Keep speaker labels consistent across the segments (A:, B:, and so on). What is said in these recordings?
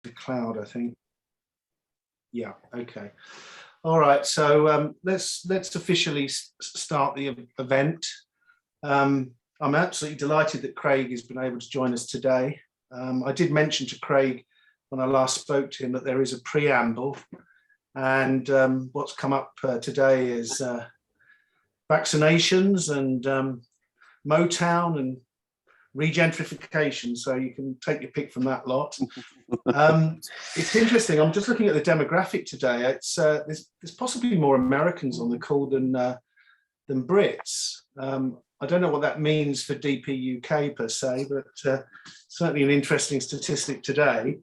A: the cloud, I think. Yeah, okay. All right, so let's officially start the event. I'm absolutely delighted that Craig has been able to join us today. I did mention to Craig when I last spoke to him that there is a preamble, and what's come up today is vaccinations and Motown and regentrification, so you can take your pick from that lot. It's interesting. I'm just looking at the demographic today. It's there's possibly more Americans on the call than Brits. I don't know what that means for DPUK per se, but certainly an interesting statistic today.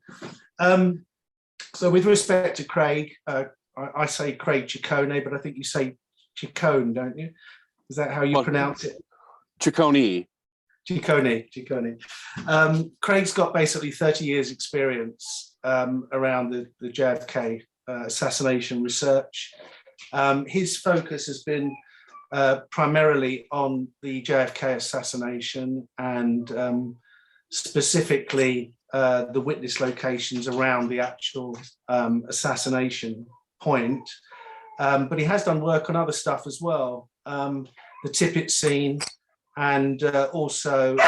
A: So with respect to Craig, I say Craig Ciccone, but I think you say Ciccone, don't you? Is that how you pronounce it?
B: Ciccone.
A: Ciccone. Craig's got basically 30 years experience around the JFK assassination research. His focus has been primarily on the JFK assassination and specifically the witness locations around the actual assassination point. But he has done work on other stuff as well. The Tippit scene, and also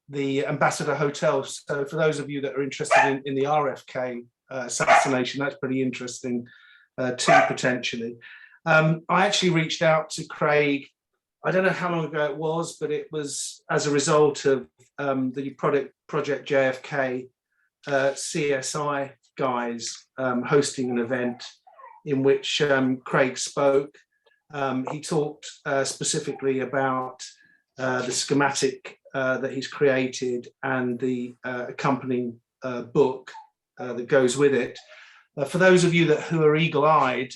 A: the Ambassador Hotel. So for those of you that are interested in the RFK assassination, that's pretty interesting too, potentially. I actually reached out to Craig, I don't know how long ago it was, but it was as a result of the Project JFK CSI guys hosting an event in which Craig spoke. He talked specifically about the schematic that he's created and the accompanying book that goes with it. For those of you who are eagle-eyed,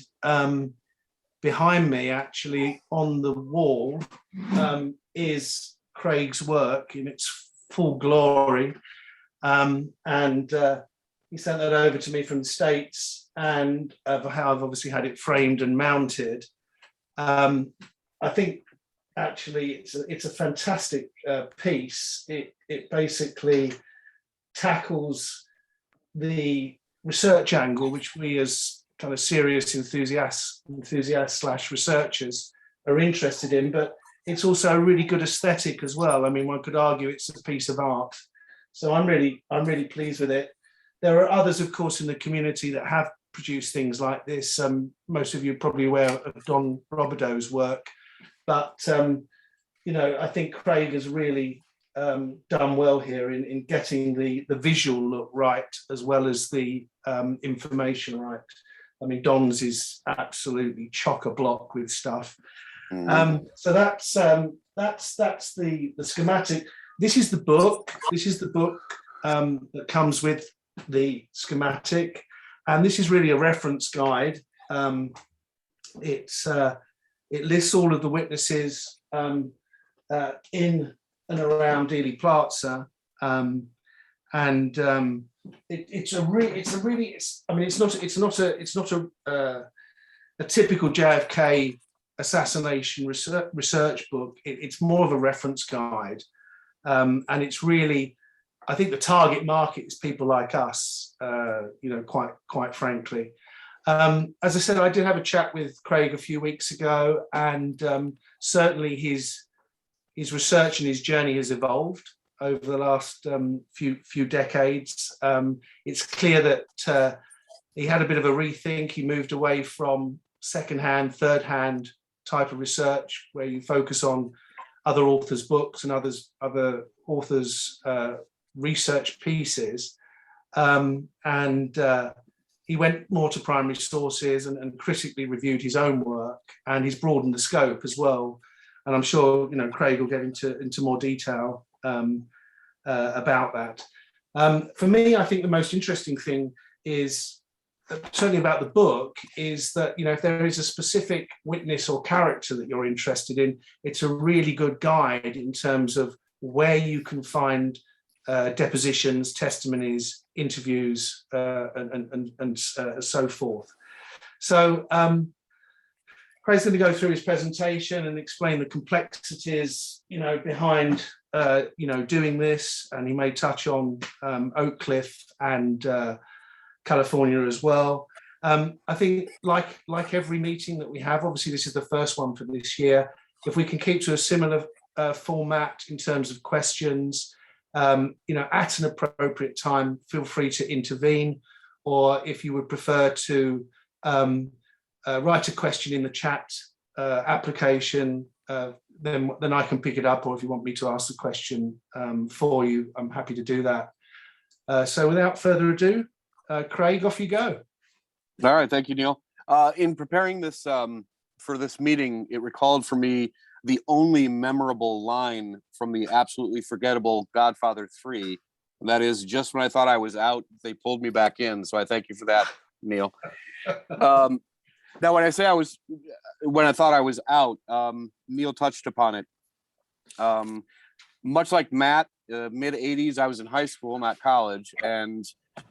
A: behind me, actually, on the wall, is Craig's work in its full glory. And he sent that over to me from the States, and how I've obviously had it framed and mounted. I think actually it's a fantastic piece. It basically tackles the research angle, which we as kind of serious enthusiasts / researchers are interested in, but it's also a really good aesthetic as well. I mean, one could argue it's a piece of art. So I'm really pleased with it. There are others, of course, in the community that have produce things like this. Most of you are probably aware of Don Robideau's work, but you know, I think Craig has really done well here in getting the visual look right as well as the information right. I mean, Don's is absolutely chock-a-block with stuff. So that's the schematic. This is the book. This is the book that comes with the schematic. And this is really a reference guide. It lists all of the witnesses in and around Dealey Plaza, and it's not a typical JFK assassination research book. It's more of a reference guide, and it's really, I think the target market is people like us, you know, quite frankly. As I said, I did have a chat with Craig a few weeks ago, and certainly his research and his journey has evolved over the last few decades. It's clear that he had a bit of a rethink. He moved away from second-hand, third-hand type of research, where you focus on other authors' books and other authors' research pieces, and he went more to primary sources and critically reviewed his own work, and he's broadened the scope as well. And I'm sure, you know, Craig will get into more detail about that. For me, I think the most interesting thing is, certainly about the book, is that, you know, if there is a specific witness or character that you're interested in, it's a really good guide in terms of where you can find depositions, testimonies, interviews, and so forth. So Craig's going to go through his presentation and explain the complexities, you know, behind doing this, and he may touch on Oak Cliff and California as well. I think like every meeting that we have, obviously this is the first one for this year, if we can keep to a similar format in terms of questions, at an appropriate time, feel free to intervene, or if you would prefer to write a question in the chat application, then I can pick it up, or if you want me to ask the question for you, I'm happy to do that. So without further ado, Craig, off you go.
B: All right, thank you, Neil. In preparing this for this meeting, it recalled for me the only memorable line from the absolutely forgettable Godfather 3. And that is, just when I thought I was out, they pulled me back in. So I thank you for that, Neil. Now, when I thought I was out, Neil touched upon it. Much like Matt, mid 80s, I was in high school, not college. And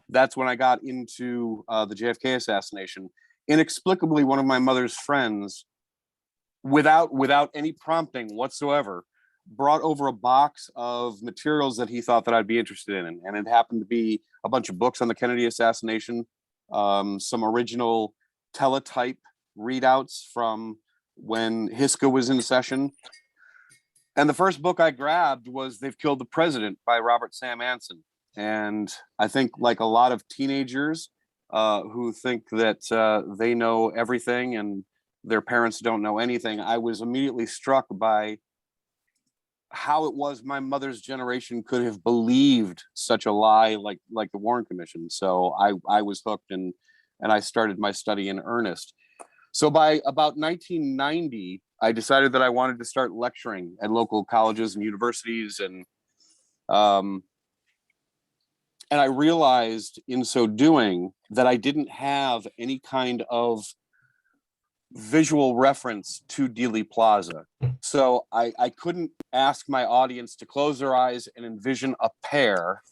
B: that's when I got into the JFK assassination. Inexplicably, one of my mother's friends, without any prompting whatsoever, brought over a box of materials that he thought that I'd be interested in. And it happened to be a bunch of books on the Kennedy assassination, some original teletype readouts from when HISCA was in session. And the first book I grabbed was They've Killed the President by Robert Sam Anson. And I think, like a lot of teenagers who think that they know everything and their parents don't know anything, I was immediately struck by how it was my mother's generation could have believed such a lie like the Warren Commission. So I was hooked, and I started my study in earnest. So by about 1990, I decided that I wanted to start lecturing at local colleges and universities, and I realized in so doing that I didn't have any kind of visual reference to Dealey Plaza. So I couldn't ask my audience to close their eyes and envision a pear,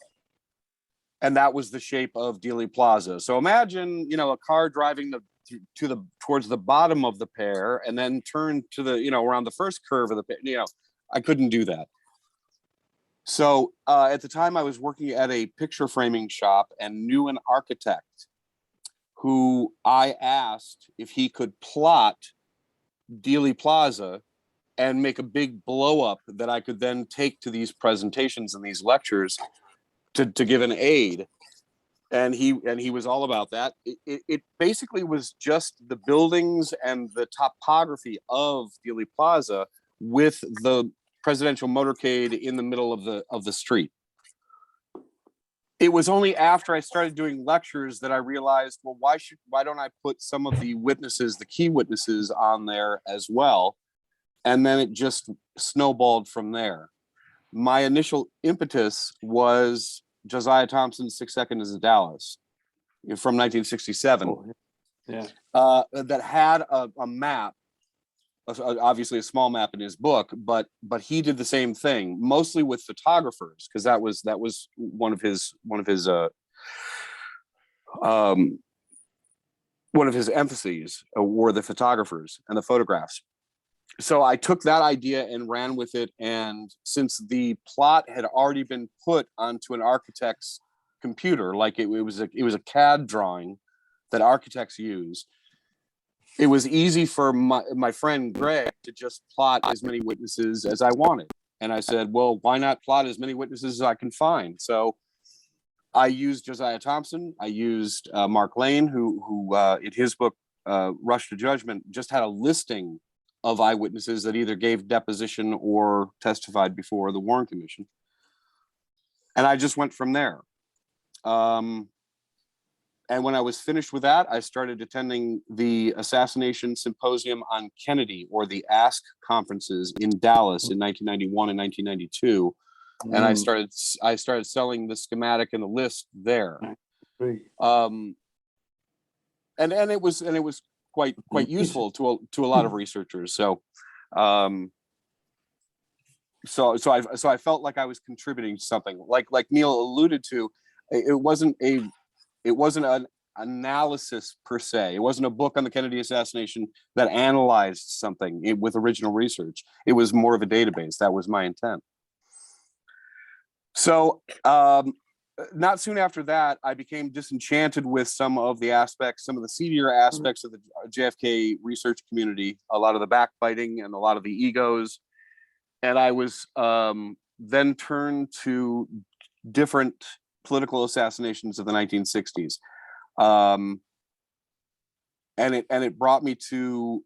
B: and that was the shape of Dealey Plaza. So imagine, a car driving towards the bottom of the pear and then turn to the, around the first curve of the pear. I couldn't do that. So at the time I was working at a picture framing shop and knew an architect who I asked if he could plot Dealey Plaza and make a big blow up that I could then take to these presentations and these lectures to give an aid. And he was all about that. It basically was just the buildings and the topography of Dealey Plaza with the presidential motorcade in the middle of the street. It was only after I started doing lectures that I realized, well, why don't I put some of the witnesses, the key witnesses, on there as well? And then it just snowballed from there. My initial impetus was Josiah Thompson's 6 Seconds in Dallas from 1967.
A: Oh, yeah.
B: That had a map, obviously a small map in his book, but he did the same thing, mostly with photographers, because that was one of his emphases were the photographers and the photographs. So I took that idea and ran with it, and since the plot had already been put onto an architect's computer, like it was a CAD drawing that architects use, it was easy for my friend Greg to just plot as many witnesses as I wanted. And I said, well, why not plot as many witnesses as I can find? So I used Josiah Thompson. I used Mark Lane, who in his book, Rush to Judgment, just had a listing of eyewitnesses that either gave deposition or testified before the Warren Commission. And I just went from there. And when I was finished with that, I started attending the Assassination Symposium on Kennedy, or the ASK conferences in Dallas in 1991 and 1992. And I started selling the schematic and the list there. And it was quite useful to a lot of researchers. So I felt like I was contributing to something. Like Neil alluded to, it wasn't an analysis per se. It wasn't a book on the Kennedy assassination that analyzed something with original research. It was more of a database. That was my intent. So not soon after that, I became disenchanted with some of the aspects, some of the seedier aspects of the JFK research community, a lot of the backbiting and a lot of the egos. And I was then turned to different political assassinations of the 1960s. And it brought me to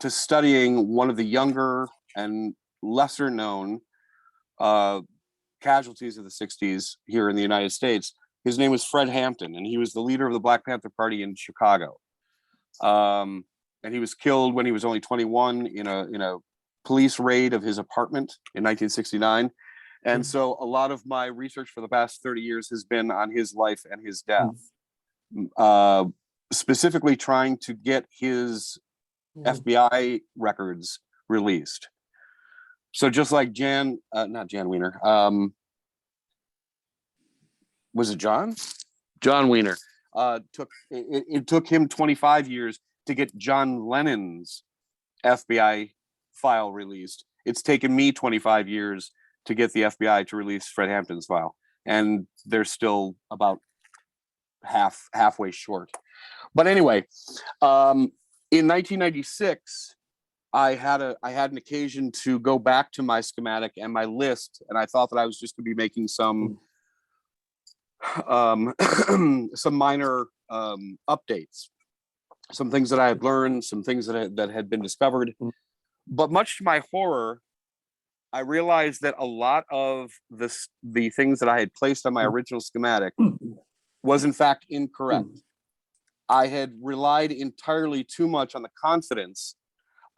B: studying one of the younger and lesser known casualties of the 60s here in the United States. His name was Fred Hampton, and he was the leader of the Black Panther Party in Chicago. And he was killed when he was only 21 in a police raid of his apartment in 1969. And so a lot of my research for the past 30 years has been on his life and his death, specifically trying to get his FBI records released. So just like not Jan Wiener, was it John? John Wiener. It took him 25 years to get John Lennon's FBI file released. It's taken me 25 years to get the FBI to release Fred Hampton's file, and they're still about halfway short. But anyway, in 1996, I had an occasion to go back to my schematic and my list, and I thought that I was just going to be making some minor updates, some things that I had learned, some things that had been discovered. But much to my horror, I realized that a lot of the things that I had placed on my original schematic was in fact incorrect. I had relied entirely too much on the confidence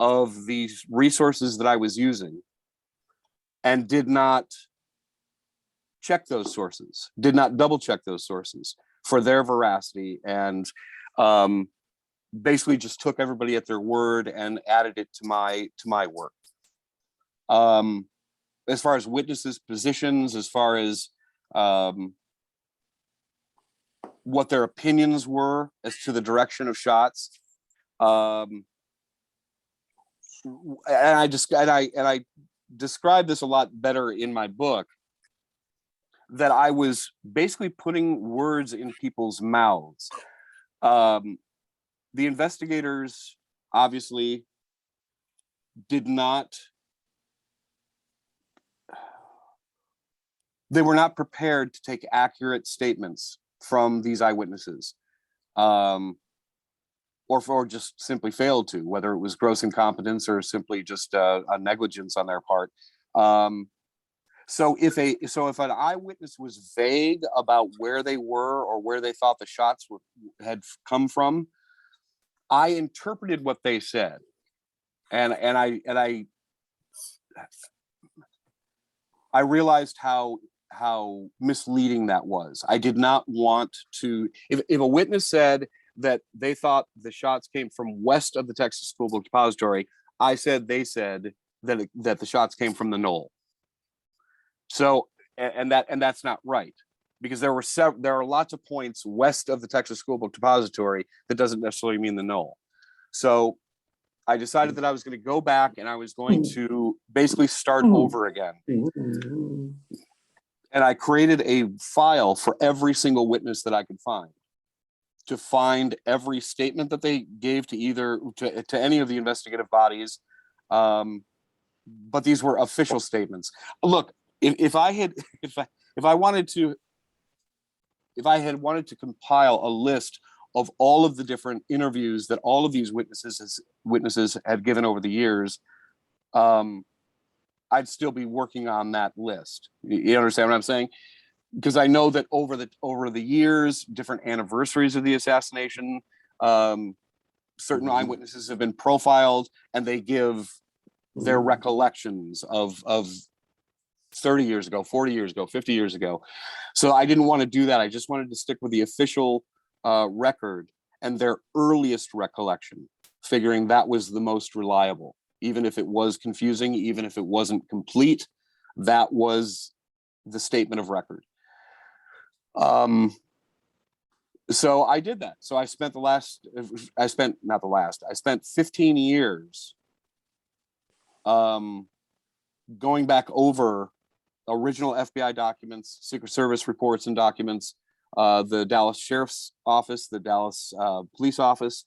B: of these resources that I was using, and did not check those sources, did not double check those sources for their veracity, and basically just took everybody at their word and added it to my work. As far as witnesses' positions, as far as what their opinions were as to the direction of shots, and I describe this a lot better in my book, that I was basically putting words in people's mouths. The investigators obviously they were not prepared to take accurate statements from these eyewitnesses, or just simply failed to, whether it was gross incompetence or simply just a negligence on their part. So if an eyewitness was vague about where they were or where they thought the shots had come from, I interpreted what they said, and I realized how misleading that was. I did not want to. If a witness said that they thought the shots came from west of the Texas School Book Depository, they said that the shots came from the knoll. So, and that's not right, because there are lots of points west of the Texas School Book Depository that doesn't necessarily mean the knoll. So I decided that I was going to go back and I was going to basically start over again. And I created a file for every single witness that I could find, to find every statement that they gave to any of the investigative bodies. But these were official statements. Look, if I had wanted to compile a list of all of the different interviews that all of these witnesses had given over the years, I'd still be working on that list. You understand what I'm saying? Because I know that over the years, different anniversaries of the assassination, certain eyewitnesses have been profiled, and they give their recollections of 30 years ago, 40 years ago, 50 years ago. So I didn't want to do that. I just wanted to stick with the official record and their earliest recollection, figuring that was the most reliable. Even if it was confusing, even if it wasn't complete, that was the statement of record. So I did that. So I spent 15 years going back over original FBI documents, Secret Service reports and documents, the Dallas Sheriff's Office, the Dallas Police Office.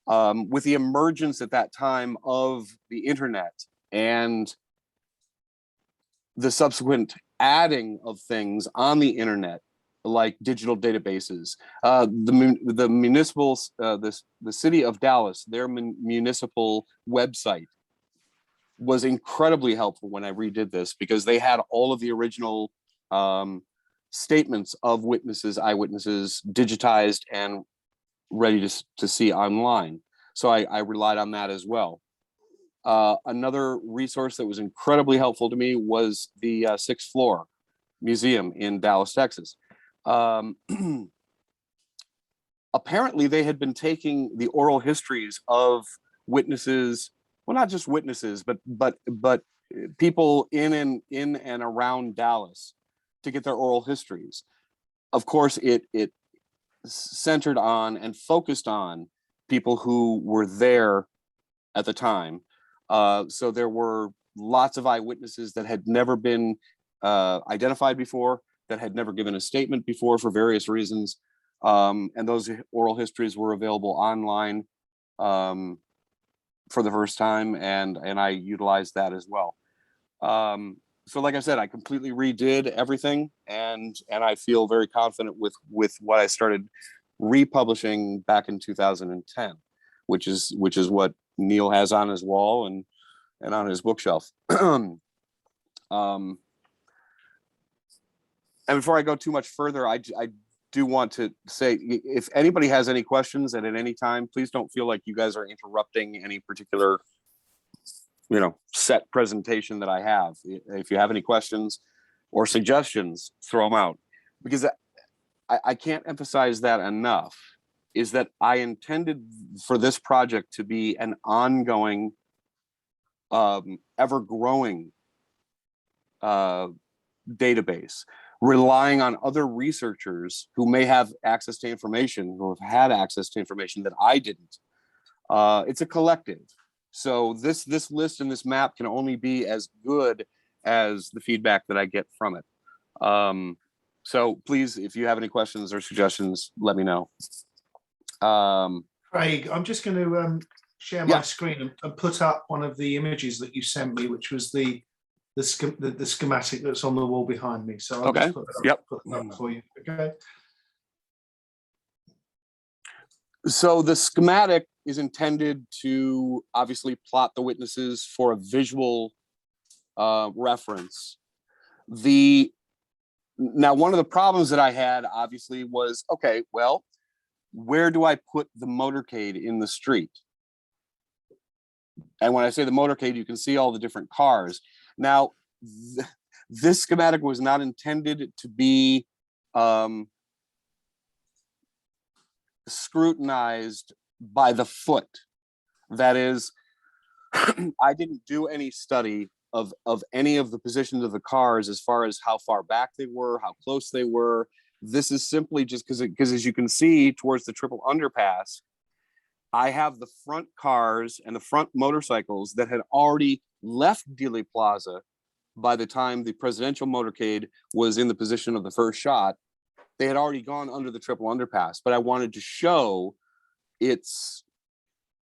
B: With the emergence at that time of the internet and the subsequent adding of things on the internet, like digital databases, the municipal, the city of Dallas, their municipal website was incredibly helpful when I redid this, because they had all of the original statements of witnesses, eyewitnesses, digitized and ready to see online. So I relied on that as well. Another resource that was incredibly helpful to me was the Sixth Floor Museum in Dallas, Texas. Apparently, they had been taking the oral histories of witnesses, well, not just witnesses, but people in and around Dallas to get their oral histories. Of course, it centered on and focused on people who were there at the time. So there were lots of eyewitnesses that had never been identified before, that had never given a statement before for various reasons. And those oral histories were available online for the first time, and I utilized that as well. So like I said, I completely redid everything, and I feel very confident with what I started republishing back in 2010, which is what Neil has on his wall and on his bookshelf. And before I go too much further, I do want to say, if anybody has any questions and at any time, please don't feel like you guys are interrupting any particular, set presentation that I have. If you have any questions or suggestions, throw them out, because I can't emphasize that enough, is that I intended for this project to be an ongoing, ever-growing database, relying on other researchers who may have access to information, or have had access to information that I didn't. It's a collective. So this list and this map can only be as good as the feedback that I get from it. So please, if you have any questions or suggestions, let me know.
A: Craig, I'm just going to share my screen and put up one of the images that you sent me, which was the schematic that's on the wall behind me. So I'll just put that up for you. Okay.
B: So the schematic is intended to obviously plot the witnesses for a visual reference. Now, one of the problems that I had obviously was, okay, well, where do I put the motorcade in the street? And when I say the motorcade, you can see all the different cars. Now, this schematic was not intended to be scrutinized by the foot. That is, I didn't do any study of any of the positions of the cars as far as how far back they were, how close they were. This is simply just because as you can see towards the triple underpass, I have the front cars and the front motorcycles that had already left Dealey Plaza by the time the presidential motorcade was in the position of the first shot. They had already gone under the triple underpass, but I wanted to show its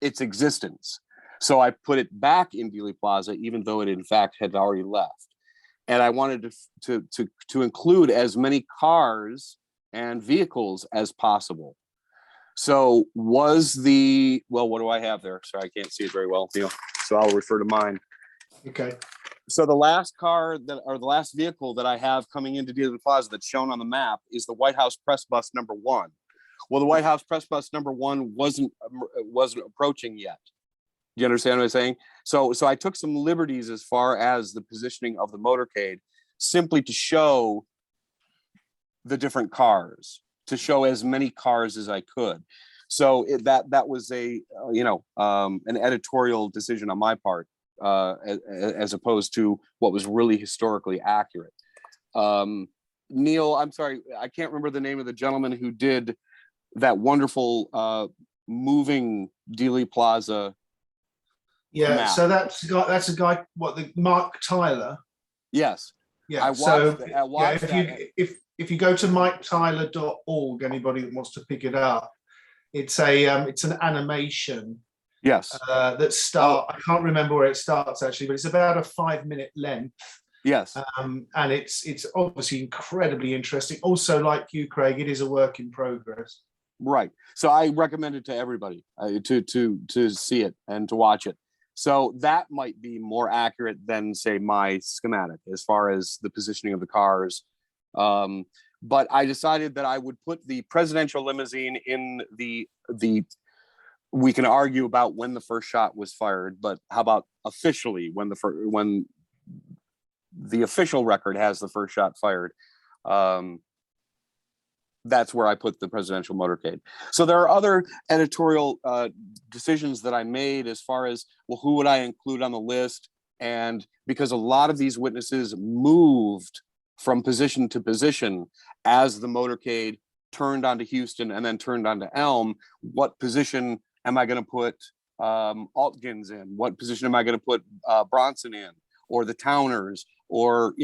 B: existence. So I put it back in Dealey Plaza, even though it in fact had already left. And I wanted to include as many cars and vehicles as possible. So what do I have there? Sorry, I can't see it very well, Neil. So I'll refer to mine.
A: Okay.
B: So the last the last vehicle that I have coming into Dealey Plaza that's shown on the map is the White House Press Bus number 1. Well, the White House Press Bus number 1 wasn't approaching yet. Do you understand what I'm saying? So I took some liberties as far as the positioning of the motorcade, simply to show the different cars, to show as many cars as I could. So that was an editorial decision on my part, as opposed to what was really historically accurate. Neil, I'm sorry, I can't remember the name of the gentleman who did that wonderful moving Dealey Plaza.
A: Yeah,
B: map.
A: so that's a guy, Mark Tyler.
B: Yes.
A: Yeah.
B: I
A: So
B: watched
A: if
B: that.
A: if you go to miketyler.org, anybody that wants to pick it up, it's an animation
B: Yes.
A: that start. I can't remember where it starts actually, but it's about a 5 minute length.
B: Yes.
A: And it's obviously incredibly interesting. Also, like you, Craig, it is a work in progress.
B: Right. So I recommend it to everybody to see it and to watch it. So that might be more accurate than, say, my schematic as far as the positioning of the cars. But I decided that I would put the presidential limousine in the. We can argue about when the first shot was fired, but how about officially when the official record has the first shot fired? That's where I put the presidential motorcade. So there are other editorial decisions that I made as far as, well, who would I include on the list? And because a lot of these witnesses moved from position to position as the motorcade turned onto Houston and then turned onto Elm, what position am I going to put Altgens in? What position am I going to put Bronson in? Or the Towners? Or,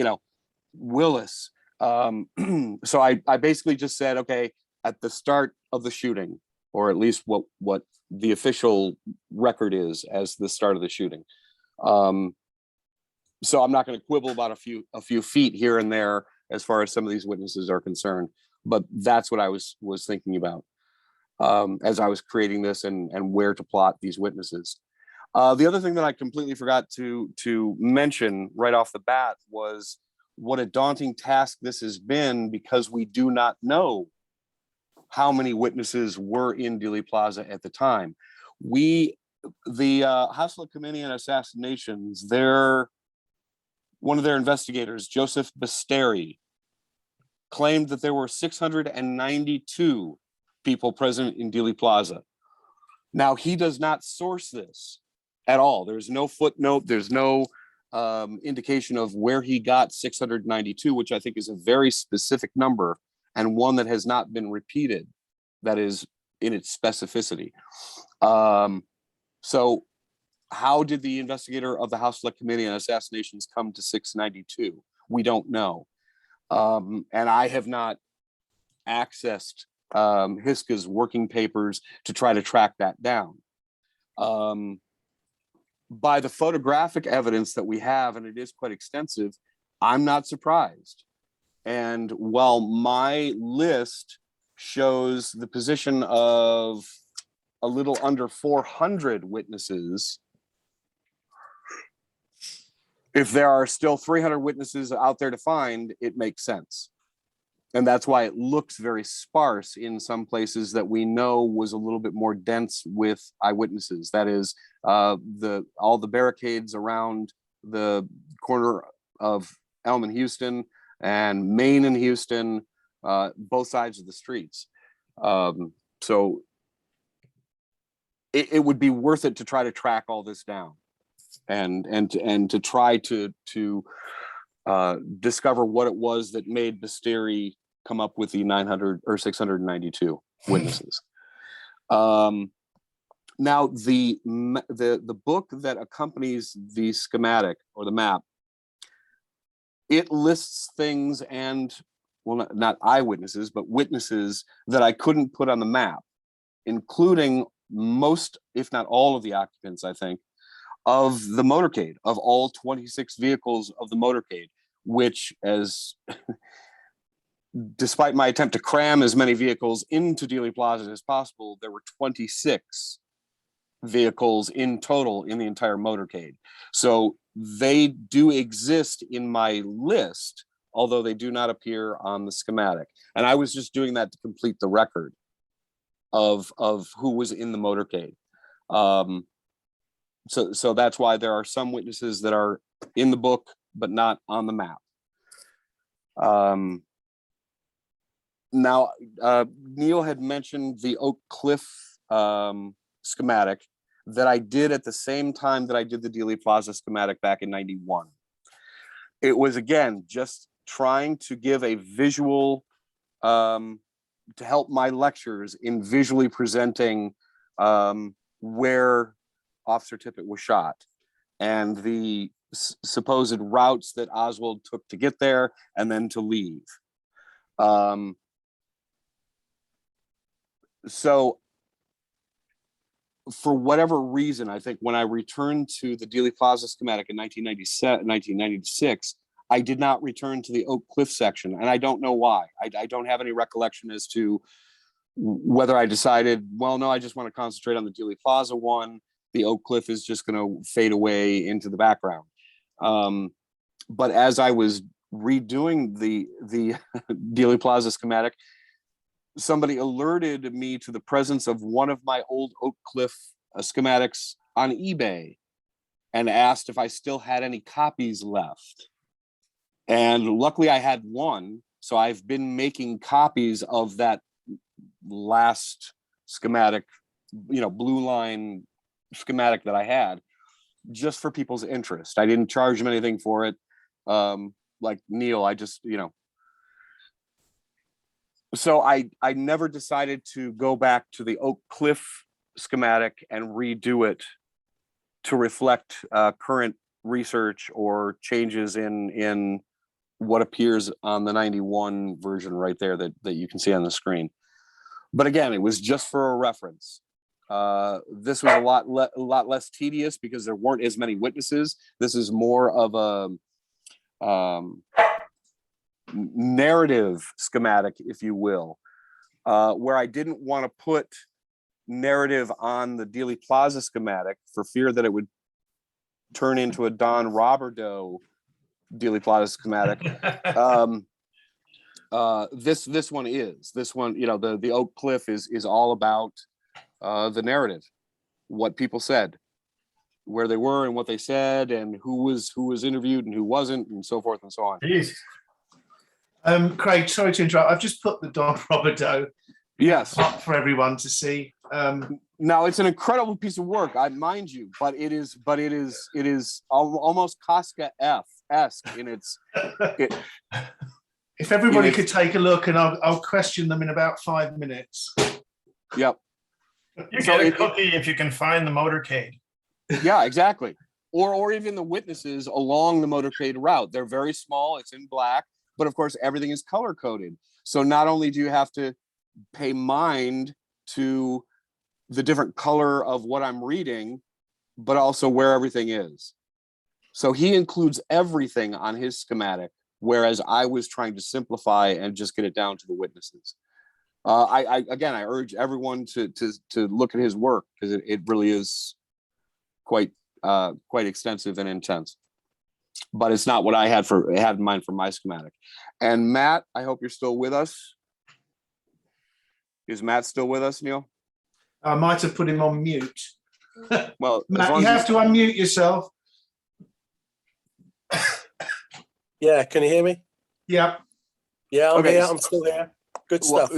B: Willis? So I basically just said, okay, at the start of the shooting, or at least what the official record is as the start of the shooting. So I'm not going to quibble about a few feet here and there as far as some of these witnesses are concerned, but that's what I was thinking about as I was creating this and where to plot these witnesses. The other thing that I completely forgot to mention right off the bat was what a daunting task this has been, because we do not know how many witnesses were in Dealey Plaza at the time. The Ciccone assassinations, one of their investigators, Joseph Basteri, claimed that there were 692 people present in Dealey Plaza. Now, he does not source this at all. There's no footnote. There's no indication of where he got 692, which I think is a very specific number and one that has not been repeated. That is in its specificity. So how did the investigator of the House Select Committee on Assassinations come to 692? We don't know. And I have not accessed Hiska's working papers to try to track that down. By the photographic evidence that we have, and it is quite extensive, I'm not surprised. And while my list shows the position of a little under 400 witnesses, if there are still 300 witnesses out there to find, it makes sense. And that's why it looks very sparse in some places that we know was a little bit more dense with eyewitnesses. That is, all the barricades around the corner of Elm and Houston and Main and Houston, both sides of the streets. So it would be worth it to try to track all this down and to try to discover what it was that made Basteri come up with the 900 or 692 witnesses. Now, the book that accompanies the schematic or the map, it lists things and, well, not eyewitnesses, but witnesses that I couldn't put on the map, including most, if not all, of the occupants, I think, of the motorcade, of all 26 vehicles of the motorcade, which, as despite my attempt to cram as many vehicles into Dealey Plaza as possible, there were 26 vehicles in total in the entire motorcade. So they do exist in my list, although they do not appear on the schematic. And I was just doing that to complete the record of who was in the motorcade. So that's why there are some witnesses that are in the book, but not on the map. Now, Neil had mentioned the Oak Cliff schematic that I did at the same time that I did the Dealey Plaza schematic back in '91. It was, again, just trying to give a visual, to help my lectures in visually presenting where Officer Tippit was shot. And the supposed routes that Oswald took to get there and then to leave. So for whatever reason, I think when I returned to the Dealey Plaza schematic in 1996, I did not return to the Oak Cliff section, and I don't know why. I don't have any recollection as to whether I decided, well, no, I just want to concentrate on the Dealey Plaza one. The Oak Cliff is just going to fade away into the background. But as I was redoing the Dealey Plaza schematic, somebody alerted me to the presence of one of my old Oak Cliff schematics on eBay and asked if I still had any copies left. And luckily I had one. So I've been making copies of that last schematic, blue line schematic that I had, just for people's interest. I didn't charge them anything for it. Like Neil, I just, so I never decided to go back to the Oak Cliff schematic and redo it to reflect current research or changes in what appears on the 91 version right there that you can see on the screen. But again, it was just for a reference. This was a lot less tedious because there weren't as many witnesses. This is more of a narrative schematic, if you will, where I didn't want to put narrative on the Dealey Plaza schematic for fear that it would turn into a Don Roberto Dealey Plaza schematic. This one, the Oak Cliff is all about the narrative, what people said, where they were and what they said, and who was interviewed and who wasn't, and so forth and so on.
C: Jeez.
A: Craig, sorry to interrupt. I've just put the Don Roberto up for everyone to see.
B: Now it's an incredible piece of work, mind you, but it is almost Kafka-esque in its.
A: If everybody could take a look, and I'll question them in about 5 minutes.
B: Yep.
C: You get a cookie if you can find the motorcade.
B: Yeah, exactly. Or even the witnesses along the motorcade route. They're very small. It's in black, but of course everything is color coded. So not only do you have to pay mind to the different color of what I'm reading, but also where everything is. So he includes everything on his schematic, whereas I was trying to simplify and just get it down to the witnesses. I urge everyone to look at his work, because it really is quite extensive and intense. But it's not what I had in mind for my schematic. And Matt, I hope you're still with us. Is Matt still with us, Neil?
A: I might have put him on mute.
B: Well,
A: Matt, you have to unmute yourself.
D: Yeah, can you hear me?
A: Yeah.
D: Yeah, I'm here. I'm still here. Good stuff.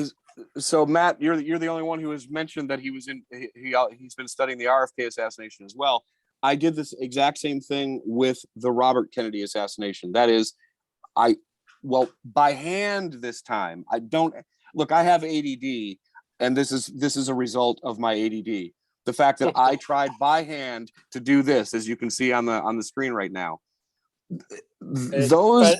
B: So Matt, you're the only one who has mentioned that he's been studying the RFK assassination as well. I did this exact same thing with the Robert Kennedy assassination. That is, by hand this time. I have ADD, and this is a result of my ADD. The fact that I tried by hand to do this, as you can see on the screen right now. Those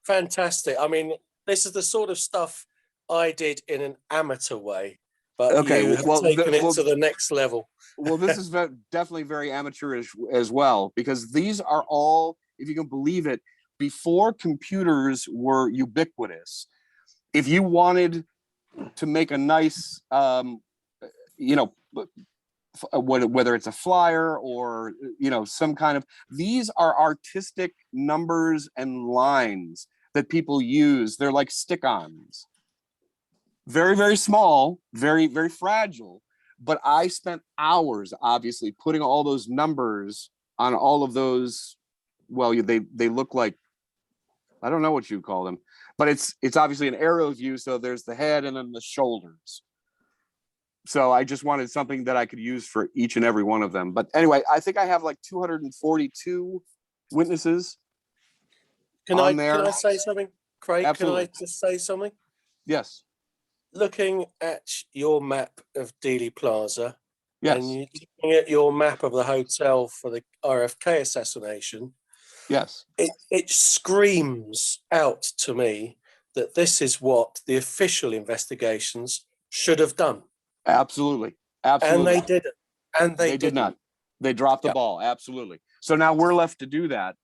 D: fantastic. I mean, this is the sort of stuff I did in an amateur way, but you have taken it to the next level.
B: Well, this is definitely very amateurish as well, because these are all, if you can believe it, before computers were ubiquitous. If you wanted to make a nice, whether it's a flyer or some kind of, these are artistic numbers and lines that people use. They're like stick-ons, very, very small, very, very fragile. But I spent hours, obviously, putting all those numbers on all of those. Well, they look like, I don't know what you call them, but it's obviously an aerial view. So there's the head and then the shoulders. So I just wanted something that I could use for each and every one of them. But anyway, I think I have like 242 witnesses.
D: Can I say something, Craig?
B: Absolutely.
D: Can I just say something?
B: Yes.
D: Looking at your map of Dealey Plaza,
B: Yes.
D: And you're looking at your map of the hotel for the RFK assassination.
B: Yes.
D: It screams out to me that this is what the official investigations should have done.
B: Absolutely. Absolutely.
D: And they didn't. And they
B: did not. They dropped the ball. Absolutely. So now we're left to do that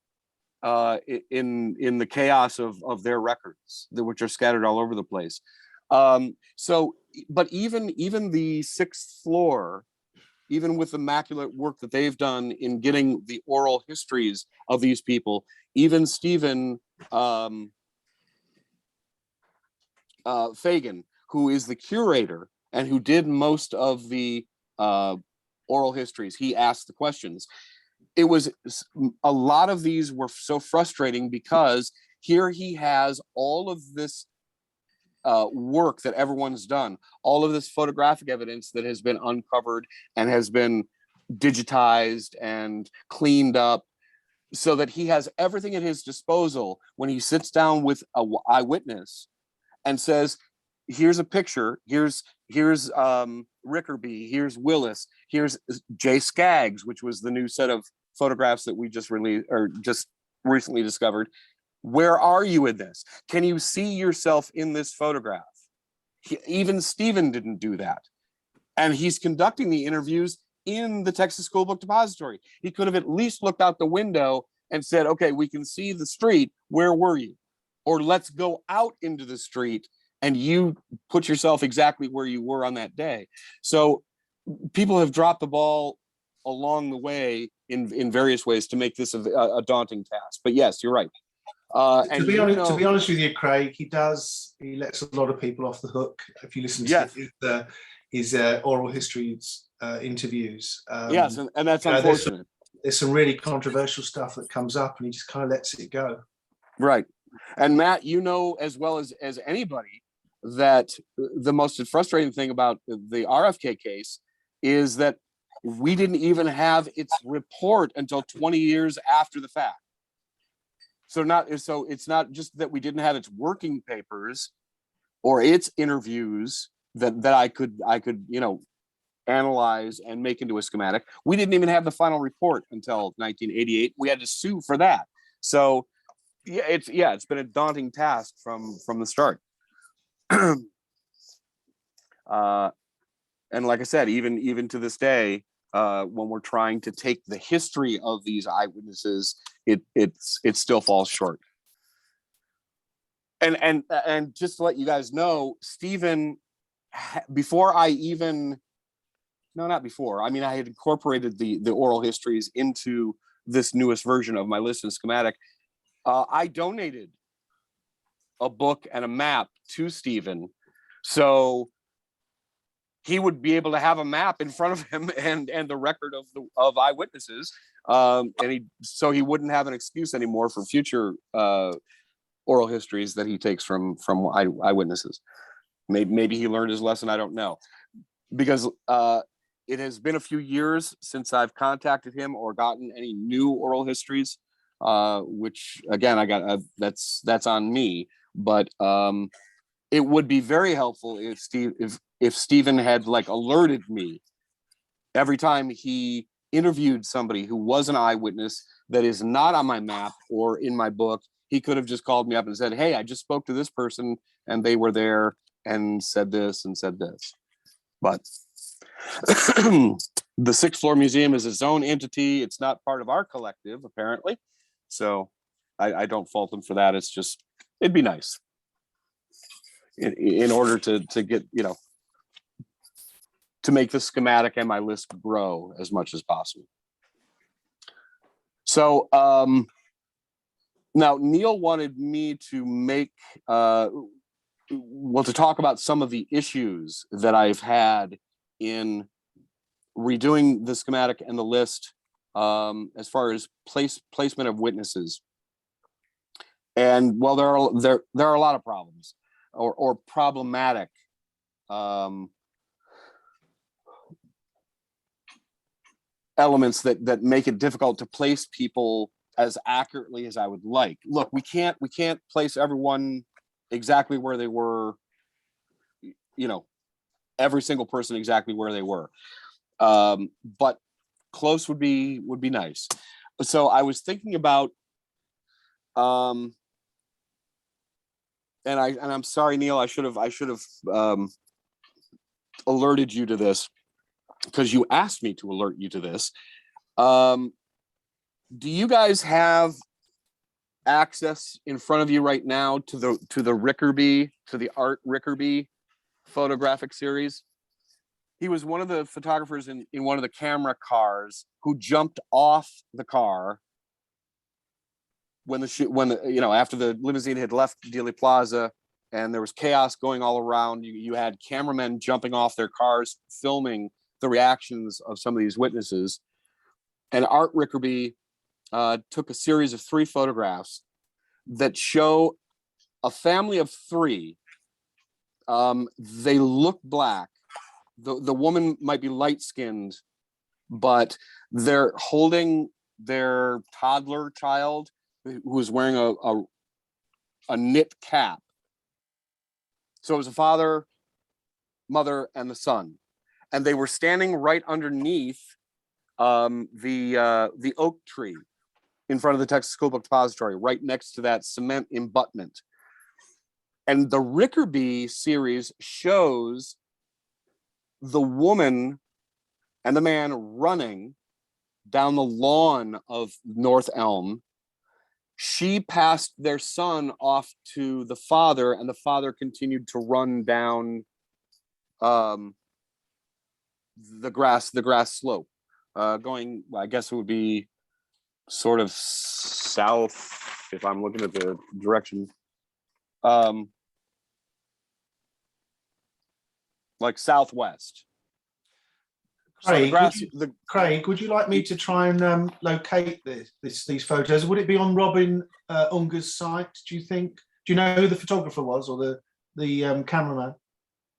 B: in the chaos of their records, which are scattered all over the place. But even the sixth floor, even with the immaculate work that they've done in getting the oral histories of these people, even Stephen Fagan, who is the curator and who did most of the oral histories, he asked the questions. It was a lot of these were so frustrating because here he has all of this work that everyone's done, all of this photographic evidence that has been uncovered and has been digitized and cleaned up, so that he has everything at his disposal when he sits down with an eyewitness and says, here's a picture, here's Rickerby, here's Willis, here's Jay Skaggs, which was the new set of photographs that we just released or just recently discovered. Where are you in this? Can you see yourself in this photograph? Even Stephen didn't do that. And he's conducting the interviews in the Texas School Book Depository. He could have at least looked out the window and said, okay, we can see the street. Where were you? Or let's go out into the street and you put yourself exactly where you were on that day. So people have dropped the ball along the way in various ways to make this a daunting task. But yes, you're right.
A: To be honest with you, Craig, he lets a lot of people off the hook. If you listen to his oral histories interviews.
B: Yes, and that's unfortunate.
A: There's some really controversial stuff that comes up and he just kind of lets it go.
B: Right. And Matt, you know as well as anybody that the most frustrating thing about the RFK case is that we didn't even have its report until 20 years after the fact. So it's not just that we didn't have its working papers or its interviews that I could analyze and make into a schematic. We didn't even have the final report until 1988. We had to sue for that. So it's been a daunting task from the start. And like I said, even to this day, when we're trying to take the history of these eyewitnesses, it still falls short. And just to let you guys know, Stephen, I had incorporated the oral histories into this newest version of my list and schematic. I donated a book and a map to Stephen, so he would be able to have a map in front of him and the record of eyewitnesses, so he wouldn't have an excuse anymore for future oral histories that he takes from eyewitnesses. Maybe he learned his lesson. I don't know, because it has been a few years since I've contacted him or gotten any new oral histories, which again that's on me. But it would be very helpful if Stephen had alerted me every time he interviewed somebody who was an eyewitness that is not on my map or in my book. He could have just called me up and said, hey, I just spoke to this person and they were there and said this and said this. But the sixth floor museum is its own entity. It's not part of our collective, apparently. So I don't fault them for that. It's just, it'd be nice in order to get, to make the schematic and my list grow as much as possible. So now Neil wanted me to make, to talk about some of the issues that I've had in redoing the schematic and the list as far as placement of witnesses. And well, there are a lot of problems or problematic elements that make it difficult to place people as accurately as I would like. Look, we can't place everyone exactly where they were, every single person exactly where they were. But close would be nice. So I was thinking about, and I'm sorry, Neil, I should have alerted you to this because you asked me to alert you to this. Do you guys have access in front of you right now to the Rickerby, to the Art Rickerby photographic series? He was one of the photographers in one of the camera cars who jumped off the car when after the limousine had left Dealey Plaza and there was chaos going all around. You had cameramen jumping off their cars, filming the reactions of some of these witnesses. And Art Rickerby took a series of 3 photographs that show a family of 3. They look black. The woman might be light-skinned, but they're holding their toddler child who is wearing a knit cap. So it was a father, mother, and the son. And they were standing right underneath the oak tree in front of the Texas School Book Depository, right next to that cement embutment. And the Rickerby series shows the woman and the man running down the lawn of North Elm. She passed their son off to the father, and the father continued to run down the grass slope, going, I guess it would be sort of south, if I'm looking at the direction, like southwest.
A: Craig,
B: So
A: Craig, would you like me to try and locate these photos? Would it be on Robin Unger's site, do you think? Do you know who the photographer was, or the cameraman?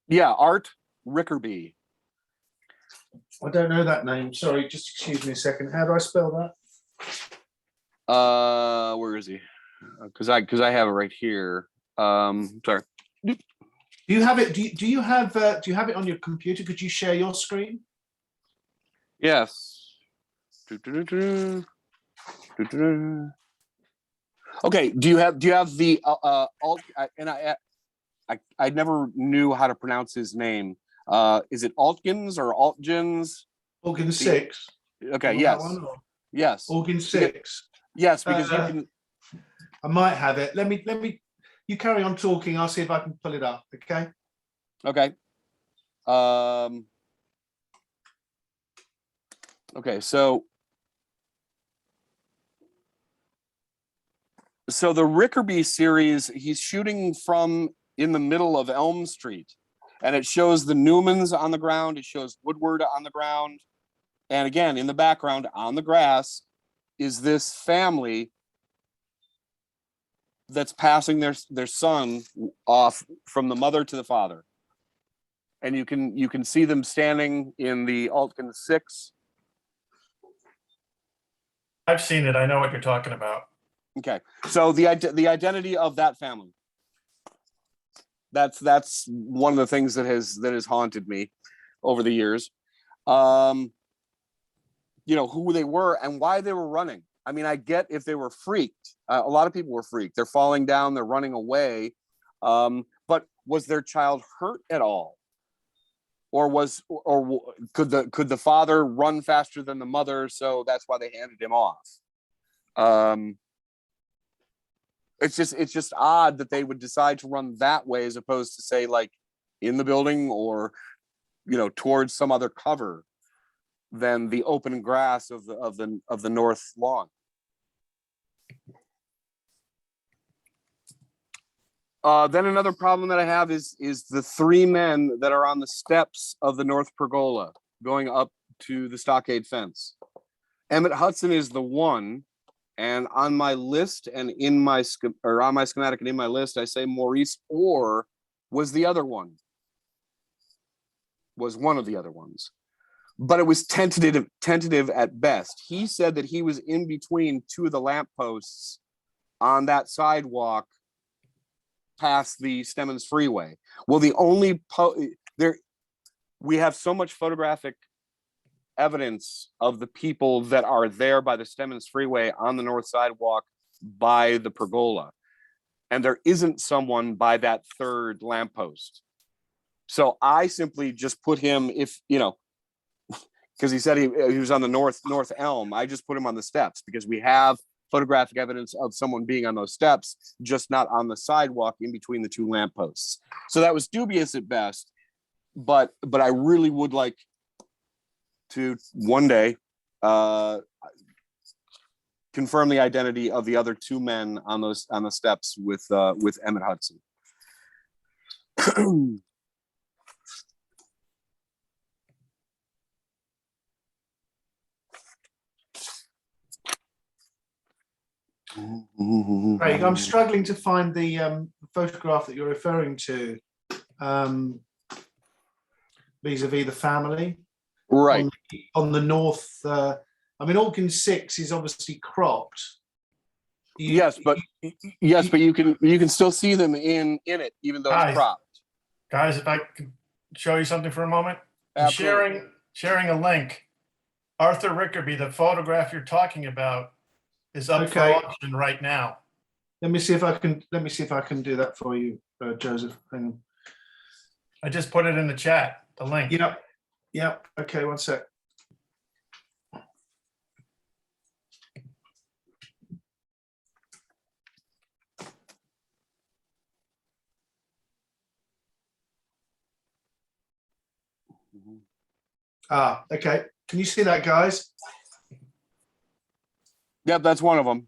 B: Yeah, Art Rickerby.
A: I don't know that name. Sorry, just excuse me a second. How do I spell that?
B: Where is he? Because I have it right here. Sorry.
A: Do you have it? Do you have it on your computer? Could you share your screen?
B: Yes. Okay. Do you have the alt? And I never knew how to pronounce his name. Is it Altkins or Altgens?
A: Organ 6.
B: Okay. Yes. Yes.
A: Organ 6.
B: Yes, because you can.
A: I might have it. Let me. You carry on talking. I'll see if I can pull it up. Okay.
B: Okay. Okay. So the Rickerby series, he's shooting from in the middle of Elm Street, and it shows the Newmans on the ground. It shows Woodward on the ground, and again in the background on the grass is this family that's passing their son off from the mother to the father, and you can see them standing in the Altkin 6.
C: I've seen it. I know what you're talking about.
B: Okay, so the identity of that family. That's one of the things that has haunted me over the years. Who they were and why they were running. I mean, I get if they were freaked. A lot of people were freaked. They're falling down. They're running away. But was their child hurt at all? Or could the father run faster than the mother? So that's why they handed him off. It's just odd that they would decide to run that way as opposed to say like in the building or towards some other cover than the open grass of the north lawn. Then another problem that I have is the 3 men that are on the steps of the north pergola going up to the stockade fence. Emmett Hudson is the one, and on my list and on my schematic and in my list, I say Maurice Orr was the other one. Was one of the other ones. But it was tentative at best. He said that he was in between 2 of the lampposts on that sidewalk past the Stemmons Freeway. Well, the only we have so much photographic evidence of the people that are there by the Stemmons Freeway on the north sidewalk by the pergola. And there isn't someone by that third lamppost. So I simply just put him, because he said he was on the north elm. I just put him on the steps because we have photographic evidence of someone being on those steps, just not on the sidewalk in between the two lampposts. So that was dubious at best, but I really would like to one day confirm the identity of the other two men on the steps with Emmett Hudson.
A: Craig, I'm struggling to find the photograph that you're referring to vis-a-vis the family.
B: Right.
A: On the north, I mean, Alkin 6 is obviously cropped.
B: Yes, but you can still see them in it, even though it's cropped.
C: Guys, if I could show you something for a moment.
B: Absolutely.
C: Sharing a link. Arthur Rickerby, the photograph you're talking about, is up for auction right now.
A: Let me see if I can do that for you, Joseph. Hang on.
C: I just put it in the chat, the link.
A: Yep. Okay, one sec. Okay. Can you see that, guys?
B: Yep, that's one of them.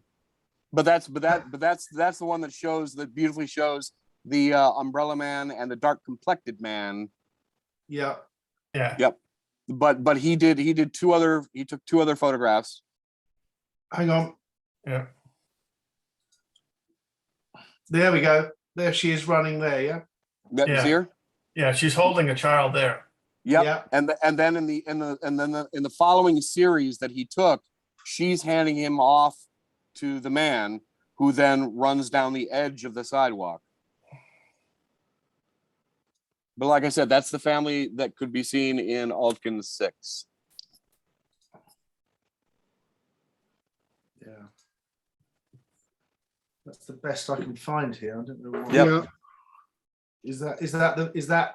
B: But that's the one that beautifully shows the umbrella man and the dark complected man.
A: Yeah.
B: Yep. But he took two other photographs.
A: Hang on.
C: Yeah.
A: There we go. There she is running there, yeah?
B: You see her?
C: Yeah, she's holding a child there.
B: Yep.
A: Yeah.
B: And then in the following series that he took, she's handing him off to the man, who then runs down the edge of the sidewalk. But like I said, that's the family that could be seen in Alkin 6.
A: Yeah. That's the best I can find here. I don't know why.
B: Yep.
A: Is that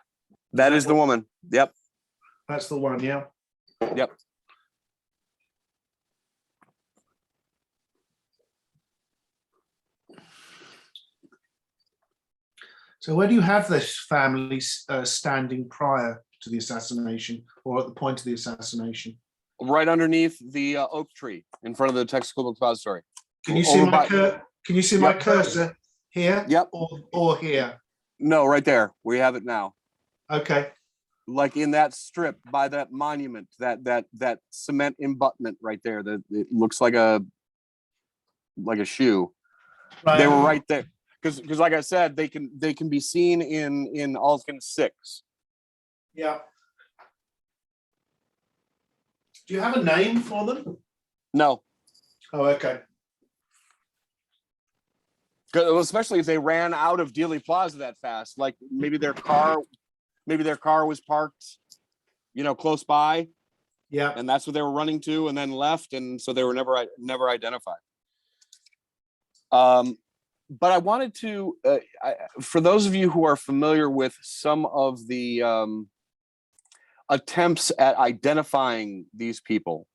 B: That is the woman. Yep.
A: That's the one, yeah.
B: Yep.
A: So where do you have this family standing prior to the assassination, or at the point of the assassination?
B: Right underneath the oak tree in front of the Texas School Book Depository.
A: Can you see my cursor here?
B: Yep.
A: Or here?
B: No, right there. We have it now.
A: Okay.
B: Like in that strip by that monument, that cement embutment right there. That it looks like a shoe.
A: Right.
B: They were right there. Because like I said, they can be seen in Alkin 6.
A: Yeah. Do you have a name for them?
B: No.
A: Oh, okay.
B: Especially if they ran out of Dealey Plaza that fast. Like maybe their car was parked, close by.
A: Yeah.
B: And that's what they were running to, and then left, and so they were never identified. But I wanted to, for those of you who are familiar with some of the attempts at identifying these people,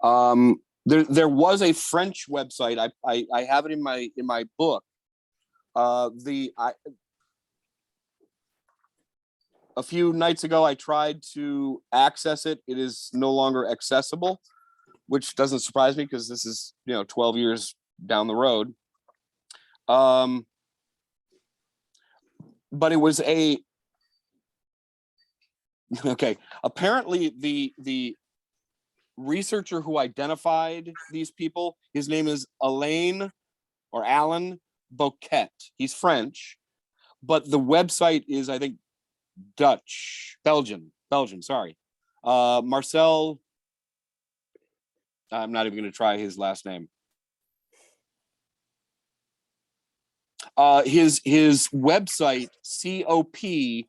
B: there was a French website. I have it in my book. A few nights ago, I tried to access it. It is no longer accessible, which doesn't surprise me because this is 12 years down the road. But it was apparently the researcher who identified these people, his name is Alan Bouquet. He's French, but the website is, I think, Belgian, sorry. Marcel, I'm not even going to try his last name. His website, COPWEB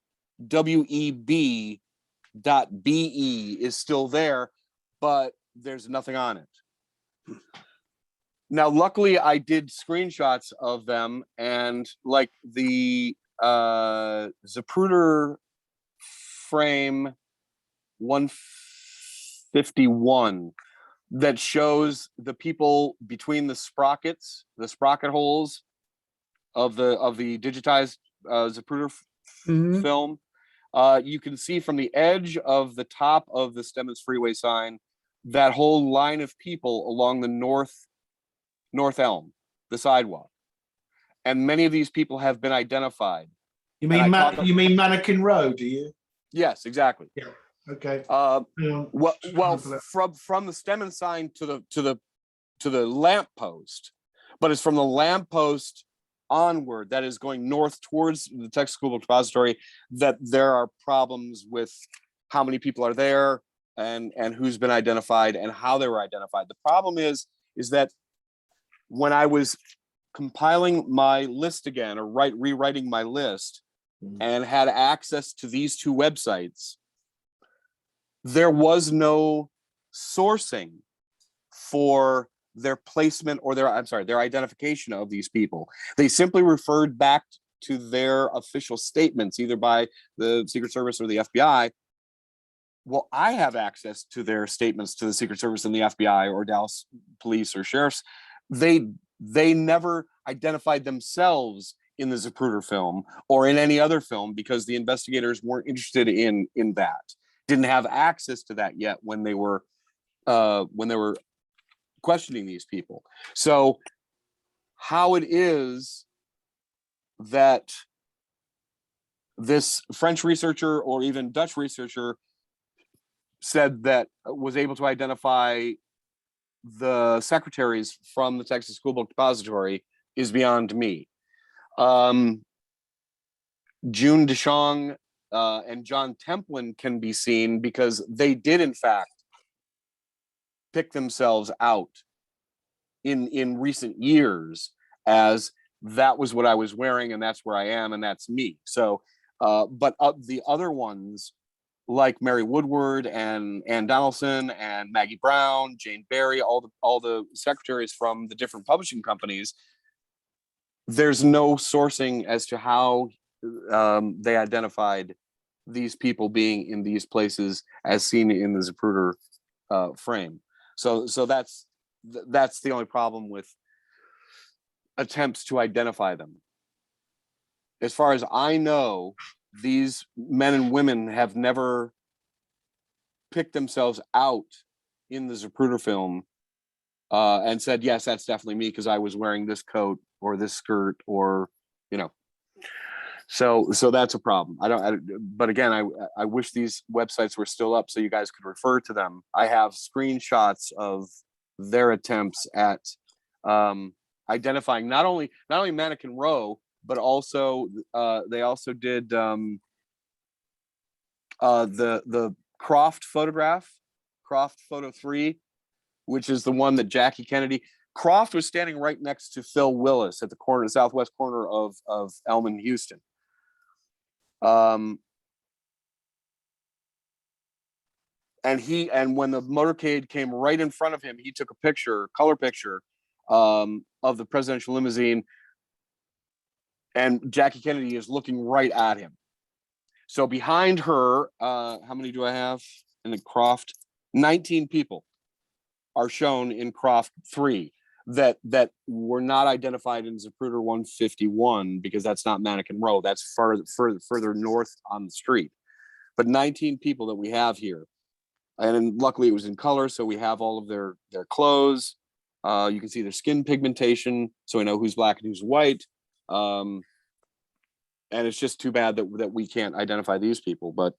B: .be is still there, but there's nothing on it. Now, luckily, I did screenshots of them, and like the Zapruder frame 151 that shows the people between the sprocket holes of the digitized Zapruder film. You can see from the edge of the top of the Stemmons Freeway sign that whole line of people along the North Elm, the sidewalk, and many of these people have been identified.
A: You mean Mannequin Row? Do you?
B: Yes, exactly.
A: Yeah. Okay.
B: Well, from the Stemmons sign to the lamp post, but it's from the lamp post onward that is going north towards the Texas School Book Depository that there are problems with how many people are there and who's been identified and how they were identified. The problem is that when I was compiling my list again, or rewriting my list, and had access to these two websites, there was no sourcing for their placement or their identification of these people. They simply referred back to their official statements, either by the Secret Service or the FBI. Well, I have access to their statements to the Secret Service and the FBI or Dallas police or sheriffs. They never identified themselves in the Zapruder film or in any other film because the investigators weren't interested in that. Didn't have access to that yet when they were questioning these people. So how it is that this French researcher or even Dutch researcher said that was able to identify the secretaries from the Texas School Book Depository is beyond me. June DeShong and John Templin can be seen because they did in fact pick themselves out in recent years as that was what I was wearing and that's where I am and that's me. So but the other ones like Mary Woodward and Ann Donaldson and Maggie Brown, Jane Barry, all the secretaries from the different publishing companies, there's no sourcing as to how they identified these people being in these places as seen in the Zapruder frame. So that's the only problem with attempts to identify them. As far as I know, these men and women have never picked themselves out in the Zapruder film and said, yes, that's definitely me because I was wearing this coat or this skirt or, you know. So that's a problem. But again, I wish these websites were still up so you guys could refer to them. I have screenshots of their attempts at identifying not only Mannequin Row, but also they also did the Croft photograph, Croft photo 3, which is the one that Jackie Kennedy. Croft was standing right next to Phil Willis at the southwest corner of Elm and Houston. And when the motorcade came right in front of him, he took a color picture of the presidential limousine, and Jackie Kennedy is looking right at him. So behind her, how many do I have in the Croft? 19 people are shown in Croft 3 that were not identified in Zapruder 151 because that's not Mannequin Row. That's further north on the street. But 19 people that we have here. And luckily it was in color, so we have all of their clothes. You can see their skin pigmentation, so we know who's black and who's white. And it's just too bad that we can't identify these people, but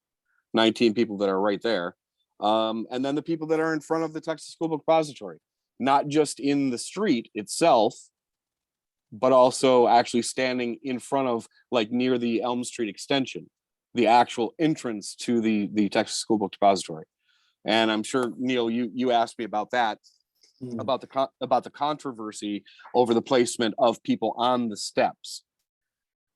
B: 19 people that are right there. And then the people that are in front of the Texas School Book Depository, not just in the street itself, but also actually standing in front of, like near the Elm Street extension, the actual entrance to the Texas School Book Depository. And I'm sure, Neil, you asked me about that, about the controversy over the placement of people on the steps.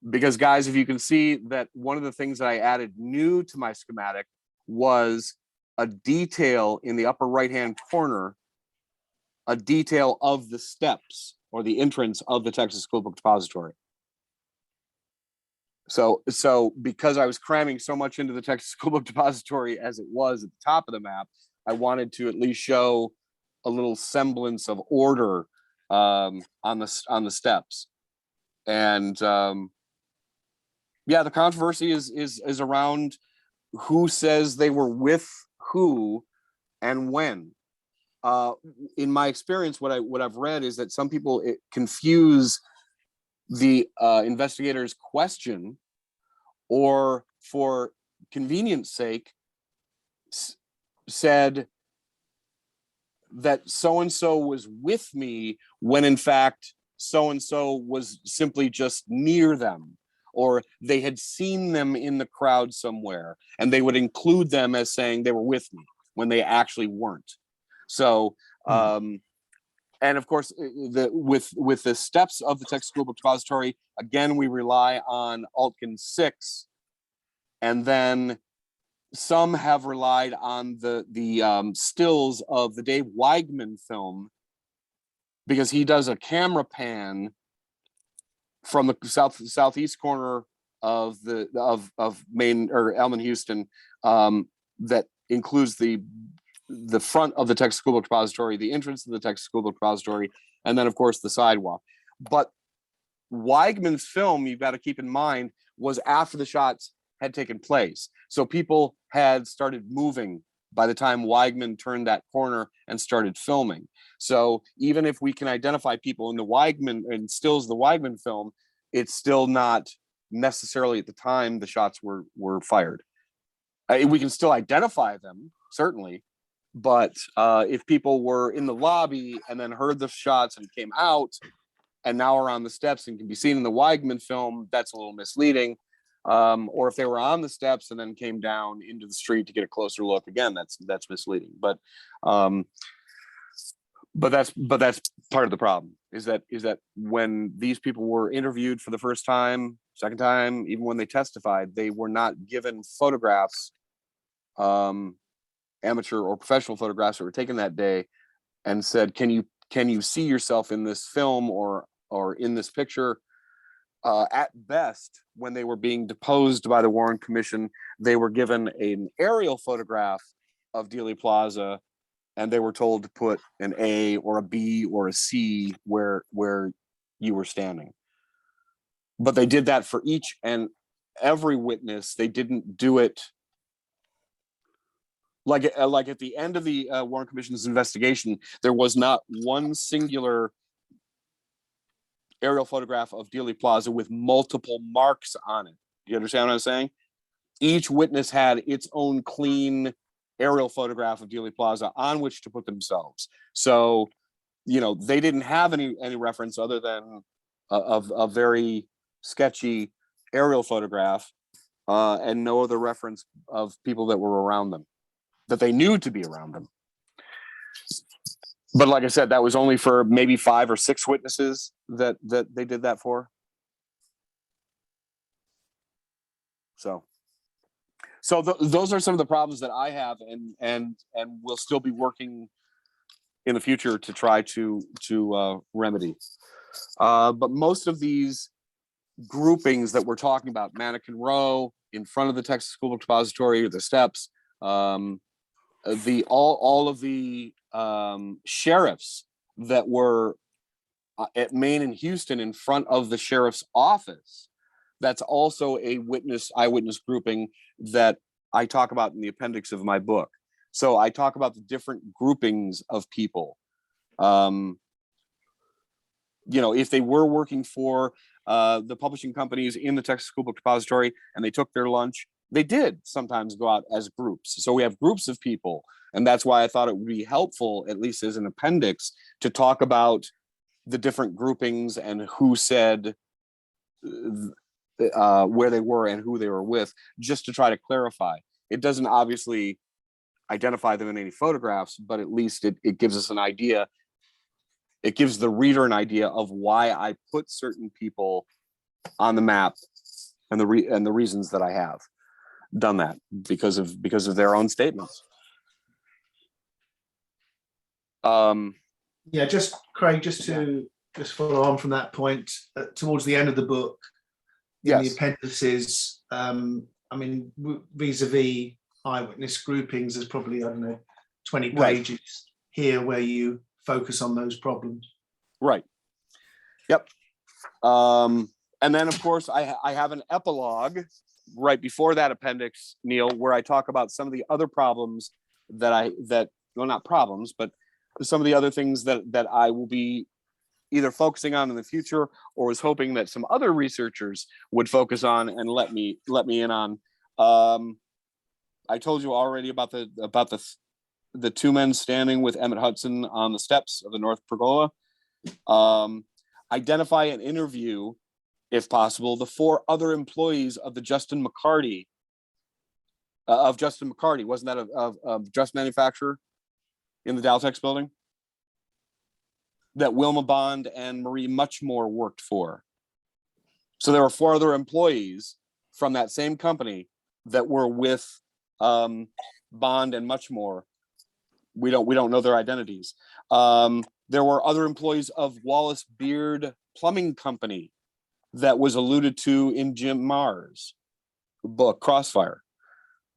B: Because guys, if you can see that one of the things that I added new to my schematic was a detail in the upper right-hand corner, a detail of the steps or the entrance of the Texas School Book Depository. So because I was cramming so much into the Texas School Book Depository as it was at the top of the map, I wanted to at least show a little semblance of order on the steps. And yeah, the controversy is around who says they were with who and when. In my experience, what I've read is that some people confuse the investigator's question, or for convenience sake said that so-and-so was with me when in fact so-and-so was simply just near them, or they had seen them in the crowd somewhere and they would include them as saying they were with me when they actually weren't. So and of course, with the steps of the Texas School Book Depository, again, we rely on Altkin 6, and then some have relied on the stills of the Dave Weigman film, because he does a camera pan from the southeast corner of Maine or Elm Houston, that includes the front of the Texas School Book Depository, the entrance to the Texas School Book Depository, and then of course the sidewalk. But Weigman's film, you've got to keep in mind, was after the shots had taken place. So people had started moving by the time Weigman turned that corner and started filming. So even if we can identify people in the Weigman and stills the Weigman film, it's still not necessarily at the time the shots were fired. We can still identify them, certainly. But if people were in the lobby and then heard the shots and came out and now are on the steps and can be seen in the Weigman film, that's a little misleading. Or if they were on the steps and then came down into the street to get a closer look, again, that's misleading. But that's part of the problem, is that when these people were interviewed for the first time, second time, even when they testified, they were not given photographs, amateur or professional photographs that were taken that day, and said, can you see yourself in this film or in this picture? At best, when they were being deposed by the Warren Commission, they were given an aerial photograph of Dealey Plaza, and they were told to put an A or a B or a C where you were standing. But they did that for each and every witness. They didn't do it like at the end of the Warren Commission's investigation. There was not one singular aerial photograph of Dealey Plaza with multiple marks on it. You understand what I'm saying? Each witness had its own clean aerial photograph of Dealey Plaza on which to put themselves. So, they didn't have any reference other than a very sketchy aerial photograph, and no other reference of people that were around them, that they knew to be around them. But like I said, that was only for maybe 5 or 6 witnesses that they did that for. So those are some of the problems that I have, and will still be working in the future to try to remedy. But most of these groupings that we're talking about, Mannequin Row, in front of the Texas School Book Depository, or the steps, all of the sheriffs that were at Maine and Houston in front of the sheriff's office, that's also a eyewitness grouping that I talk about in the appendix of my book. So I talk about the different groupings of people. If they were working for the publishing companies in the Texas School Book Depository and they took their lunch, they did sometimes go out as groups. So we have groups of people. And that's why I thought it would be helpful, at least as an appendix, to talk about the different groupings and who said where they were and who they were with, just to try to clarify. It doesn't obviously identify them in any photographs, but at least it gives us an idea. It gives the reader an idea of why I put certain people on the map and the reasons that I have. done that because of their own statements.
A: Yeah, just Craig, just follow on from that point, towards the end of the book, in the appendices, I mean, vis-a-vis eyewitness groupings, there's probably, I don't know, 20 pages here where you focus on those problems.
B: Right. Yep. And then, of course, I have an epilogue right before that appendix, Neil, where I talk about some of the other problems well, not problems, but some of the other things that I will be either focusing on in the future, or was hoping that some other researchers would focus on and let me in on. I told you already about the two men standing with Emmett Hudson on the steps of the North Pergola. Identify and interview, if possible, the 4 other employees of the Justin McCarty. Wasn't that a dress manufacturer in the Daltex building that Wilma Bond and Marie Muchmore worked for? So there were 4 other employees from that same company that were with Bond and Muchmore. We don't know their identities. There were other employees of Wallace Beard Plumbing Company that was alluded to in Jim Marr's book Crossfire.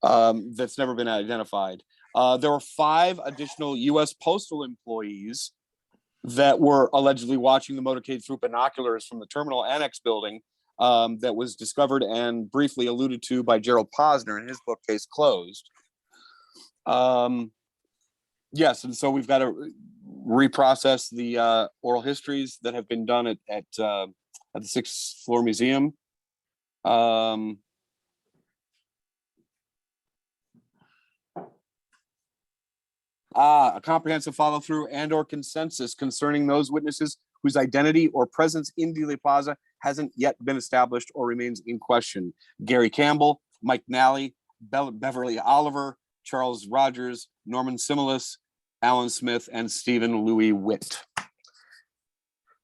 B: That's never been identified. There were 5 additional U.S. Postal employees that were allegedly watching the motorcade through binoculars from the Terminal Annex building, that was discovered and briefly alluded to by Gerald Posner in his book Case Closed. Yes, and so we've got to reprocess the oral histories that have been done at the 6th floor museum. A comprehensive follow-through and or consensus concerning those witnesses whose identity or presence in Dealey Plaza hasn't yet been established or remains in question. Gary Campbell, Mike Nally, Beverly Oliver, Charles Rogers, Norman Similis, Alan Smith, and Stephen Louis Witt.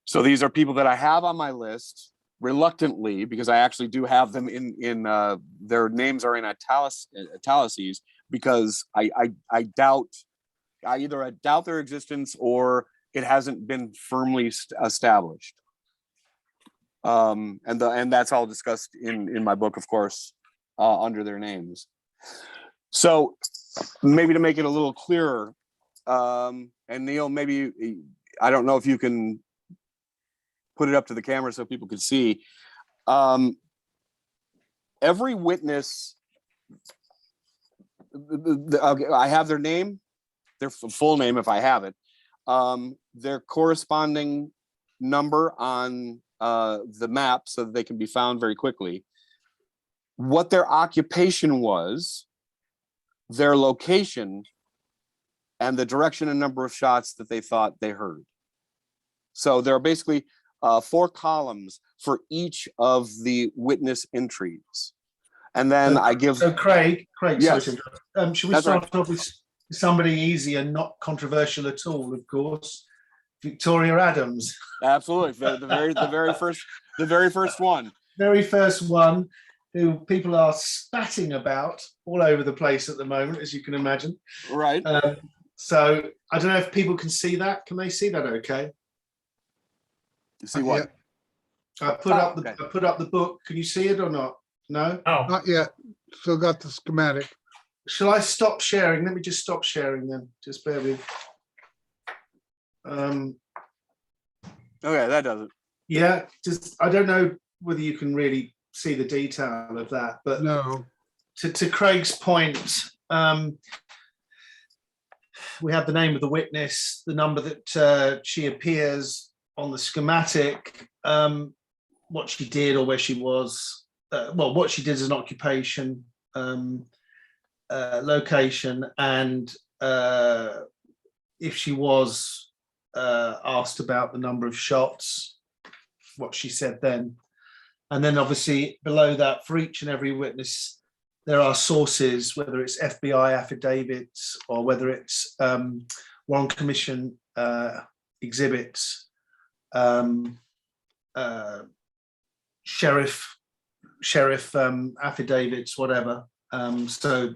B: So these are people that I have on my list reluctantly, because I actually do have them in their names are in italices, because I either doubt their existence or it hasn't been firmly established. And that's all discussed in my book, of course, under their names. So maybe to make it a little clearer, and Neil, maybe, I don't know if you can put it up to the camera so people can see. Every witness, I have their name, their full name if I have it, their corresponding number on the map so that they can be found very quickly, what their occupation was, their location, and the direction and number of shots that they thought they heard. So there are basically 4 columns for each of the witness entries. And then I give...
A: So Craig,
B: yes.
A: Sorry, should we start off with somebody easy and not controversial at all, of course? Victoria Adams.
B: Absolutely. The very first one.
A: Very first one, who people are spatting about all over the place at the moment, as you can imagine.
B: Right.
A: So I don't know if people can see that. Can they see that okay?
B: You see what?
A: I put up the book. Can you see it or not? No?
C: Oh,
E: Not yet. Still got the schematic.
A: Shall I stop sharing? Let me just stop sharing then. Just bear with.
B: Okay, that does it.
A: Yeah, just I don't know whether you can really see the detail of that, but
E: No.
A: to Craig's point, we have the name of the witness, the number that she appears on the schematic, what she did or where she was, what she did as an occupation, location, and if she was asked about the number of shots, what she said then. And then obviously below that, for each and every witness, there are sources, whether it's FBI affidavits or whether it's Warren Commission exhibits, sheriff affidavits, whatever. So,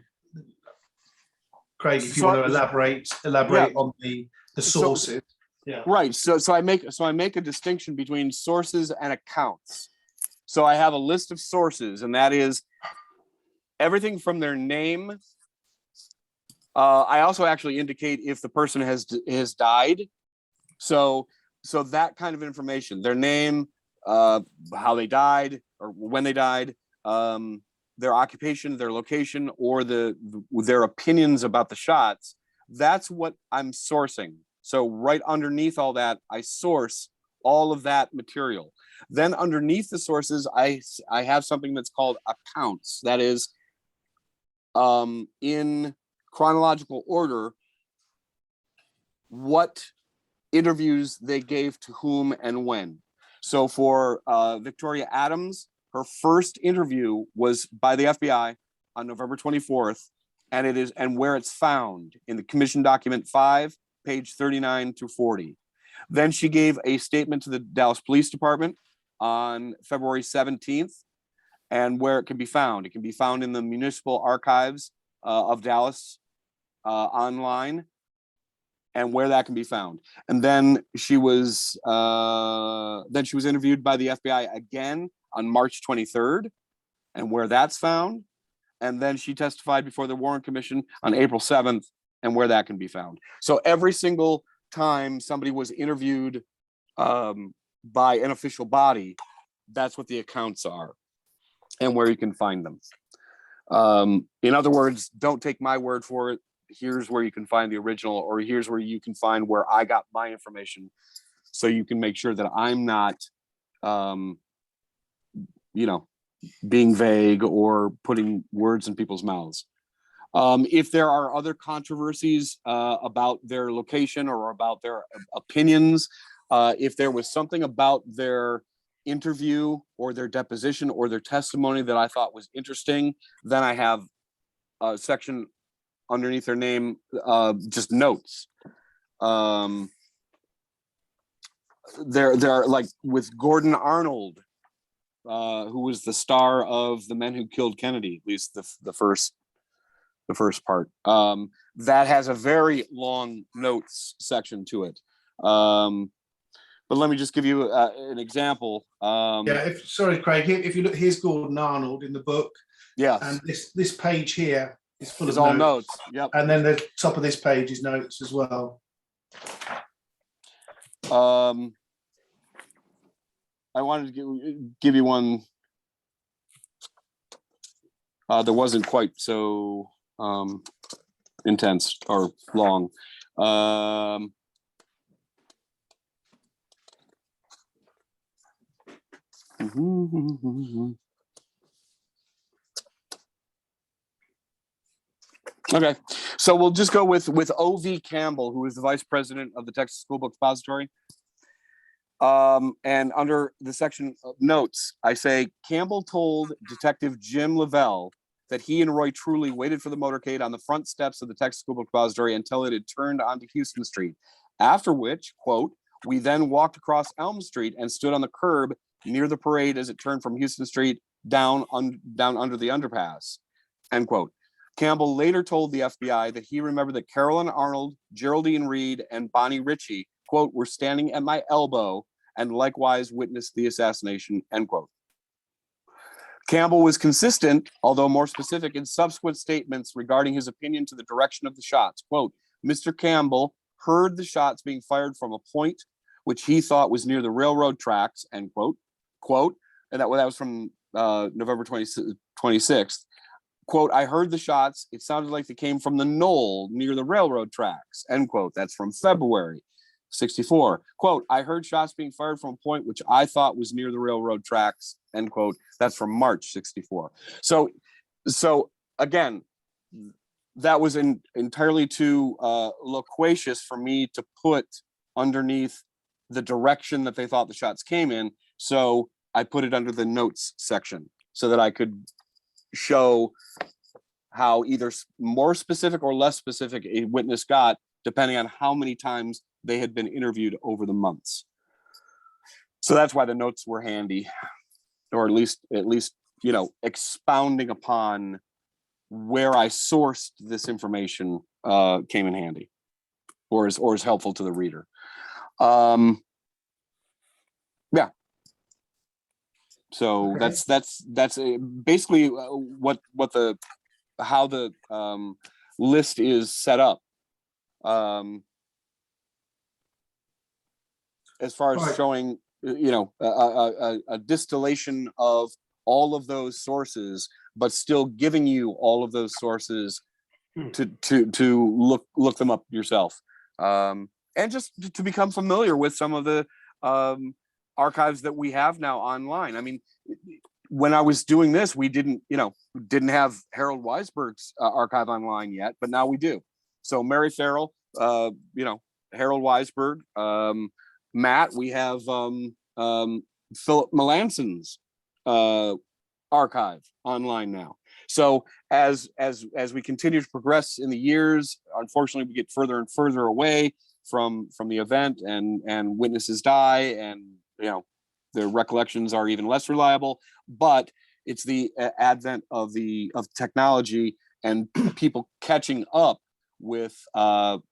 A: Craig, if you
B: So
A: want to elaborate on the sources.
B: Right. So I make a distinction between sources and accounts. So I have a list of sources, and that is everything from their name. I also actually indicate if the person has died. So that kind of information, their name, how they died or when they died, their occupation, their location, or their opinions about the shots. That's what I'm sourcing. So right underneath all that, I source all of that material. Then underneath the sources, I have something that's called accounts. That is, in chronological order, what interviews they gave to whom and when. So for Victoria Adams, her first interview was by the FBI on November 24th, and where it's found in the Commission Document 5, page 39 to 40. Then she gave a statement to the Dallas Police Department on February 17th, and where it can be found. It can be found in the Municipal Archives of Dallas online, and where that can be found. And then she was interviewed by the FBI again on March 23rd, and where that's found. And then she testified before the Warren Commission on April 7th, and where that can be found. So every single time somebody was interviewed by an official body, that's what the accounts are and where you can find them. In other words, don't take my word for it. Here's where you can find the original, or here's where you can find where I got my information, so you can make sure that I'm not, being vague or putting words in people's mouths. If there are other controversies about their location or about their opinions, if there was something about their interview or their deposition or their testimony that I thought was interesting, then I have a section underneath their name, just notes. There are, like with Gordon Arnold, who was the star of The Men Who Killed Kennedy, at least the first part. That has a very long notes section to it. But let me just give you an example.
A: Sorry, Craig, if you look, here's Gordon Arnold in the book.
B: Yes.
A: And this page here is full
B: It's
A: of
B: all
A: notes.
B: Yep.
A: And then the top of this page is notes as well.
B: I wanted to give you one. That wasn't quite so intense or long. Okay, so we'll just go with O.V. Campbell, who is the vice president of the Texas School Book Depository. And under the section of notes, I say, Campbell told Detective Jim Lavelle that he and Roy Truly waited for the motorcade on the front steps of the Texas School Book Depository until it had turned onto Houston Street. After which, quote, we then walked across Elm Street and stood on the curb near the parade as it turned from Houston Street down under the underpass, end quote. Campbell later told the FBI that he remembered that Carolyn Arnold, Geraldine Reed, and Bonnie Ritchie, quote, were standing at my elbow and likewise witnessed the assassination, end quote. Campbell was consistent, although more specific, in subsequent statements regarding his opinion to the direction of the shots. Quote, Mr. Campbell heard the shots being fired from a point which he thought was near the railroad tracks, end quote. Quote, and that was from November 26th. Quote, I heard the shots. It sounded like they came from the knoll near the railroad tracks, end quote. That's from February 64. Quote, I heard shots being fired from a point which I thought was near the railroad tracks, end quote. That's from March 64. So again, that was entirely too loquacious for me to put underneath the direction that they thought the shots came in. So I put it under the notes section so that I could show how either more specific or less specific a witness got, depending on how many times they had been interviewed over the months. So that's why the notes were handy, or at least, expounding upon where I sourced this information came in handy, or is helpful to the reader. Yeah. So
A: Okay.
B: that's basically how the list is set up. As far as
A: Right.
B: showing, a distillation of all of those sources, but still giving you all of those sources to look them up yourself, and just to become familiar with some of the archives that we have now online. I mean, when I was doing this, we didn't have Harold Weisberg's archive online yet, but now we do. So Mary Farrell, Harold Weisberg, Matt, we have Philip Melanson's archive online now. So as we continue to progress in the years, unfortunately, we get further and further away from the event, and witnesses die, and their recollections are even less reliable. But it's the advent of technology and people catching up with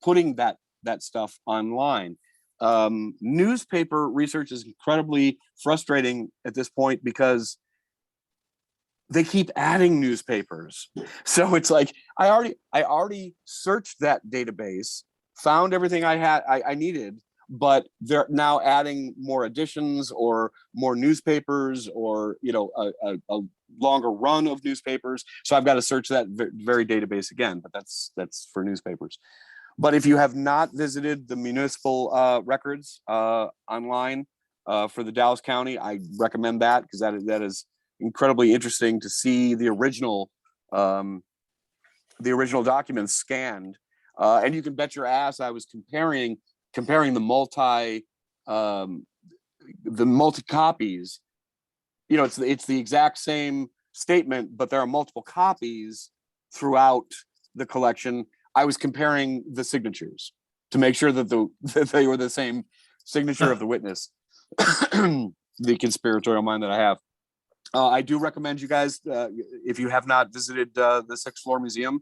B: putting that stuff online. Newspaper research is incredibly frustrating at this point because they keep adding newspapers. So it's like I already searched that database, found everything I needed, but they're now adding more editions or more newspapers, or a longer run of newspapers. So I've got to search that very database again, but that's for newspapers. But if you have not visited the municipal records online for the Dallas County, I recommend that, because that is incredibly interesting to see the original documents scanned. And you can bet your ass I was comparing the multi copies. It's the exact same statement, but there are multiple copies throughout the collection. I was comparing the signatures to make sure that they were the same signature of the witness. The conspiratorial mind that I have. I do recommend you guys, if you have not visited the Sixth Floor Museum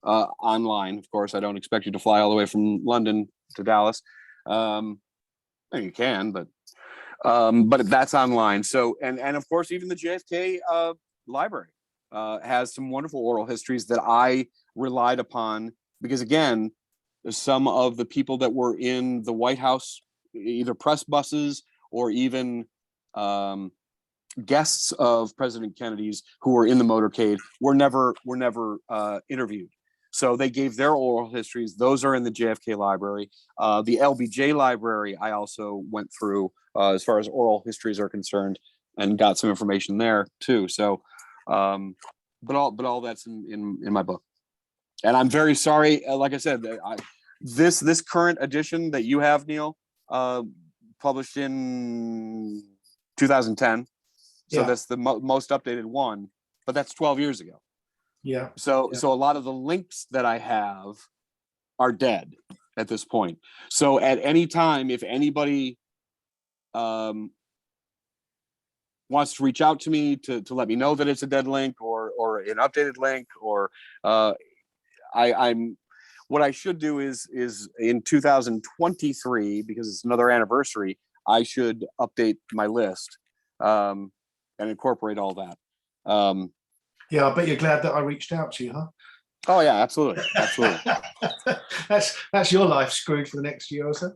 B: online. Of course, I don't expect you to fly all the way from London to Dallas. You can, but that's online. So, and of course, even the JFK library has some wonderful oral histories that I relied upon, because again, some of the people that were in the White House, either press buses or even guests of President Kennedy's who were in the motorcade, were never interviewed. So they gave their oral histories. Those are in the JFK library. The LBJ library, I also went through as far as oral histories are concerned, and got some information there too. So, but all that's in my book. And I'm very sorry. Like I said, this current edition that you have, Neil, published in 2010. So that's the most updated one, but that's 12 years ago.
A: Yeah.
B: So a lot of the links that I have are dead at this point. So at any time, if anybody wants to reach out to me to let me know that it's a dead link or an updated link, or I'm what I should do is in 2023, because it's another anniversary, I should update my list and incorporate all that.
A: Yeah, I bet you're glad that I reached out to you, huh?
B: Oh yeah, absolutely.
A: That's your life screwed for the next year or so.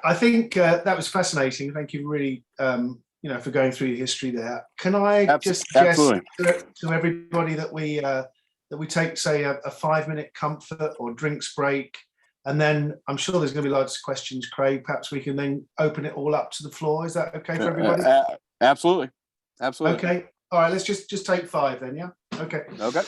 A: I think that was fascinating. Thank you, really, for going through your history there. Can I just suggest to everybody that we take, say, a 5-minute comfort or drinks break, and then I'm sure there's going to be lots of questions, Craig. Perhaps we can then open it all up to the floor. Is that okay for everybody?
B: Absolutely.
A: Okay. All right. Let's just take 5 then. Yeah. Okay.
B: Okay.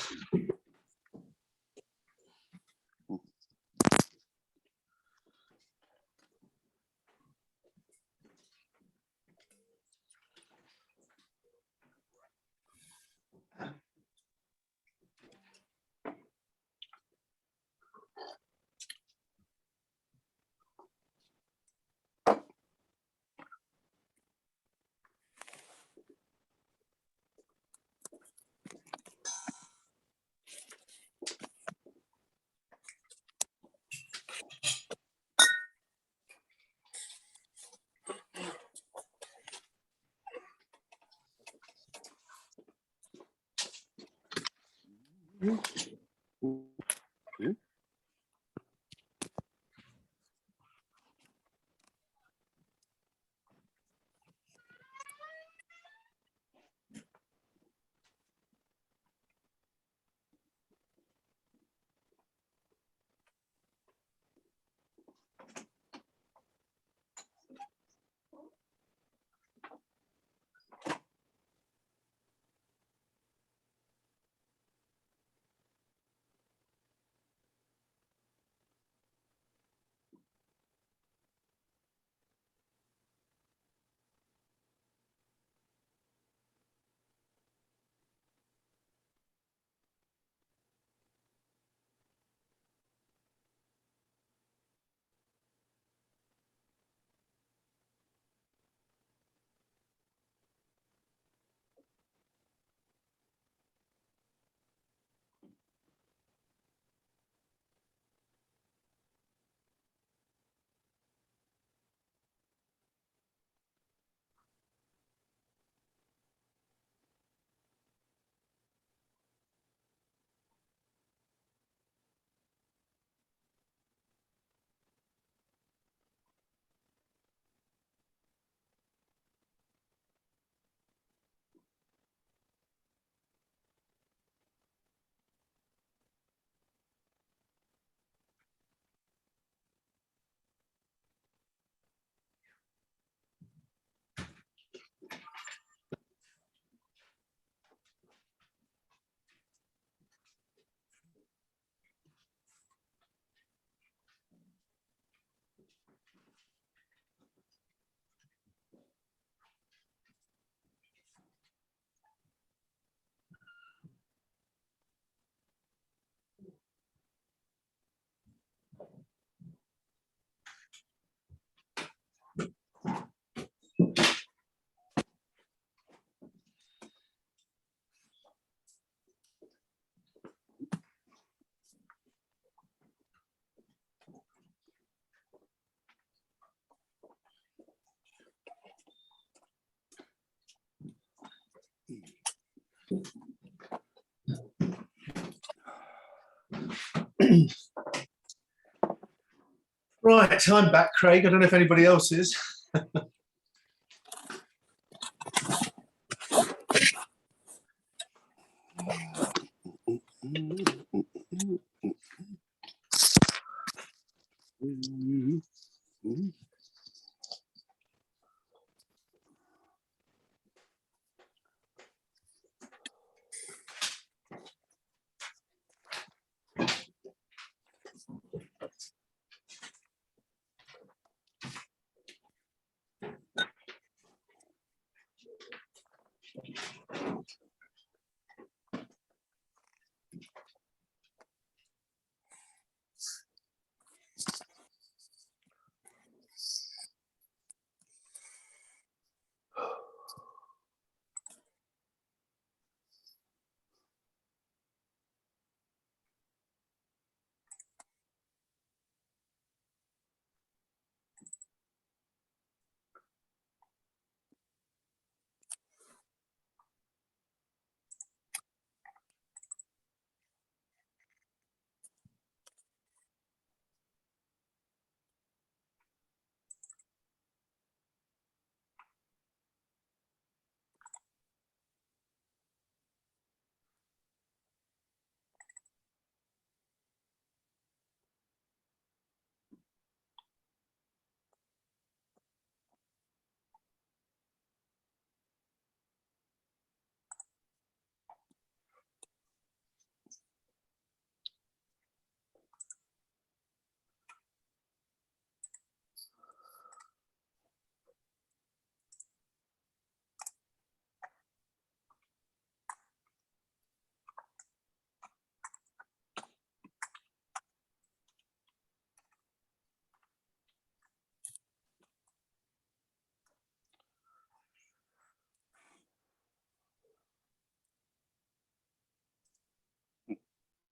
A: Right, I'm back, Craig. I don't know if anybody else is.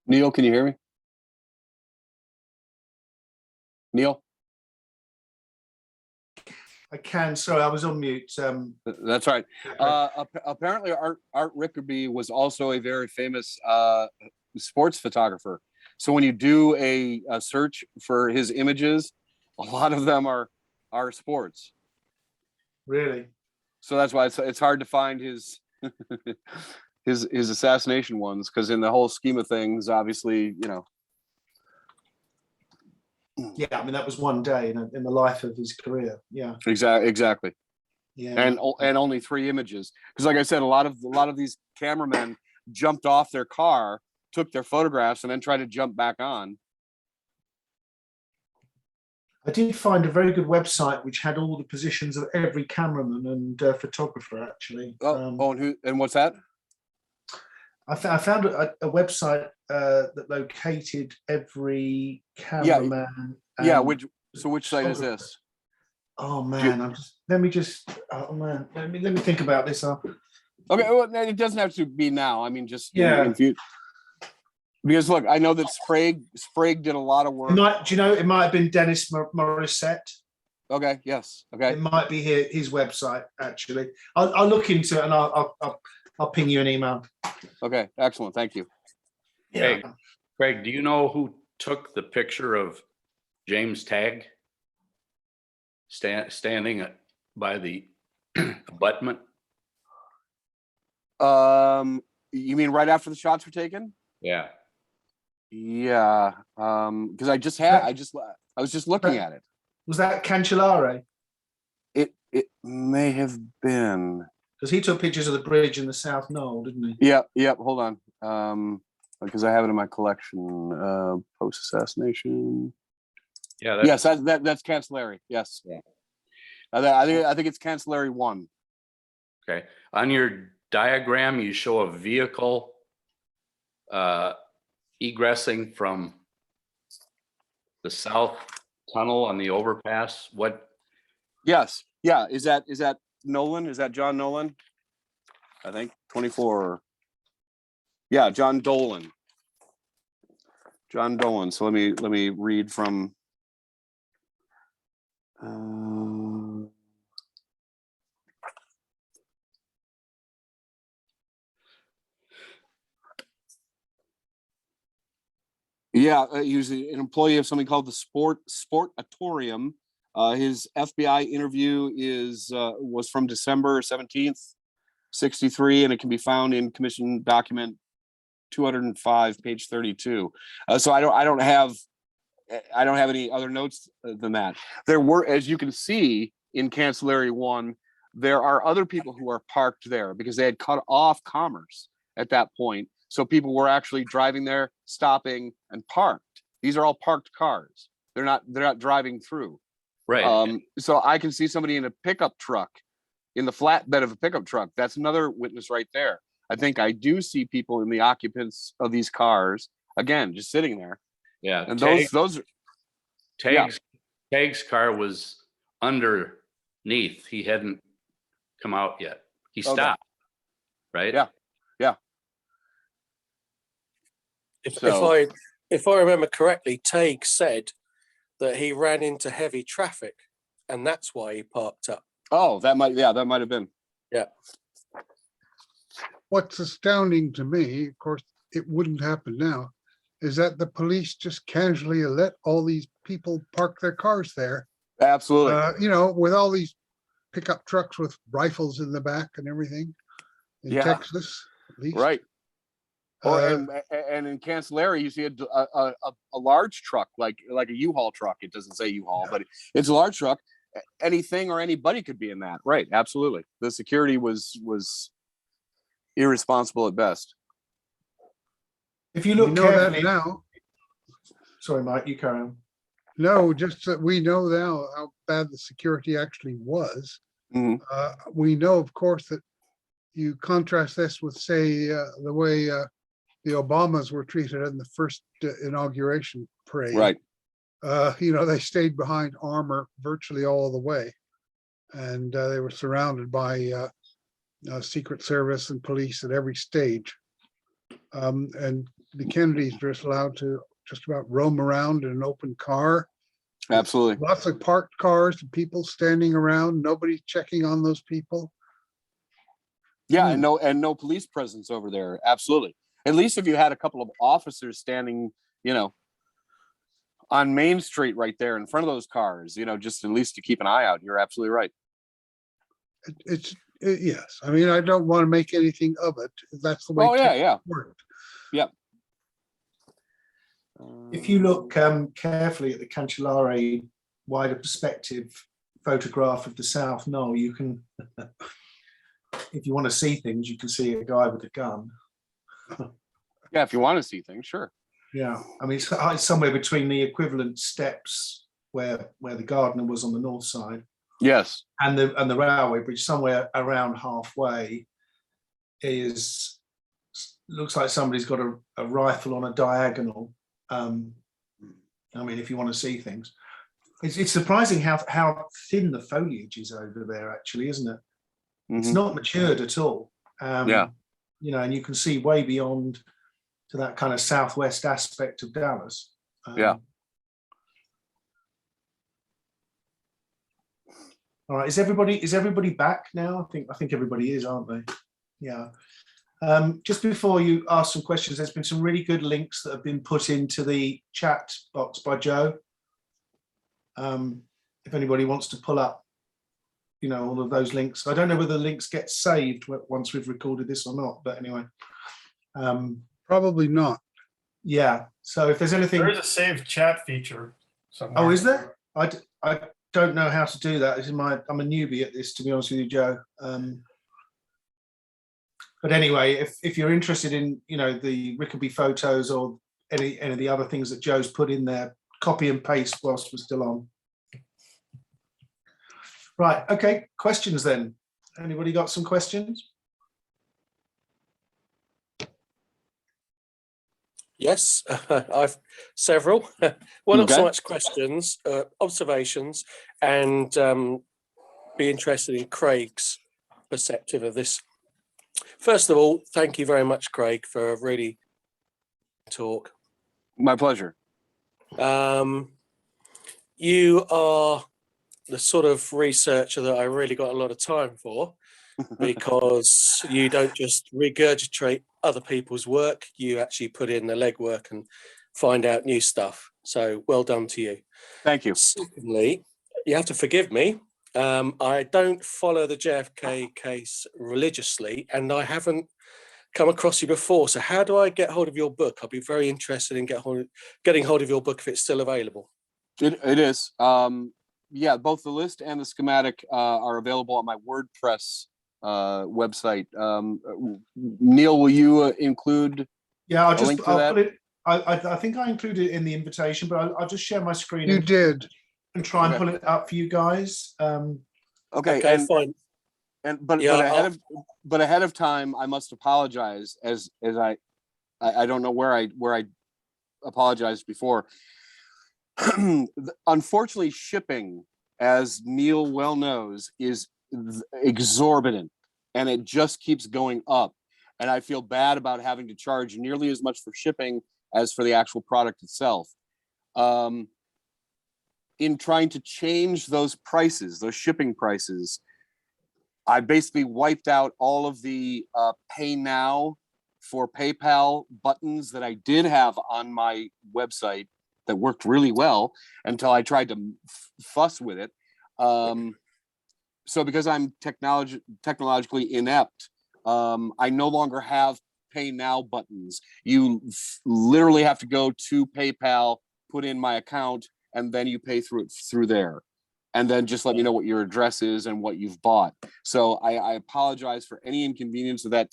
B: Neil, can you hear me? Neil?
A: I can. Sorry, I was on mute.
B: That's right. Apparently, Art Rickerby was also a very famous sports photographer. So when you do a search for his images, a lot of them are sports.
A: Really?
B: So that's why it's hard to find his his assassination ones, because in the whole scheme of things, obviously,
A: Yeah, I mean that was one day in the life of his career. Yeah.
B: Exactly.
A: Yeah.
B: And only 3 images, because like I said, a lot of these cameramen jumped off their car, took their photographs, and then tried to jump back on.
A: I did find a very good website which had all the positions of every cameraman and photographer, actually.
B: And what's that?
A: I found a website that located every cameraman.
B: Yeah, which site is this?
A: Oh man, let me think about this.
B: Okay, well, it doesn't have to be now. I mean, just because look, I know that Sprague did a lot of work.
A: It might have been Dennis Morissette.
B: Okay. Yes. Okay.
A: It might be his website, actually. I'll look into it and I'll ping you an email.
B: Okay. Excellent. Thank you.
A: Yeah.
F: Craig, do you know who took the picture of James Tagg standing by the abutment?
B: You mean right after the shots were taken?
F: Yeah.
B: Yeah. Because I was just looking at it.
A: Was that Cancellara?
B: It may have been.
A: Because he took pictures of the bridge in the South Knoll, didn't he?
B: Yeah. Hold on. Because I have it in my collection. Post assassination.
F: Yeah.
B: Yes, that's Cancellara. Yes.
F: Yeah.
B: I think it's Cancellara 1.
F: Okay. On your diagram, you show a vehicle egressing from the south tunnel on the overpass. What?
B: Yes. Yeah. Is that Nolan? Is that John Nolan? I think 24. Yeah, John Dolan. So let me read from. He was an employee of something called the Sportatorium. His FBI interview was from December 17th, 63, and it can be found in Commission Document 205, page 32. So I don't have any other notes than that. There were, as you can see in Cancellara 1, there are other people who are parked there because they had cut off commerce at that point. So people were actually driving there, stopping, and parked. These are all parked cars. They're not driving through.
F: Right.
B: So I can see somebody in a pickup truck, in the flatbed of a pickup truck. That's another witness right there. I think I do see people in the occupants of these cars, again, just sitting there.
F: Yeah.
B: And those
F: Tagg's car was underneath. He hadn't come out yet. He stopped. Right.
B: Yeah.
D: If I remember correctly, Tague said that he ran into heavy traffic, and that's why he parked up.
B: Oh, that might have been.
D: Yeah.
E: What's astounding to me, of course, it wouldn't happen now, is that the police just casually let all these people park their cars there.
B: Absolutely.
E: With all these pickup trucks with rifles in the back and everything in Texas, at least.
B: Right. And in Cancellara, you see a large truck, like a U-Haul truck. It doesn't say U-Haul, but it's a large truck. Anything or anybody could be in that. Right. Absolutely. The security was irresponsible at best.
A: If you look
E: carefully now.
A: Sorry, Mike, you carry on.
E: No, just that we know now how bad the security actually was.
B: Mm-hmm.
E: We know, of course, that you contrast this with, say, the way the Obamas were treated in the first inauguration parade.
B: Right.
E: They stayed behind armor virtually all the way, and they were surrounded by Secret Service and police at every stage. And the Kennedys were just allowed to just about roam around in an open car.
B: Absolutely.
E: Lots of parked cars and people standing around, nobody checking on those people.
B: Yeah, and no police presence over there. Absolutely. At least if you had a couple of officers standing, you know, on Main Street right there in front of those cars, you know, just at least to keep an eye out. You're absolutely right.
E: Yes, I mean, I don't want to make anything of it. That's the way.
B: Oh, yeah,
E: tech
B: yeah.
E: worked.
B: Yep.
A: If you look carefully at the Cancellara wider perspective photograph of the South Knoll, you can, if you want to see things, you can see a guy with a gun.
B: Yeah, if you want to see things, sure.
A: Yeah, I mean, it's somewhere between the equivalent steps where the gardener was on the north side.
B: Yes.
A: And the railway bridge, somewhere around halfway, looks like somebody's got a rifle on a diagonal. I mean, if you want to see things, it's surprising how thin the foliage is over there, actually, isn't it? It's not matured at all.
B: Yeah.
A: You know, and you can see way beyond to that kind of southwest aspect of Dallas.
B: Yeah.
A: All right. Is everybody back now? I think everybody is, aren't they? Yeah. Just before you ask some questions, there's been some really good links that have been put into the chat box by Joe. If anybody wants to pull up, you know, all of those links. I don't know whether the links get saved once we've recorded this or not, but anyway.
E: Probably not.
A: Yeah. So if there's anything.
C: There is a saved chat feature somewhere.
A: Oh, is there? I don't know how to do that. I'm a newbie at this, to be honest with you, Joe. But anyway, if you're interested in, you know, the Rickaby photos or any of the other things that Joe's put in there, copy and paste whilst we're still on. Right. Okay. Questions then. Anybody got some questions?
D: Yes, I've several. Well, not so
B: Okay.
D: much questions, observations, and be interested in Craig's perspective of this. First of all, thank you very much, Craig, for a really talk.
B: My pleasure.
D: You are the sort of researcher that I really got a lot of time for, because you don't just regurgitate other people's work, you actually put in the legwork and find out new stuff. So well done to you.
B: Thank you.
D: Secondly, you have to forgive me. I don't follow the JFK case religiously, and I haven't come across you before. So how do I get hold of your book? I'll be very interested in getting hold of your book if it's still available.
B: It is. Yeah, both the list and the schematic are available on my WordPress website. Neil, will you include?
A: Yeah, I'll
B: link to that?
A: put it. I think I included it in the invitation, but I'll just share my screen.
E: You did.
A: And try and
B: Okay.
A: pull it up for you guys.
B: Okay,
D: Okay, fine.
B: But
D: Yeah,
B: ahead of time, I must apologize as I don't know where I apologized before. Unfortunately, shipping, as Neil well knows, is exorbitant, and it just keeps going up. And I feel bad about having to charge nearly as much for shipping as for the actual product itself. In trying to change those prices, those shipping prices, I basically wiped out all of the pay now for PayPal buttons that I did have on my website that worked really well until I tried to fuss with it. So because I'm technologically inept, I no longer have pay now buttons. You literally have to go to PayPal, put in my account, and then you pay through there. And then just let me know what your address is and what you've bought. So I apologize for any inconvenience that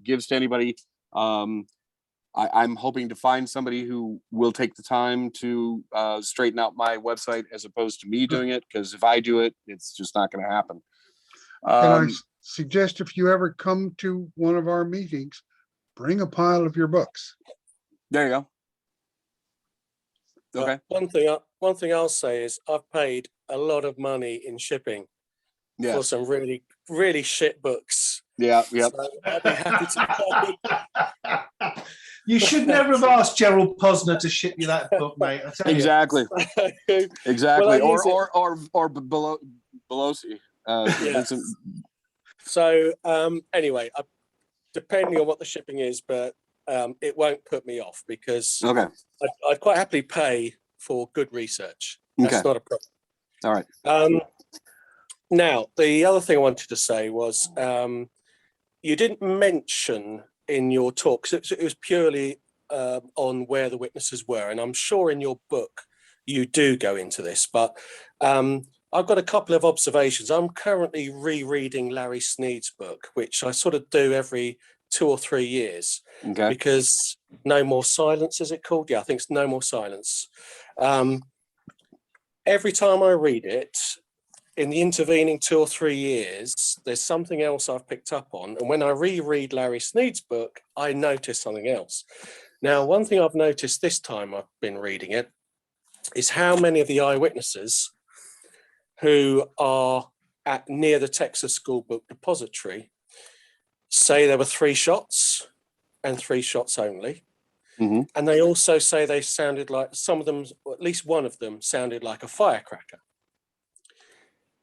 B: gives to anybody. I'm hoping to find somebody who will take the time to straighten out my website as opposed to me doing it, because if I do it, it's just not going to happen.
E: Can I suggest, if you ever come to one of our meetings, bring a pile of your books.
B: There you go. Okay.
D: One thing I'll say is I've paid a lot of money in shipping for
B: Yes.
D: some really, really shit books.
B: Yeah. Yep.
D: So I'll be happy to pay.
A: You should never have asked Gerald Posner to ship you that book, mate. I tell you.
B: Exactly. Exactly.
D: Well, I use
B: or Belosi.
D: So anyway, depending on what the shipping is, but it won't put me off because
B: Okay.
D: I'd quite happily pay for good research. That's
B: Okay.
D: not a problem.
B: All right.
D: Now, the other thing I wanted to say was you didn't mention in your talk, so it was purely on where the witnesses were. And I'm sure in your book you do go into this, but I've got a couple of observations. I'm currently rereading Larry Sneed's book, which I sort of do every 2 or 3 years.
B: Okay.
D: Because No More Silence, is it called? Yeah, I think it's No More Silence. Every time I read it, in the intervening 2 or 3 years, there's something else I've picked up on. And when I reread Larry Sneed's book, I notice something else. Now, one thing I've noticed this time I've been reading it is how many of the eyewitnesses who are near the Texas School Book Depository say there were 3 shots and 3 shots only.
B: Mm-hmm.
D: And they also say they sounded like, some of them, or at least one of them, sounded like a firecracker.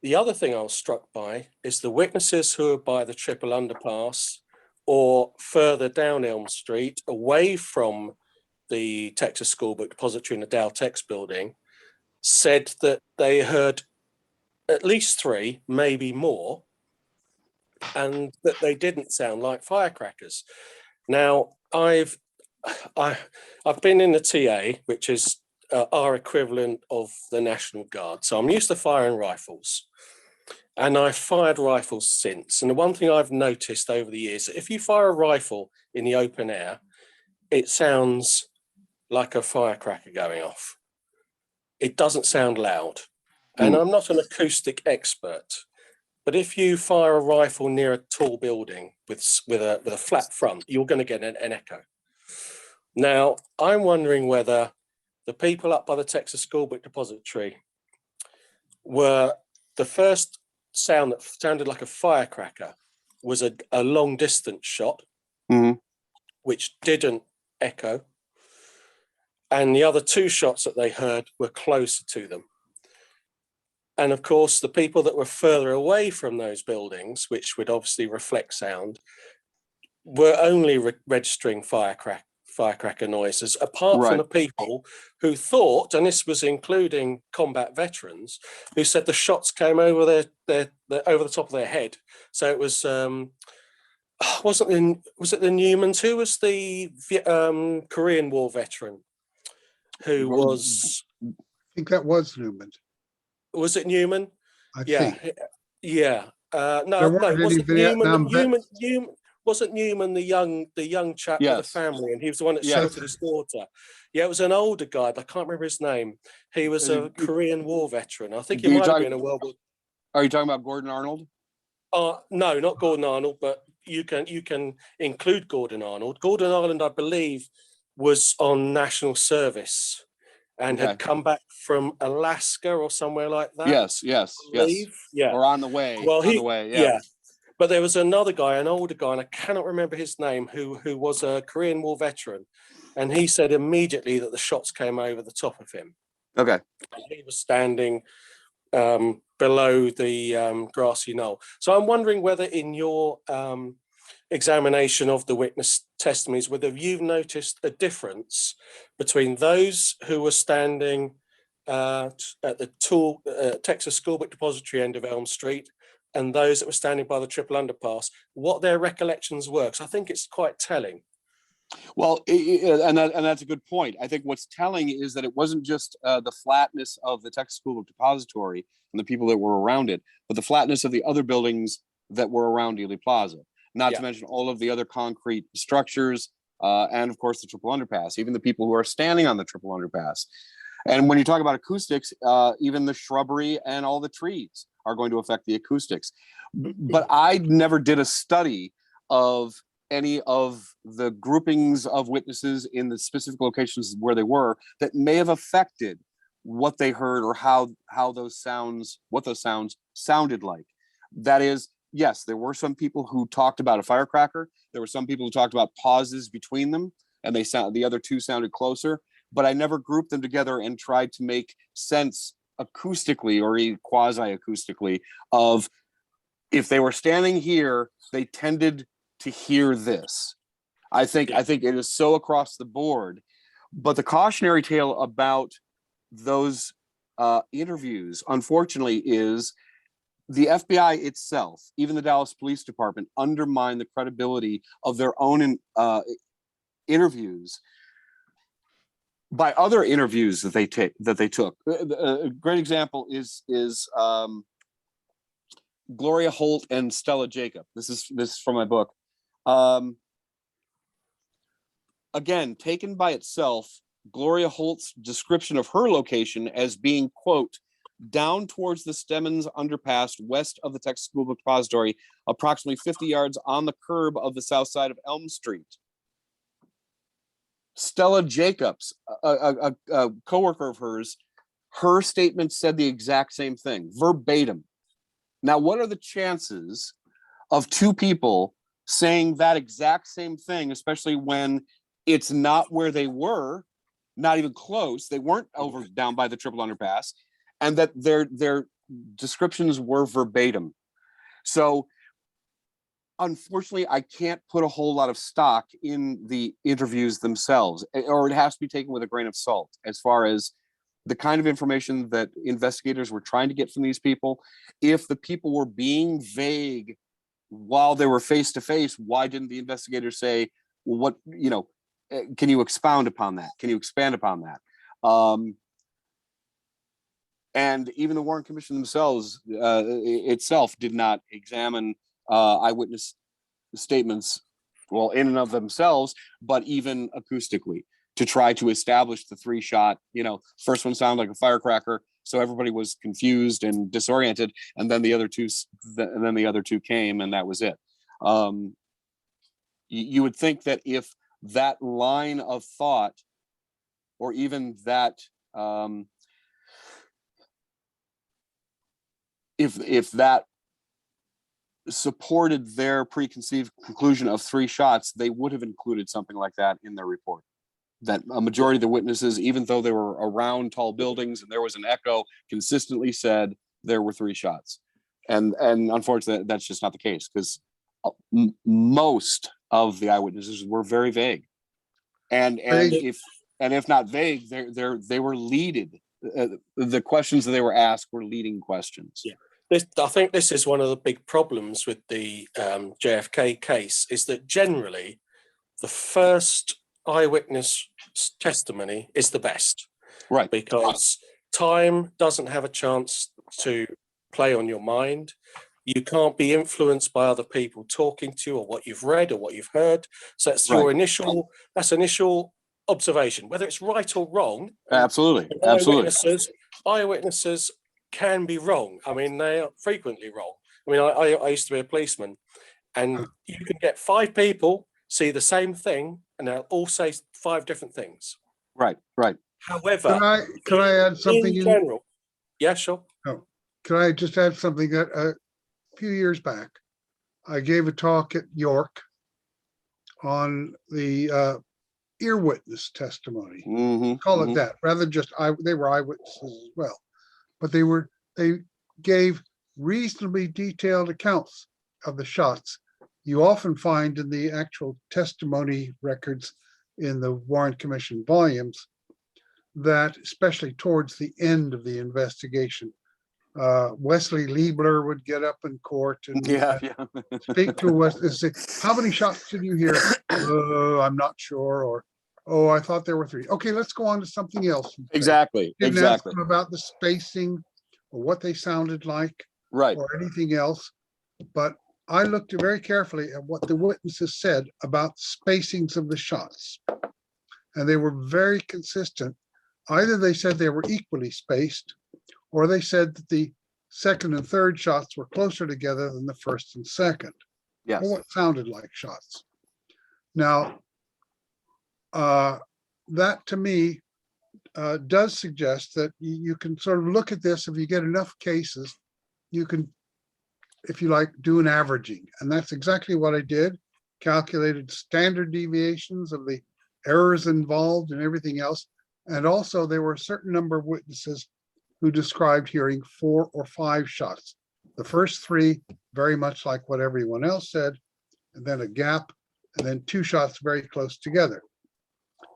D: The other thing I was struck by is the witnesses who are by the triple underpass or further down Elm Street, away from the Texas School Book Depository in the Dow Tex building, said that they heard at least 3, maybe more, and that they didn't sound like firecrackers. Now, I've been in the TA, which is our equivalent of the National Guard. So I'm used to firing rifles. And I've fired rifles since. And the one thing I've noticed over the years, if you fire a rifle in the open air, it sounds like a firecracker going off. It doesn't sound loud. And I'm not an acoustic expert, but if you fire a rifle near a tall building with a flat front, you're going to get an echo. Now, I'm wondering whether the people up by the Texas School Book Depository were the first sound that sounded like a firecracker was a long distance shot,
B: Mm-hmm.
D: which didn't echo. And the other 2 shots that they heard were closer to them. And of course, the people that were further away from those buildings, which would obviously reflect sound, were only registering firecracker noises, apart
B: Right.
D: from the people who thought, and this was including combat veterans, who said the shots came over their over the top of their head. So it was was it the Newmans? Who was the Korean War veteran? Who was?
E: I think that was Newman.
D: Was it Newman?
E: I
D: Yeah,
E: think.
D: yeah.
E: There
D: No,
E: weren't
D: was
E: any
D: it Newman?
E: Vietnam
D: Newman wasn't Newman the young chap with the
B: Yes.
D: family, and he was the one that
B: Yes.
D: sheltered his daughter. Yeah, it was an older guy, but I can't remember his name. He was a Korean War veteran. I think he might have been a World War.
B: Are you talking about Gordon Arnold?
D: No, not Gordon Arnold, but you can include Gordon Arnold. Gordon Arnold, I believe, was on national service and had come back from Alaska or somewhere like that.
B: Yes.
D: Yeah.
B: Or on the way.
D: Well,
B: on the way.
D: yeah. But there was another guy, an older guy, and I cannot remember his name, who was a Korean War veteran. And he said immediately that the shots came over the top of him.
B: Okay.
D: And he was standing below the grassy knoll. So I'm wondering whether in your examination of the witness testimonies, whether you've noticed a difference between those who were standing at the Texas School Book Depository end of Elm Street and those that were standing by the triple underpass, what their recollections were. Because I think it's quite telling.
B: Well, and that's a good point. I think what's telling is that it wasn't just the flatness of the Texas School Book Depository and the people that were around it, but the flatness of the other buildings that were around Dealey Plaza. Not to mention all of the other concrete structures, and of course the triple underpass, even the people who are standing on the triple underpass. And when you talk about acoustics, even the shrubbery and all the trees are going to affect the acoustics. But I never did a study of any of the groupings of witnesses in the specific locations where they were that may have affected what they heard or what those sounds sounded like. That is, yes, there were some people who talked about a firecracker. There were some people who talked about pauses between them, and the other 2 sounded closer. But I never grouped them together and tried to make sense acoustically or quasi-acoustically of if they were standing here, they tended to hear this. I think it is so across the board. But the cautionary tale about those interviews, unfortunately, is the FBI itself, even the Dallas Police Department, undermine the credibility of their own interviews by other interviews that they took. A great example is Gloria Holt and Stella Jacob. This is from my book. Again, taken by itself, Gloria Holt's description of her location as being, quote, down towards the Stemmons underpass west of the Texas School Book Depository, approximately 50 yards on the curb of the south side of Elm Street. Stella Jacobs, a coworker of hers, her statement said the exact same thing, verbatim. Now, what are the chances of two people saying that exact same thing, especially when it's not where they were, not even close? They weren't down by the triple underpass, and that their descriptions were verbatim. So unfortunately, I can't put a whole lot of stock in the interviews themselves, or it has to be taken with a grain of salt as far as the kind of information that investigators were trying to get from these people. If the people were being vague while they were face to face, why didn't the investigators say, well, what, can you expound upon that? Can you expand upon that? And even the Warren Commission themselves itself did not examine eyewitness statements, well, in and of themselves, but even acoustically, to try to establish the 3-shot, first one sounded like a firecracker, so everybody was confused and disoriented, and then the other two came, and that was it. You would think that if that line of thought, or even that, if that supported their preconceived conclusion of 3 shots, they would have included something like that in their report. That a majority of the witnesses, even though they were around tall buildings and there was an echo, consistently said there were 3 shots. And unfortunately, that's just not the case, because most of the eyewitnesses were very vague. And if not vague, they were leaded. The questions that they were asked were leading questions.
D: Yeah. I think this is one of the big problems with the JFK case, is that generally the first eyewitness testimony is the best.
B: Right.
D: Because time doesn't have a chance to play on your mind. You can't be influenced by other people talking to you, or what you've read or what you've heard. So that's your initial observation, whether it's right or wrong.
B: Absolutely.
D: Eyewitnesses can be wrong. I mean, they are frequently wrong. I mean, I used to be a policeman, and you can get 5 people see the same thing, and they'll all say 5 different things.
B: Right.
D: However,
E: can I add something
D: in general? Yeah, sure.
E: No, can I just add something that a few years back, I gave a talk at York on the ear witness testimony. Call it that, rather than just they were eyewitnesses as well, but they gave reasonably detailed accounts of the shots. You often find in the actual testimony records in the Warren Commission volumes that, especially towards the end of the investigation, Wesley Liebler would get up in court and speak to us and say, how many shots did you hear? I'm not sure. Or, oh, I thought there were 3. Okay, let's go on to something else.
B: Exactly.
E: Didn't ask them about the spacing or what they sounded like,
B: right,
E: or anything else. But I looked very carefully at what the witnesses said about spacings of the shots. And they were very consistent. Either they said they were equally spaced, or they said that the second and third shots were closer together than the first and second.
B: Yes.
E: Or what sounded like shots. Now, that to me does suggest that you can sort of look at this. If you get enough cases, you can, if you like, do an averaging. And that's exactly what I did. Calculated standard deviations of the errors involved and everything else. And also there were a certain number of witnesses who described hearing 4 or 5 shots. The first 3, very much like what everyone else said, and then a gap, and then 2 shots very close together.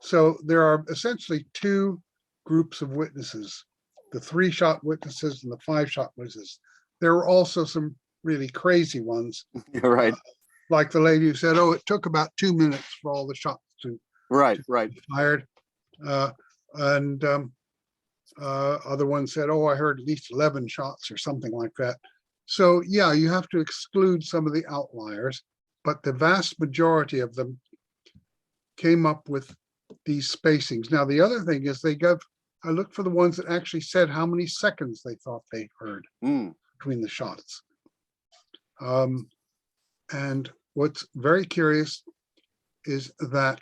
E: So there are essentially 2 groups of witnesses, the 3-shot witnesses and the 5-shot witnesses. There were also some really crazy ones,
B: You're right.
E: like the lady who said, oh, it took about 2 minutes for all the shots to
B: Right. Right.
E: be fired. And other ones said, oh, I heard at least 11 shots or something like that. So yeah, you have to exclude some of the outliers, but the vast majority of them came up with these spacings. Now, the other thing is I looked for the ones that actually said how many seconds they thought they heard
B: Mm.
E: between the shots. And what's very curious is that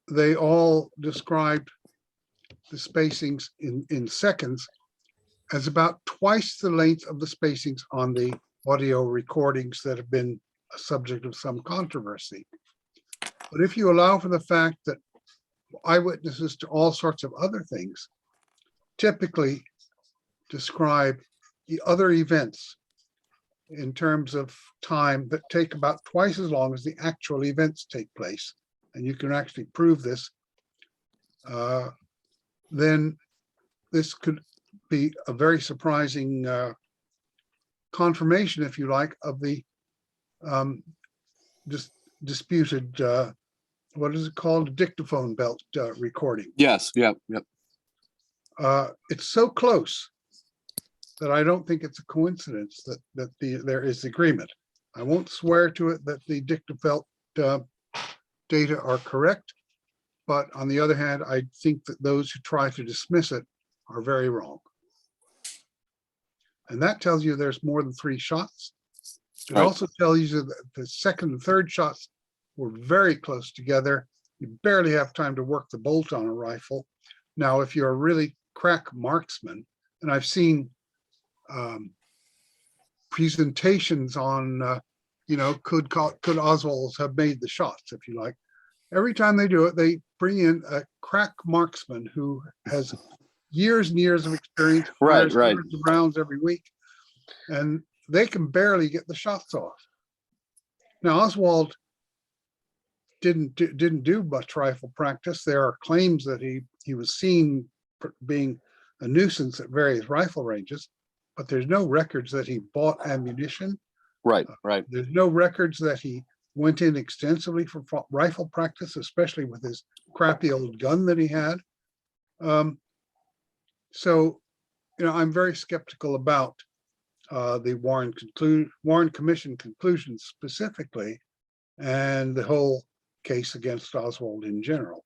E: they all described the spacings in seconds as about twice the length of the spacings on the audio recordings that have been a subject of some controversy. But if you allow for the fact that eyewitnesses to all sorts of other things typically describe the other events in terms of time that take about twice as long as the actual events take place, and you can actually prove this, then this could be a very surprising confirmation, if you like, of the disputed, what is it called, dictaphone belt recording.
B: Yes. Yep. Yep.
E: It's so close that I don't think it's a coincidence that there is agreement. I won't swear to it that the dictafelt data are correct, but on the other hand, I think that those who try to dismiss it are very wrong. And that tells you there's more than 3 shots. It
B: Right.
E: also tells you that the second and third shots were very close together. You barely have time to work the bolt on a rifle. Now, if you're a really crack marksman, and I've seen presentations on, could Oswald have made the shots, if you like. Every time they do it, they bring in a crack marksman who has years and years of experience,
B: Right,
E: fires
B: right.
E: hundreds of rounds every week, and they can barely get the shots off. Now, Oswald didn't do much rifle practice. There are claims that he was seen being a nuisance at various rifle ranges, but there's no records that he bought ammunition.
B: Right. Right.
E: There's no records that he went in extensively for rifle practice, especially with his crappy old gun that he had. So, I'm very skeptical about the Warren Commission conclusions specifically, and the whole case against Oswald in general.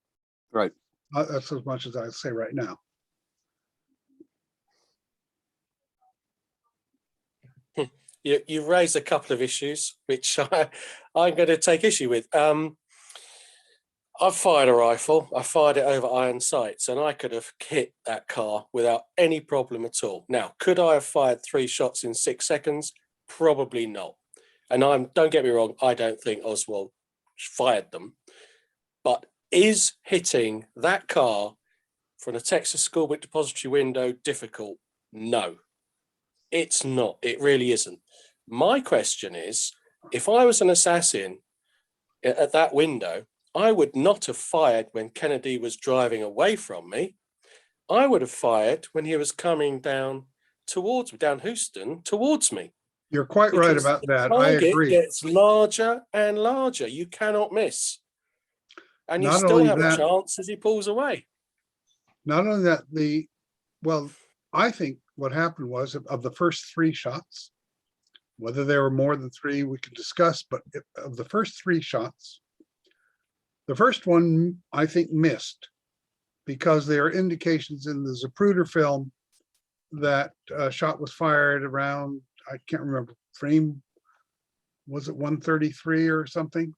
B: Right.
E: That's as much as I'd say right now.
D: You raised a couple of issues which I'm going to take issue with. I've fired a rifle. I fired it over iron sights, and I could have hit that car without any problem at all. Now, could I have fired 3 shots in 6 seconds? Probably not. And don't get me wrong, I don't think Oswald fired them. But is hitting that car from a Texas school book depository window difficult? No, it's not. It really isn't. My question is, if I was an assassin at that window, I would not have fired when Kennedy was driving away from me. I would have fired when he was coming down towards me, down Houston towards me.
E: You're quite right
D: Because
E: about
D: the
E: that. I
D: target
E: agree.
D: gets larger and larger. You cannot miss. And you
E: Not
D: still
E: only
D: have a
E: that-
D: chance as he pulls away.
E: Not only that, I think what happened was of the first 3 shots, whether there were more than 3, we can discuss, but of the first 3 shots, the first one, I think, missed because there are indications in the Zapruder film that a shot was fired around, I can't remember, frame, was it 133 or something?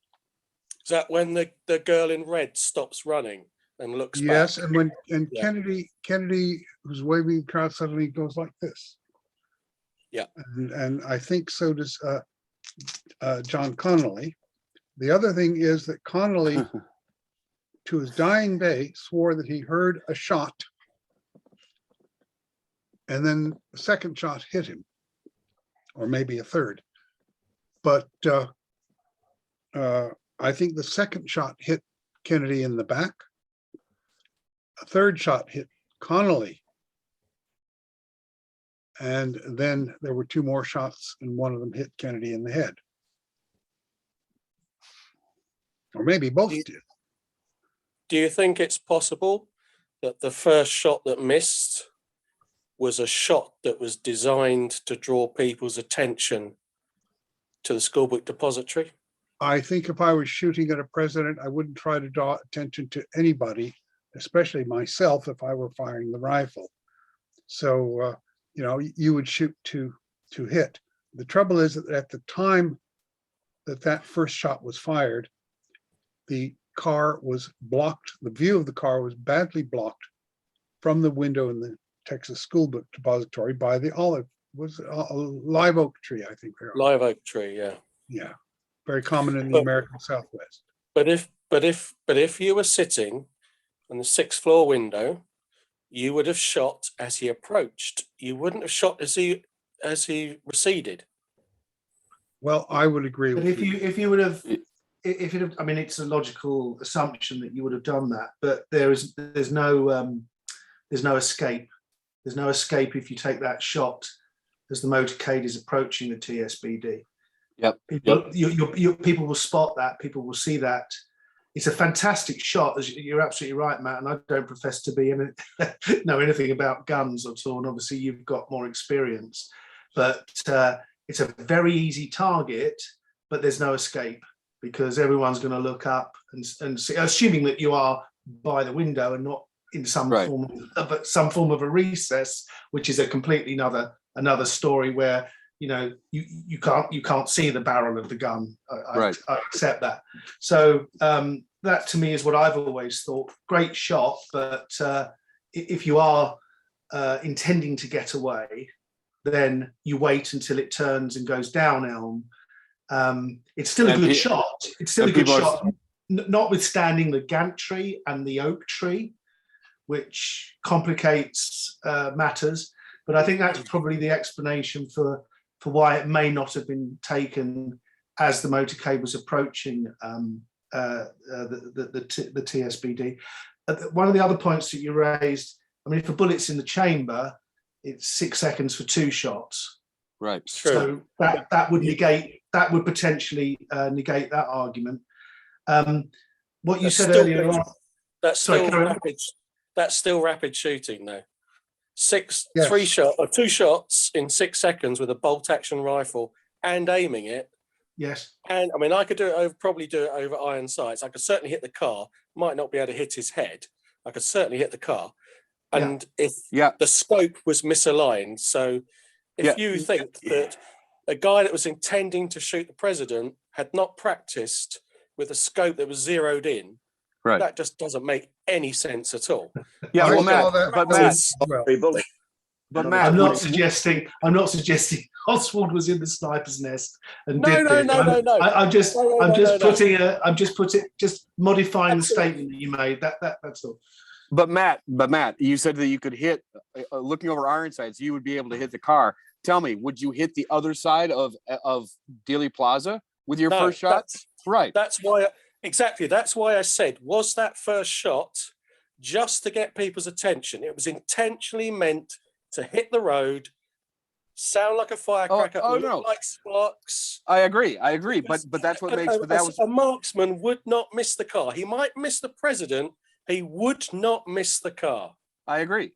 D: Is that when the girl in red stops running and looks
E: Yes,
D: back?
E: and
D: Yeah.
E: Kennedy, who's waving the crowd, suddenly goes like this.
D: Yeah.
E: And I think so does John Connolly. The other thing is that Connolly, to his dying day, swore that he heard a shot, and then the second shot hit him, or maybe a third. But I think the second shot hit Kennedy in the back. A third shot hit Connolly. And then there were two more shots and one of them hit Kennedy in the head. Or maybe both did.
D: Do you think it's possible that the first shot that missed was a shot that was designed to draw people's attention to the schoolbook depository?
E: I think if I was shooting at a president, I wouldn't try to draw attention to anybody, especially myself, if I were firing the rifle. So, you know, you would shoot to hit. The trouble is that at the time that that first shot was fired, the car was blocked. The view of the car was badly blocked from the window in the Texas Schoolbook Depository by the live oak tree, I think.
D: Live oak tree, yeah.
E: Yeah, very common in the American Southwest.
D: But if you were sitting on the 6th floor window, you would have shot as he approached. You wouldn't have shot as he receded.
E: Well, I would agree
A: But
E: with
A: if you would have, I mean, it's a logical assumption that you would have done that, but there's no escape. There's no escape if you take that shot as the motorcade is approaching the TSBD.
B: Yep.
A: People will spot that. People will see that. It's a fantastic shot. You're absolutely right, Matt. And I don't profess to be know anything about guns at all. And obviously, you've got more experience. But it's a very easy target. But there's no escape because everyone's going to look up and see, assuming that you are by the window and not in some form of a recess, which is a completely another story where you can't see the barrel of the gun. I accept that. So that to me is what I've always thought. Great shot, but if you are intending to get away, then you wait until it turns and goes down Elm. It's still a good shot. It's still a good shot, notwithstanding the gantry and the oak tree, which complicates matters. But I think that's probably the explanation for why it may not have been taken as the motorcade was approaching the TSBD. One of the other points that you raised, I mean, if a bullet's in the chamber, it's 6 seconds for two shots.
B: Right.
A: So that would potentially negate that argument. What you said earlier on.
D: That's still rapid shooting, though. Two shots in 6 seconds with a bolt action rifle and aiming it.
A: Yes.
D: And I mean, I could probably do it over iron sights. I could certainly hit the car. Might not be able to hit his head. I could certainly hit the car. And if the scope was misaligned, so if you think that a guy that was intending to shoot the president had not practiced with a scope that was zeroed in, that just doesn't make any sense at all.
B: Yeah, well, Matt,
A: I'm not suggesting Oswald was in the sniper's nest and
D: No.
A: I'm just modifying the statement that you made. That's all.
B: But Matt, you said that you could hit, looking over iron sights, you would be able to hit the car. Tell me, would you hit the other side of Dealey Plaza with your first shot?
D: That's why I said, was that first shot just to get people's attention? It was intentionally meant to hit the road, sound like a firecracker, look like sparks.
B: I agree. But that's what makes. But that was
D: a marksman would not miss the car. He might miss the president. He would not miss the car.
B: I agree.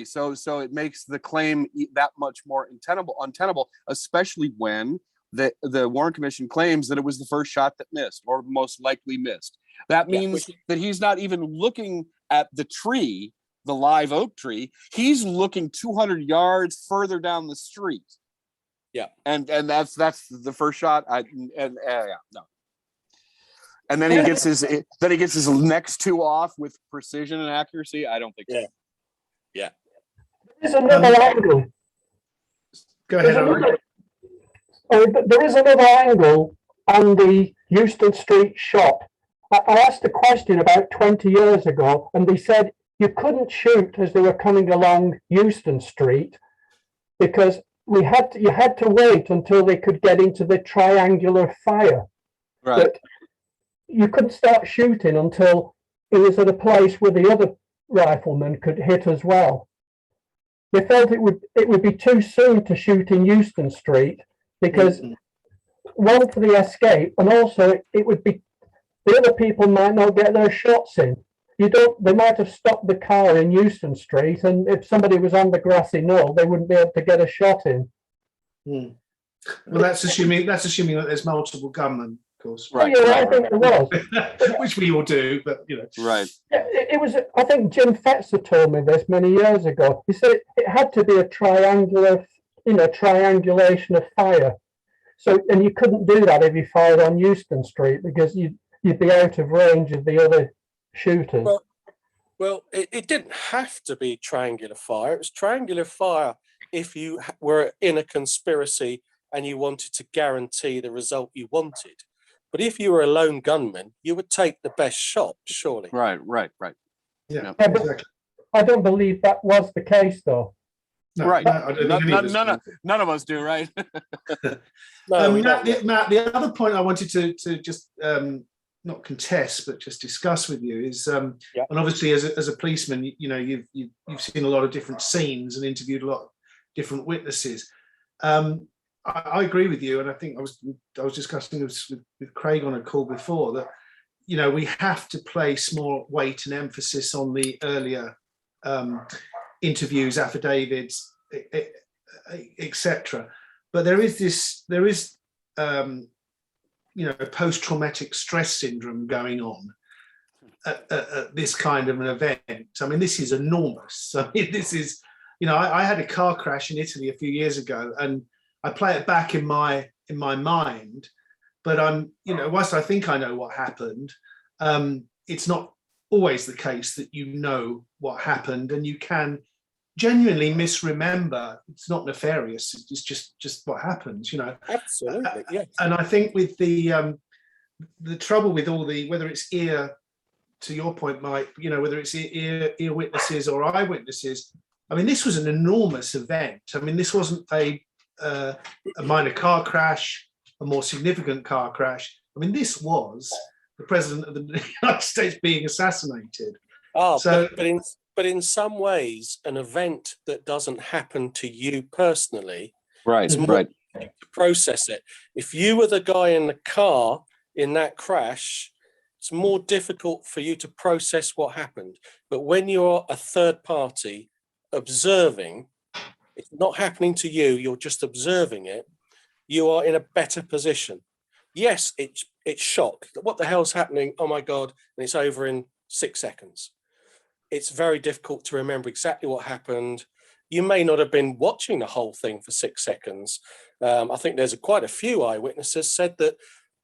B: So it makes the claim that much more untenable, especially when the Warren Commission claims that it was the first shot that missed, or most likely missed. That means that he's not even looking at the tree, the live oak tree. He's looking 200 yards further down the street.
D: Yeah,
B: and that's the first shot. No. And then he gets his next two off with precision and accuracy. I don't think so.
D: Yeah.
G: There's another angle.
A: Go ahead.
G: There is another angle on the Houston Street shot. I asked a question about 20 years ago, and they said you couldn't shoot as they were coming along Houston Street because you had to wait until they could get into the triangular fire.
B: Right.
G: you couldn't start shooting until he was at a place where the other rifleman could hit as well. They felt it would be too soon to shoot in Euston Street because one, for the escape, and also it would be, the other people might not get their shots in. They might have stopped the car in Euston Street, and if somebody was on the grassy knoll, they wouldn't be able to get a shot in.
A: Well, that's assuming that there's multiple gunmen, of course.
B: Right.
G: Yeah,
B: right,
G: I think there was.
A: Which we all do, but you know.
B: right.
G: It was, I think Jim Fetzer told me this many years ago. He said it had to be a triangulation of fire. So, and you couldn't do that if you fired on Euston Street because you'd be out of range of the other shooters.
D: Well, it didn't have to be triangular fire. It was triangular fire if you were in a conspiracy and you wanted to guarantee the result you wanted. But if you were a lone gunman, you would take the best shot, surely.
B: Right.
A: Yeah,
G: Yeah, but
A: exactly.
G: I don't believe that was the case, though.
A: No,
B: Right.
A: no, I don't think any of us do.
B: None of us do, right?
D: No, we
A: Matt,
D: don't.
A: the other point I wanted to just not contest, but just discuss with you is, and obviously as a policeman, you've seen a lot of different scenes and interviewed a lot of different witnesses. I agree with you, and I think I was discussing this with Craig on a call before that we have to place more weight and emphasis on the earlier interviews, affidavits, etc. But there is post-traumatic stress syndrome going on at this kind of an event. I mean, this is enormous. I mean, this is, I had a car crash in Italy a few years ago, and I play it back in my mind, but whilst I think I know what happened, it's not always the case that you know what happened, and you can genuinely misremember. It's not nefarious. It's just what happens,
D: Absolutely, yeah.
A: And I think with the trouble with all the, whether it's ear, to your point, Mike, whether it's ear witnesses or eyewitnesses, I mean, this was an enormous event. I mean, this wasn't a minor car crash, a more significant car crash. I mean, this was the president of the United States being assassinated.
D: But in some ways, an event that doesn't happen to you personally,
B: Right.
D: it's more
B: Right.
D: to process it. If you were the guy in the car in that crash, it's more difficult for you to process what happened. But when you're a third party observing, it's not happening to you, you're just observing it, you are in a better position. Yes, it's shock. What the hell's happening? Oh my God, and it's over in 6 seconds. It's very difficult to remember exactly what happened. You may not have been watching the whole thing for 6 seconds. I think there's quite a few eyewitnesses said that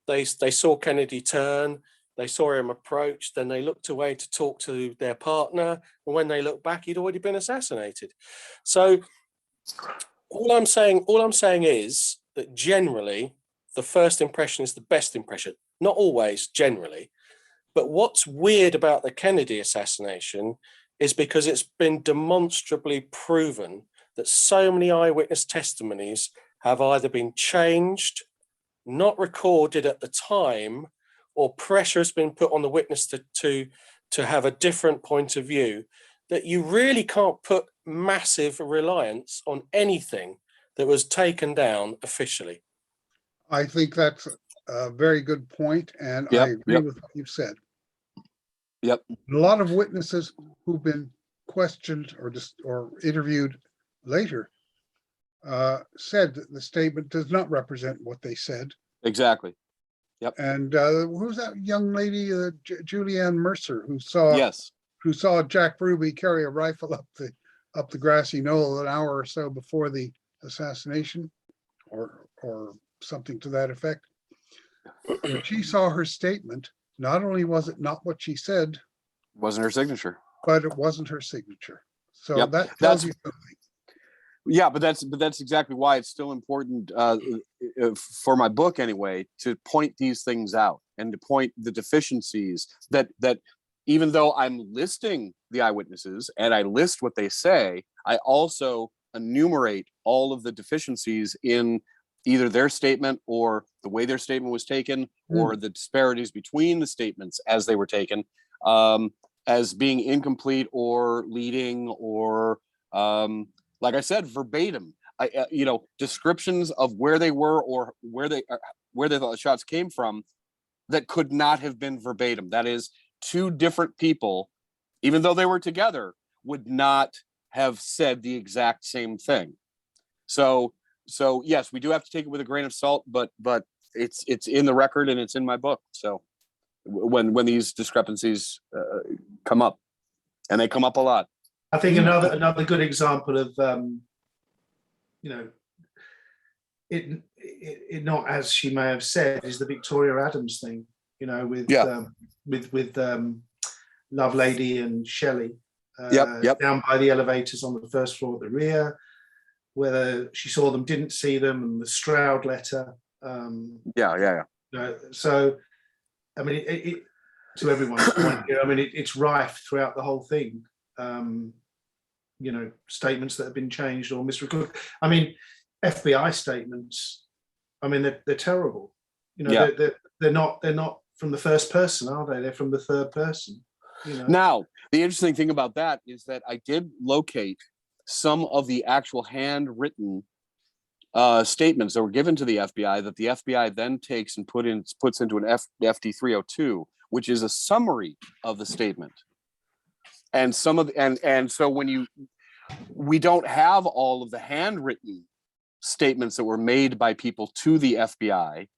D: they saw Kennedy turn, they saw him approach, then they looked away to talk to their partner, and when they looked back, he'd already been assassinated. So all I'm saying is that generally, the first impression is the best impression. Not always, generally. But what's weird about the Kennedy assassination is because it's been demonstrably proven that so many eyewitness testimonies have either been changed, not recorded at the time, or pressure has been put on the witness to have a different point of view, that you really can't put massive reliance on anything that was taken down officially.
E: I think that's a very good point, and I agree with what you've said.
B: Yep.
E: A lot of witnesses who've been questioned or interviewed later said that the statement does not represent what they said.
B: Exactly. Yep.
E: And who's that young lady, Julianne Mercer, who saw Jack Ruby carry a rifle up the grassy knoll an hour or so before the assassination, or something to that effect. When she saw her statement, not only was it not what she said,
B: Wasn't her signature.
E: but it wasn't her signature. So
B: Yep.
E: that tells you something.
B: Yeah, but that's exactly why it's still important for my book anyway, to point these things out and to point the deficiencies that even though I'm listing the eyewitnesses and I list what they say, I also enumerate all of the deficiencies in either their statement or the way their statement was taken, or the disparities between the statements as they were taken, as being incomplete or leading, or like I said, verbatim. Descriptions of where they were or where they thought the shots came from that could not have been verbatim. That is, two different people, even though they were together, would not have said the exact same thing. So yes, we do have to take it with a grain of salt, but it's in the record and it's in my book. So when these discrepancies come up, and they come up a lot.
A: I think another good example of it not as she may have said is the Victoria Adams thing, with Lovelady and Shelley down by the elevators on the first floor at the rear, whether she saw them, didn't see them, and the Stroud letter. So, I mean, to everyone's point here, I mean, it's rife throughout the whole thing. Statements that have been changed or misrecorded. I mean, FBI statements, I mean, they're terrible. They're not from the first person, are they? They're from the third person.
B: Now, the interesting thing about that is that I did locate some of the actual handwritten statements that were given to the FBI that the FBI then takes and puts into an FD 302, which is a summary of the statement. And so we don't have all of the handwritten statements that were made by people to the FBI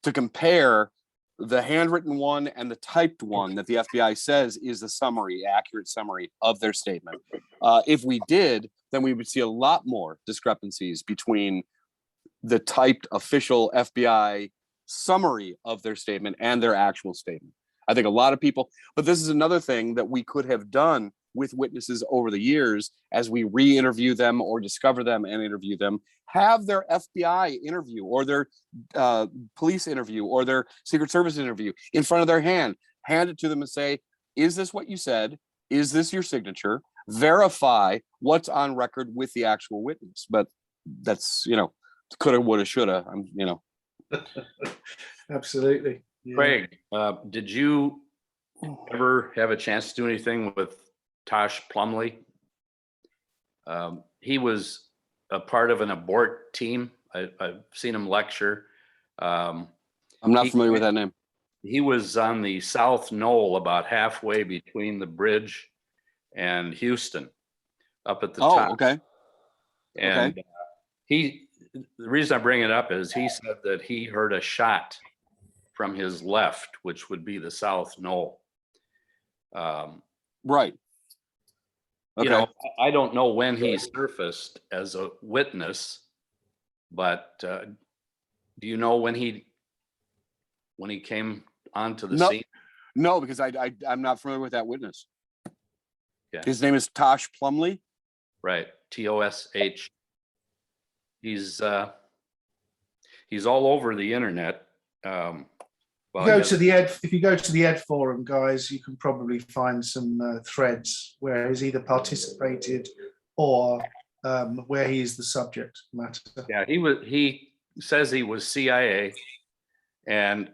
B: to compare the handwritten one and the typed one that the FBI says is the accurate summary of their statement. If we did, then we would see a lot more discrepancies between the typed official FBI summary of their statement and their actual statement. I think a lot of people, but this is another thing that we could have done with witnesses over the years as we re-interview them or discover them and interview them, have their FBI interview or their police interview or their Secret Service interview in front of their hand it to them and say, is this what you said? Is this your signature? Verify what's on record with the actual witness. But that's, coulda, woulda, shoulda.
A: Absolutely. Yeah.
F: Craig, did you ever have a chance to do anything with Tosh Plumley? He was a part of an abort team. I've seen him lecture.
B: I'm not familiar with that name.
F: He was on the South Knoll, about halfway between the bridge and Houston, up at the top.
B: Okay.
F: And the reason I bring it up is he said that he heard a shot from his left, which would be the South Knoll.
B: Right. Okay.
F: I don't know when he surfaced as a witness, but do you know when he came onto the scene?
B: No, because I'm not familiar with that witness.
F: Yeah.
B: His name is Tosh Plumley.
F: Right. TOSH. He's all over the internet.
A: If you go to the Ed forum, guys, you can probably find some threads where he's either participated or where he is the subject matter.
F: Yeah, he says he was CIA, and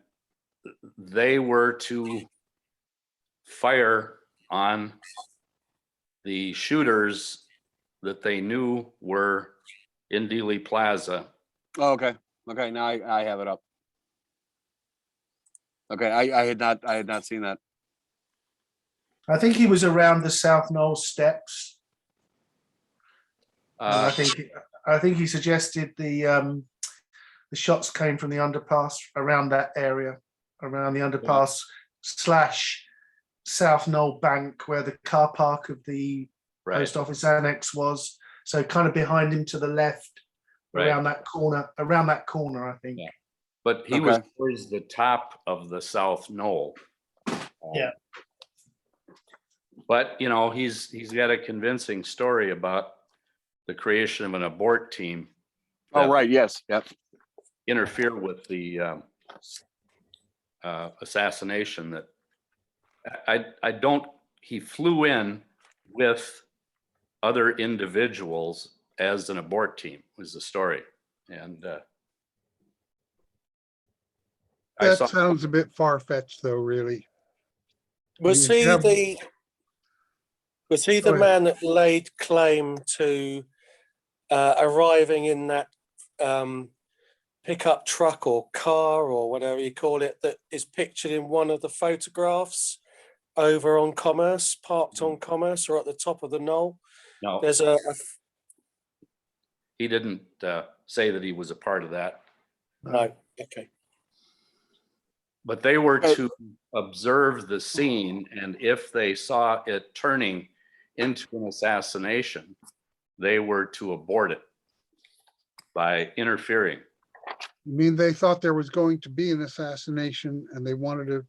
F: they were to fire on the shooters that they knew were in Dealey Plaza.
B: Oh, okay. Now I have it up. Okay, I had not seen that.
A: I think he was around the South Knoll steps. I think he suggested the shots came from the underpass around that area, around the underpass / South Knoll Bank, where the car park of the post office annex was. So kind of behind him to the left, around that corner, I think.
F: Yeah. But he was towards the top of the South Knoll.
A: Yeah.
F: But he's got a convincing story about the creation of an abort team.
B: Oh, right. Yes. Yep.
F: Interfere with the assassination. That he flew in with other individuals as an abort team, was the story. And
E: That sounds a bit far-fetched though, really.
D: Was
E: You
D: he
E: have-
D: the
E: Go ahead.
D: man that laid claim to arriving in that pickup truck or car or whatever you call it that is pictured in one of the photographs over on Commerce, parked on Commerce, or at the top of the knoll?
F: no,
D: There's
F: he didn't say that he was a part of that.
D: no. Okay.
F: But they were to observe the scene, and if they saw it turning into an assassination, they were to abort it by interfering.
E: You mean they thought there was going to be an assassination and they wanted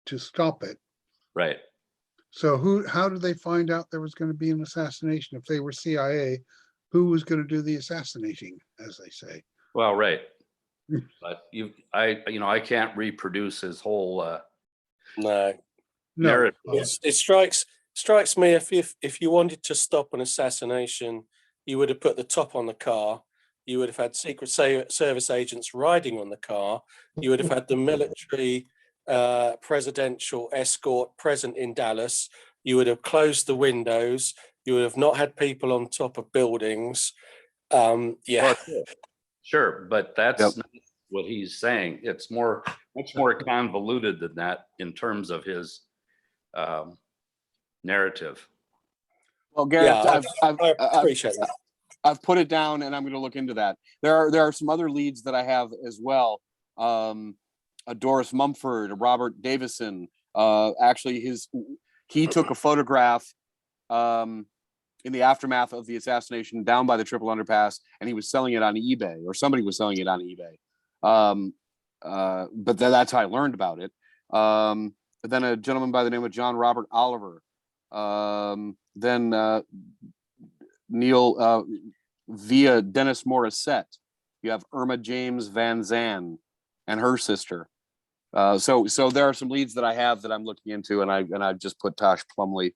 E: to stop it?
F: Right.
E: So how did they find out there was going to be an assassination? If they were CIA, who was going to do the assassinating, as they say?
F: Well, right. But I can't reproduce his whole
D: No.
E: No.
F: narrative.
D: It strikes me if you wanted to stop an assassination, you would have put the top on the car. You would have had Secret Service agents riding on the car. You would have had the military presidential escort present in Dallas. You would have closed the windows. You would have not had people on top of buildings. Yeah.
F: Well, sure, but that's
B: Yep.
F: not what he's saying. It's much more convoluted than that in terms of his narrative.
B: Well, Garrett,
D: Yeah,
B: I've
D: I appreciate that.
B: I've put it down, and I'm going to look into that. There are some other leads that I have as well. A Doris Mumford, a Robert Davison. Actually, he took a photograph in the aftermath of the assassination down by the Triple Underpass, and he was selling it on eBay, or somebody was selling it on eBay. But that's how I learned about it. Then a gentleman by the name of John Robert Oliver. Then Neil via Dennis Morissette. You have Irma James Van Zandt and her sister. So there are some leads that I have that I'm looking into, and I just put Tosh Plumley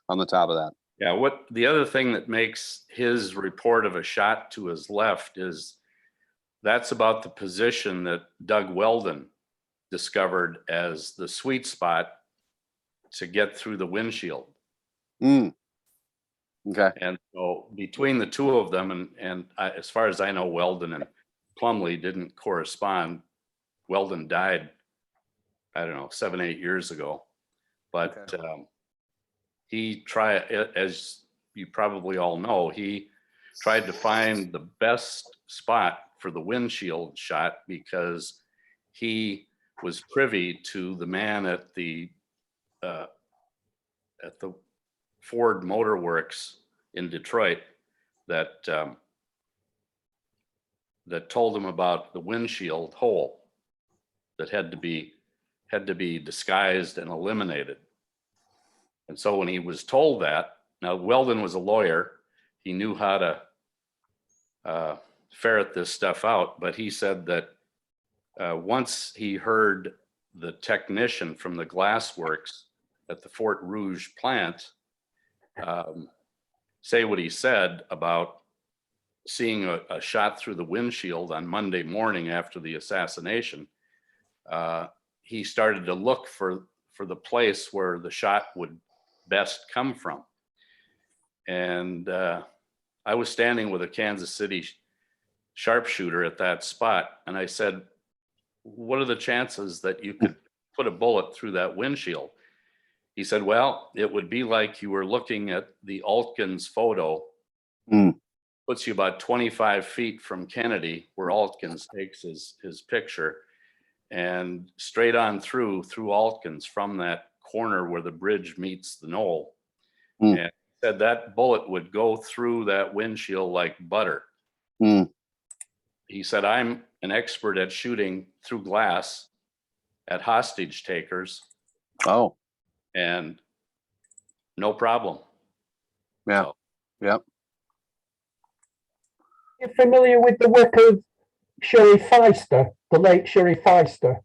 B: on the top of that.
F: Yeah, what the other thing that makes his report of a shot to his left is that's about the position that Doug Weldon discovered as the sweet spot to get through the windshield.
B: Okay.
F: And so between the two of them, as far as I know, Weldon and Plumley didn't correspond. Weldon died, I don't know, 7-8 years ago. But he tried, as you probably all know, he tried to find the best spot for the windshield shot because he was privy to the man at the Ford Motor Works in Detroit that told him about the windshield hole that had to be disguised and eliminated. And so when he was told that, now Weldon was a lawyer, he knew how to ferret this stuff out, but he said that once he heard the technician from the glass works at the Fort Rouge plant say what he said about seeing a shot through the windshield on Monday morning after the assassination, he started to look for the place where the shot would best come from. And I was standing with a Kansas City sharpshooter at that spot, and I said, what are the chances that you could put a bullet through that windshield? He said, well, it would be like you were looking at the Altkins photo. Puts you about 25 feet from Kennedy, where Altkins takes his picture, and straight on through Altkins from that corner where the bridge meets the knoll. And said that bullet would go through that windshield like butter. He said, I'm an expert at shooting through glass at hostage takers.
B: Oh,
F: And no problem.
B: yeah.
F: So,
B: Yep.
G: You're familiar with the work of Sherry Feister, the late Sherry Feister?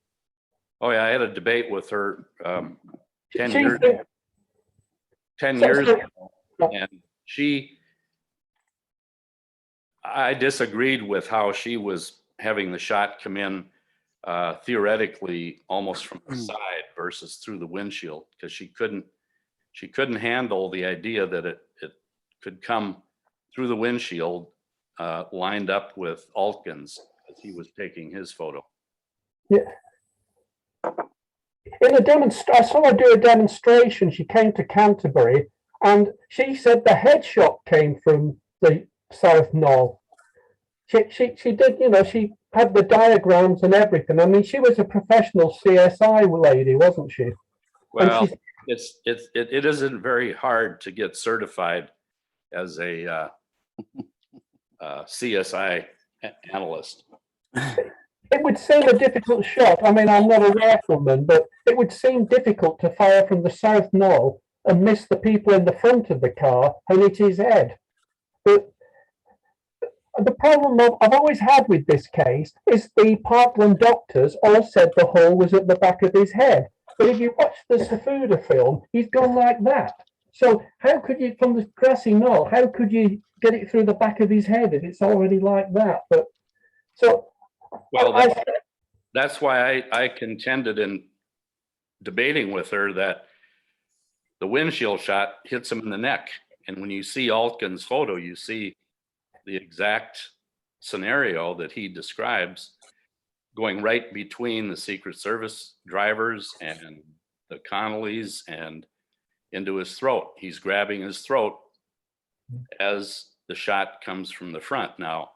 F: oh yeah, I had a debate with her 10
G: She's
F: years
G: the-
F: 10
G: So-
F: years
G: so-
F: ago, and she I disagreed with how she was having the shot come in theoretically almost from the side versus through the windshield, because she couldn't handle the idea that it could come through the windshield lined up with Altgens as he was taking his photo.
G: Yeah. I saw her do a demonstration. She came to Canterbury, and she said the headshot came from the South Knoll. She did, you know, she had the diagrams and everything. I mean, she was a professional CSI lady, wasn't she?
F: Well, it isn't very hard to get certified as a CSI analyst.
G: It would seem a difficult shot. I mean, I'm not a rifleman, but it would seem difficult to fire from the South Knoll and miss the people in the front of the car and hit his head. But the problem I've always had with this case is the Parkland doctors all said the hole was at the back of his head. But if you watch the Safuda film, he's gone like that. So how could you, from the grassy knoll, how could you get it through the back of his head if it's already like that? But so,
F: well, that's why I contended in debating with her that the windshield shot hits him in the neck. And when you see Altgen's photo, you see the exact scenario that he describes going right between the Secret Service drivers and the Connollys and into his throat. He's grabbing his throat as the shot comes from the front. Now,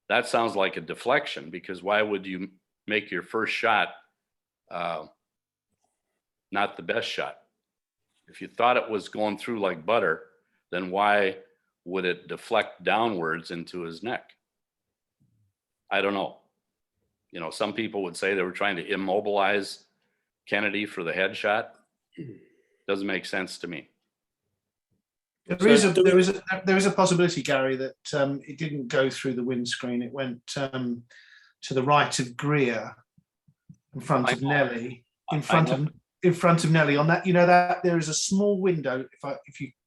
F: that sounds like a deflection, because why would you make your first shot not the best shot? If you thought it was going through like butter, then why would it deflect downwards into his neck? I don't know. You know, some people would say they were trying to immobilize Kennedy for the headshot. Doesn't make sense to me.
A: There is a possibility, Gary, that it didn't go through the windscreen. It went to the right of Greer, in front of Nelly, in front of Nelly. On that, you know, that there is a small window.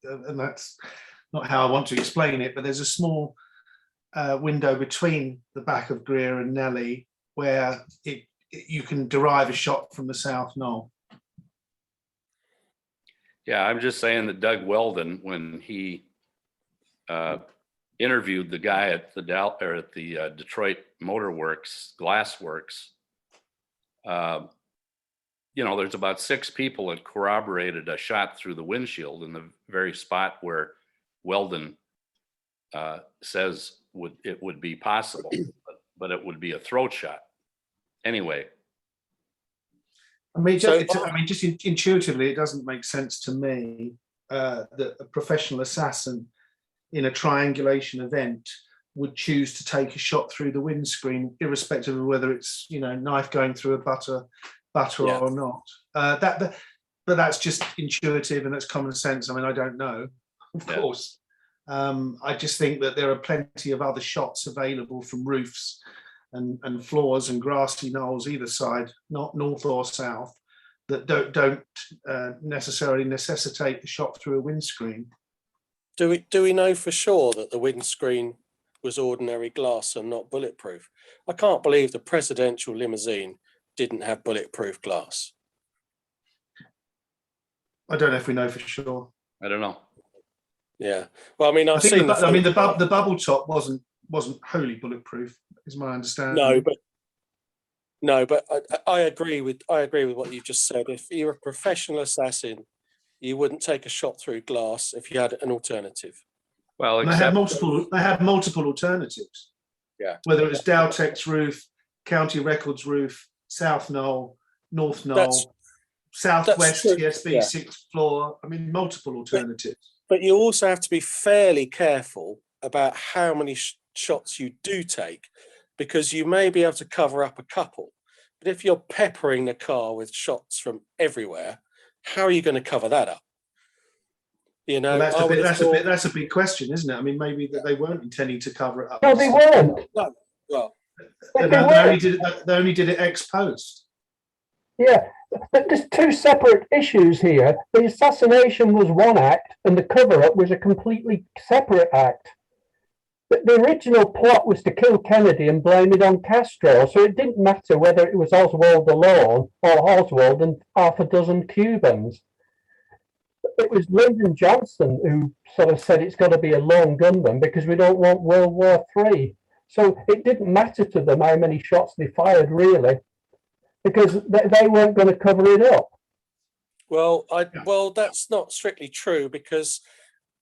A: And that's not how I want to explain it, but there's a small window between the back of Greer and Nelly where you can derive a shot from the South Knoll.
F: Yeah, I'm just saying that Doug Weldon, when he interviewed the guy at the Detroit Motor Works, Glass Works, you know, there's about 6 people that corroborated a shot through the windshield in the very spot where Weldon says it would be possible, but it would be a throat shot. Anyway.
A: I mean, just intuitively, it doesn't make sense to me that a professional assassin in a triangulation event would choose to take a shot through the windscreen, irrespective of whether it's, you know, knife going through a butter
D: Yeah.
A: or not. But that's just intuitive and that's common sense. I mean, I don't know, of course. I just think that there are plenty of other shots available from roofs and floors and grassy knolls either side, not north or south, that don't necessarily necessitate the shot through a windscreen.
D: Do we know for sure that the windscreen was ordinary glass and not bulletproof? I can't believe the presidential limousine didn't have bulletproof glass.
A: I don't know if we know for sure.
F: I don't know.
D: Yeah. Well, I mean,
A: I think the bubble top wasn't wholly bulletproof, is my understanding.
D: No, but I agree with what you just said. If you're a professional assassin, you wouldn't take a shot through glass if you had an alternative.
F: Well,
A: they had multiple alternatives.
D: Yeah.
A: Whether it was Dowtech's roof, County Records roof, South Knoll, North Knoll, Southwest TSB 6th floor. I mean, multiple alternatives.
D: But you also have to be fairly careful about how many shots you do take, because you may be able to cover up a couple. But if you're peppering the car with shots from everywhere, how are you going to cover that up? You know,
A: well, that's a big question, isn't it? I mean, maybe that they weren't intending to cover it up.
G: No, they weren't.
D: No, well,
A: they only did it ex post.
G: Yeah, but there's 2 separate issues here. The assassination was one act and the cover-up was a completely separate act. The original plot was to kill Kennedy and blame it on Castro, so it didn't matter whether it was Oswald alone or Oswald and half a dozen Cubans. It was Lyndon Johnson who sort of said it's got to be a lone gunman because we don't want World War III. So it didn't matter to them how many shots they fired, really, because they weren't going to cover it up.
D: Well, that's not strictly true, because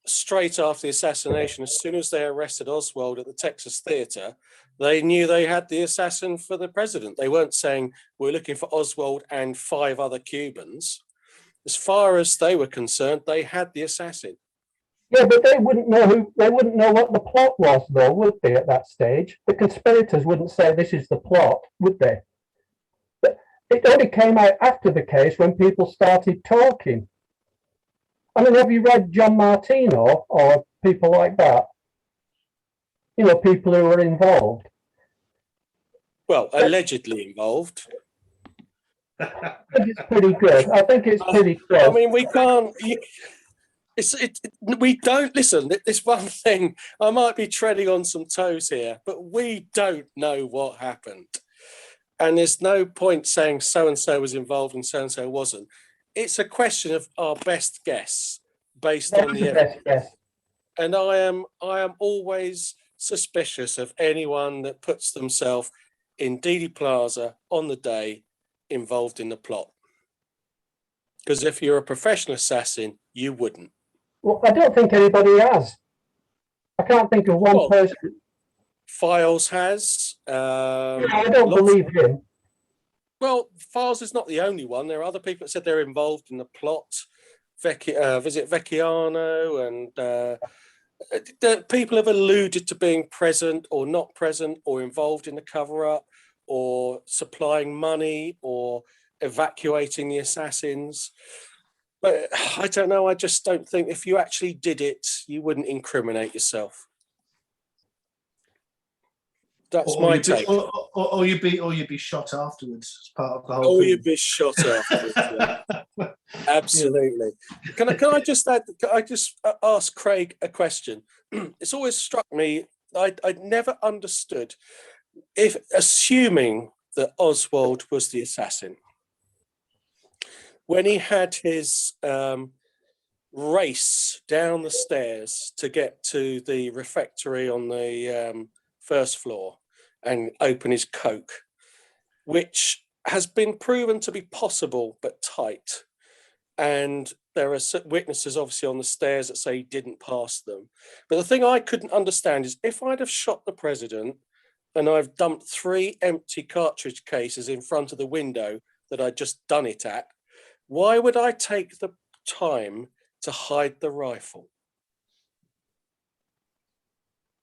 D: straight after the assassination, as soon as they arrested Oswald at the Texas Theater, they knew they had the assassin for the president. They weren't saying we're looking for Oswald and 5 other Cubans. As far as they were concerned, they had the assassin.
G: Yeah, but they wouldn't know what the plot was, though, would they? At that stage, the conspirators wouldn't say this is the plot, would they? But it only came out after the case when people started talking. I mean, have you read John Martino or people like that? You know, people who were involved.
D: Well, allegedly involved.
G: I think it's pretty good. I think it's pretty close.
D: I mean, we can't. We don't listen. This one thing, I might be treading on some toes here, but we don't know what happened, and there's no point saying so and so was involved and so wasn't. It's a question of our best guess based on the evidence. And I am always suspicious of anyone that puts themselves in Dealey Plaza on the day involved in the plot. Because if you're a professional assassin, you wouldn't.
G: Well, I don't think anybody has. I can't think of one person.
D: Files has.
G: I don't believe him.
D: Well, Files is not the only one. There are other people that said they're involved in the plot. Visit Vecchiano, and the people have alluded to being present or not present or involved in the cover-up or supplying money or evacuating the assassins. But I don't know. I just don't think if you actually did it, you wouldn't incriminate yourself. That's my take.
A: Or you'd be shot afterwards as part of the whole thing.
D: Or you'd be shot afterwards. Yeah. Absolutely. Can I just add? I just ask Craig a question. It's always struck me. I never understood if, assuming that Oswald was the assassin, when he had his race down the stairs to get to the refectory on the first floor and open his Coke, which has been proven to be possible but tight. And there are witnesses obviously on the stairs that say he didn't pass them. But the thing I couldn't understand is if I'd have shot the president and I've dumped 3 empty cartridge cases in front of the window that I'd just done it at, why would I take the time to hide the rifle?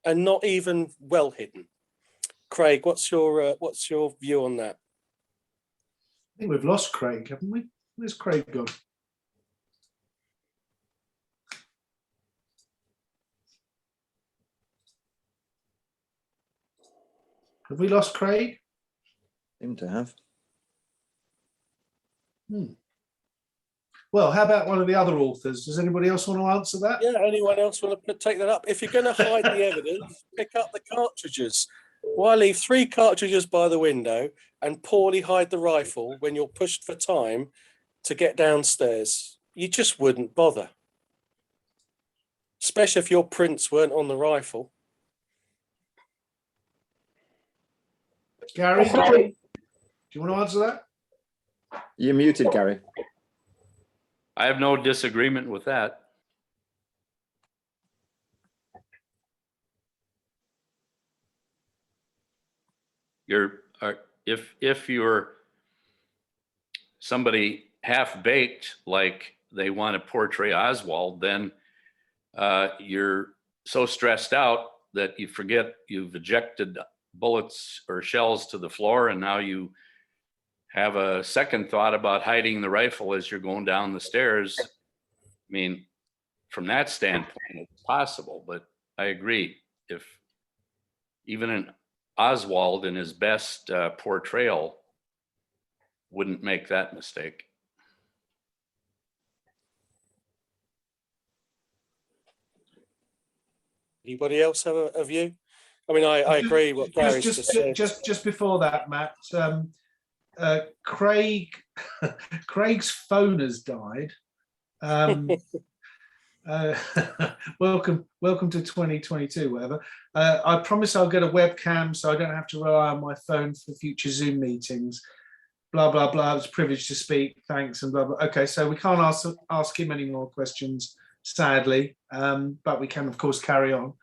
D: And not even well hidden. Craig, what's your view on that?
A: I think we've lost Craig, haven't we? Where's Craig gone? Have we lost Craig?
H: Seem to have.
A: Well, how about one of the other authors? Does anybody else want to answer that?
D: Yeah, anyone else want to take that up? If you're going to hide the evidence, pick up the cartridges. Why leave 3 cartridges by the window and poorly hide the rifle when you're pushed for time to get downstairs? You just wouldn't bother. Especially if your prints weren't on the rifle.
A: Gary, do you want to answer that?
H: You're muted, Gary.
F: I have no disagreement with that. If you're somebody half-baked, like they want to portray Oswald, then you're so stressed out that you forget you've ejected bullets or shells to the floor, and now you have a second thought about hiding the rifle as you're going down the stairs. I mean, from that standpoint, it's possible, but I agree. If even an Oswald in his best portrayal wouldn't make that mistake.
D: Anybody else have a view? I mean, I agree what Gary's just said.
A: Just before that, Matt, Craig's phone has died. Welcome to 2022, whatever. I promise I'll get a webcam so I don't have to rely on my phone for future Zoom meetings. Blah blah blah. It's a privilege to speak. Thanks and blah blah. Okay, so we can't ask him any more questions, sadly, but we can of course carry on.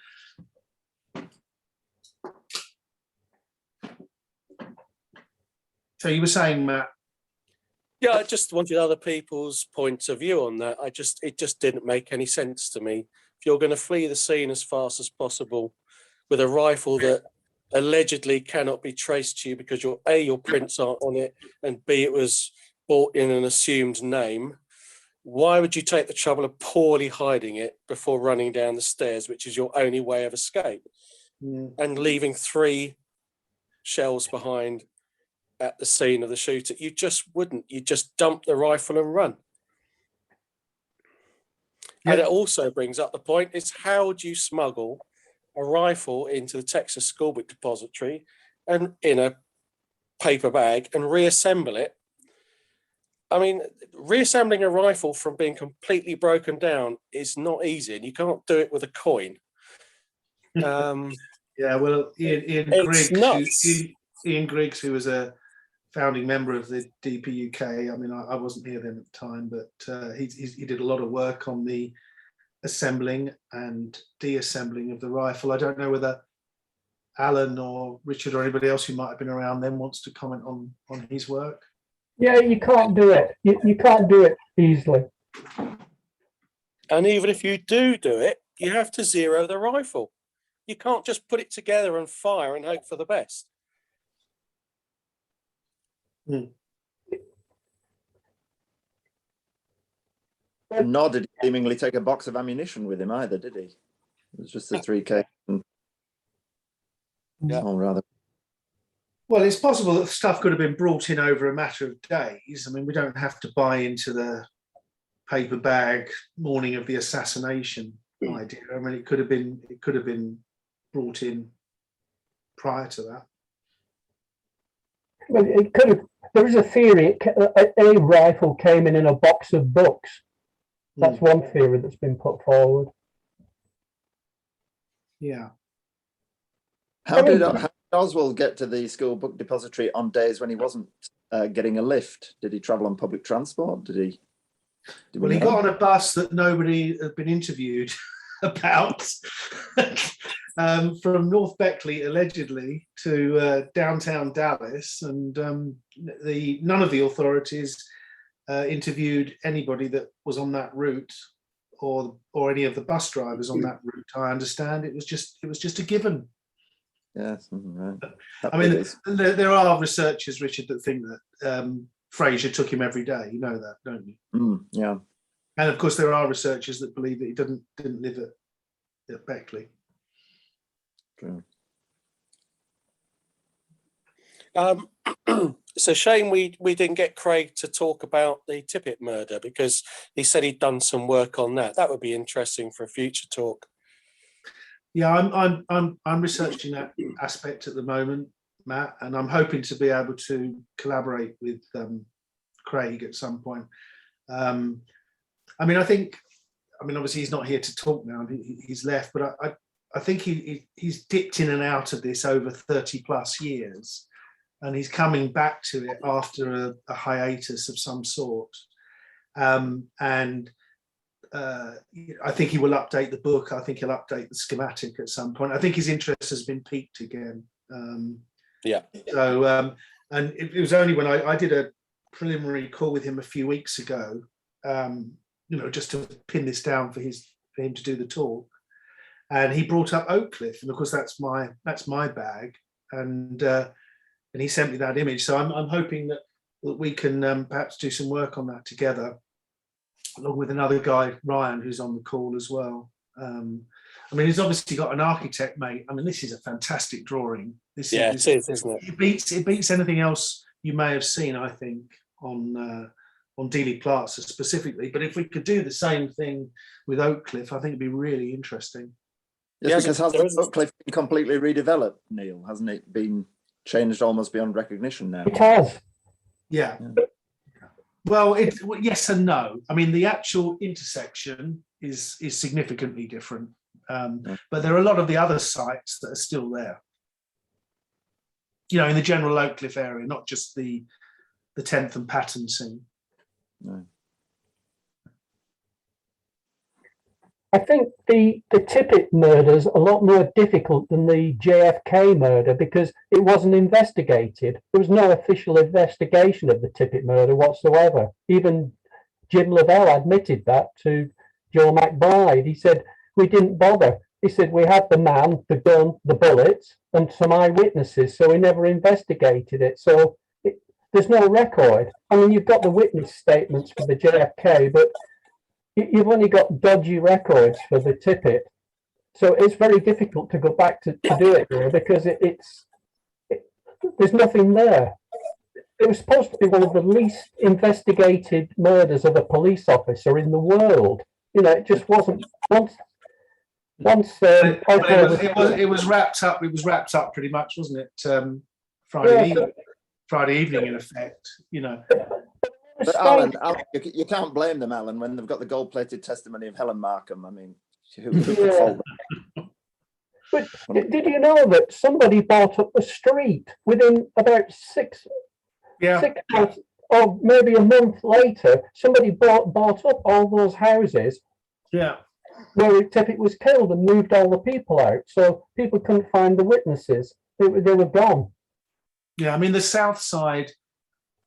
A: So you were saying, Matt?
D: Yeah, I just wanted other people's points of view on that. It just didn't make any sense to me. If you're going to flee the scene as fast as possible with a rifle that allegedly cannot be traced to you because your prints aren't on it, and B, it was bought in an assumed name, why would you take the trouble of poorly hiding it before running down the stairs, which is your only way of escape, and leaving 3 shells behind at the scene of the shooter? You just wouldn't. You just dump the rifle and run.
A: Yeah.
D: And it also brings up the point is, how do you smuggle a rifle into the Texas School Book Depository and in a paper bag and reassemble it? I mean, reassembling a rifle from being completely broken down is not easy, and you can't do it with a coin.
A: Yeah, well, Ian Griggs, who was a founding member of the DPUK. I mean, I wasn't here then at the time, but he did a lot of work on the assembling and deassembling of the rifle. I don't know whether Alan or Richard or anybody else who might have been around then wants to comment on his work.
G: Yeah, you can't do it. You can't do it easily.
D: And even if you do it, you have to zero the rifle. You can't just put it together and fire and hope for the best.
H: Nor did he seemingly take a box of ammunition with him either, did he? It was just the 3K.
D: Yeah.
H: Or rather.
A: Well, it's possible that stuff could have been brought in over a matter of days. I mean, we don't have to buy into the paper bag morning of the assassination idea. I mean, it could have been brought in prior to that.
G: Well, it could have. There is a theory. A rifle came in a box of books. That's one theory that's been put forward.
A: Yeah.
H: How did Oswald get to the school book depository on days when he wasn't getting a lift? Did he travel on public transport? Did he?
A: Well, he got on a bus that nobody had been interviewed about from North Beckley, allegedly, to downtown Dallas, and none of the authorities interviewed anybody that was on that route, or any of the bus drivers on that route. I understand it was just a given.
H: Yes, right.
A: I mean, there are researchers, Richard, that think that Fraser took him every day. You know that, don't you?
H: Yeah.
A: And of course, there are researchers that believe that he didn't live at Beckley.
H: True.
D: It's a shame we didn't get Craig to talk about the Tippett murder, because he said he'd done some work on that. That would be interesting for a future talk.
A: Yeah, I'm researching that aspect at the moment, Matt, and I'm hoping to be able to collaborate with Craig at some point. I mean, obviously he's not here to talk now; he's left. But I think he's dipped in and out of this over 30 plus years, and he's coming back to it after a hiatus of some sort. I think he will update the book. I think he'll update the schematic at some point. I think his interest has been piqued again.
D: Yeah.
A: So, and it was only when I did a preliminary call with him a few weeks ago, just to pin this down for him to do the talk, and he brought up Oak Cliff, and of course that's my bag, and he sent me that image. So I'm hoping that we can perhaps do some work on that together, along with another guy, Ryan, who's on the call as well. I mean, he's obviously got an architect, mate. I mean, this is a fantastic drawing. It is, isn't it? It beats anything else you may have seen, I think, on Dealey Plaza specifically. But if we could do the same thing with Oak Cliff, I think it'd be really interesting.
H: Yes, because
D: there
H: hasn't
D: isn't-
H: Sutcliffe been completely redeveloped, Neil? Hasn't it been changed almost beyond recognition now?
G: It has.
A: Yeah.
H: Yeah.
A: Well, yes and no. I mean, the actual intersection is significantly different, but there are a lot of the other sites that are still there. You know, in the general Oak Cliff area, not just the 10th and Patton scene.
H: No.
G: I think the Tippett murder's a lot more difficult than the JFK murder because it wasn't investigated. There was no official investigation of the Tippett murder whatsoever. Even Jim Lavelle admitted that to Joe McBride. He said, we didn't bother. He said, we had the man, the gun, the bullets, and some eyewitnesses, so we never investigated it. So there's no record. I mean, you've got the witness statements for the JFK, but you've only got dodgy records for the Tippett. So it's very difficult to go back to do it there because there's nothing there. It was supposed to be one of the least investigated murders of a police officer in the world. You know, it just wasn't.
A: It was wrapped up. It was wrapped up pretty much, wasn't it? Friday evening, in effect. You know.
H: But Alan, you can't blame them, Alan, when they've got the gold-plated testimony of Helen Markham. I mean, who could fault them?
G: But did you know that somebody bought up the street within about six months, or maybe a month later? Somebody bought up all those houses.
A: Yeah.
G: Where Tippett was killed and moved all the people out, so people couldn't find the witnesses. They were gone.
A: Yeah, I mean the south side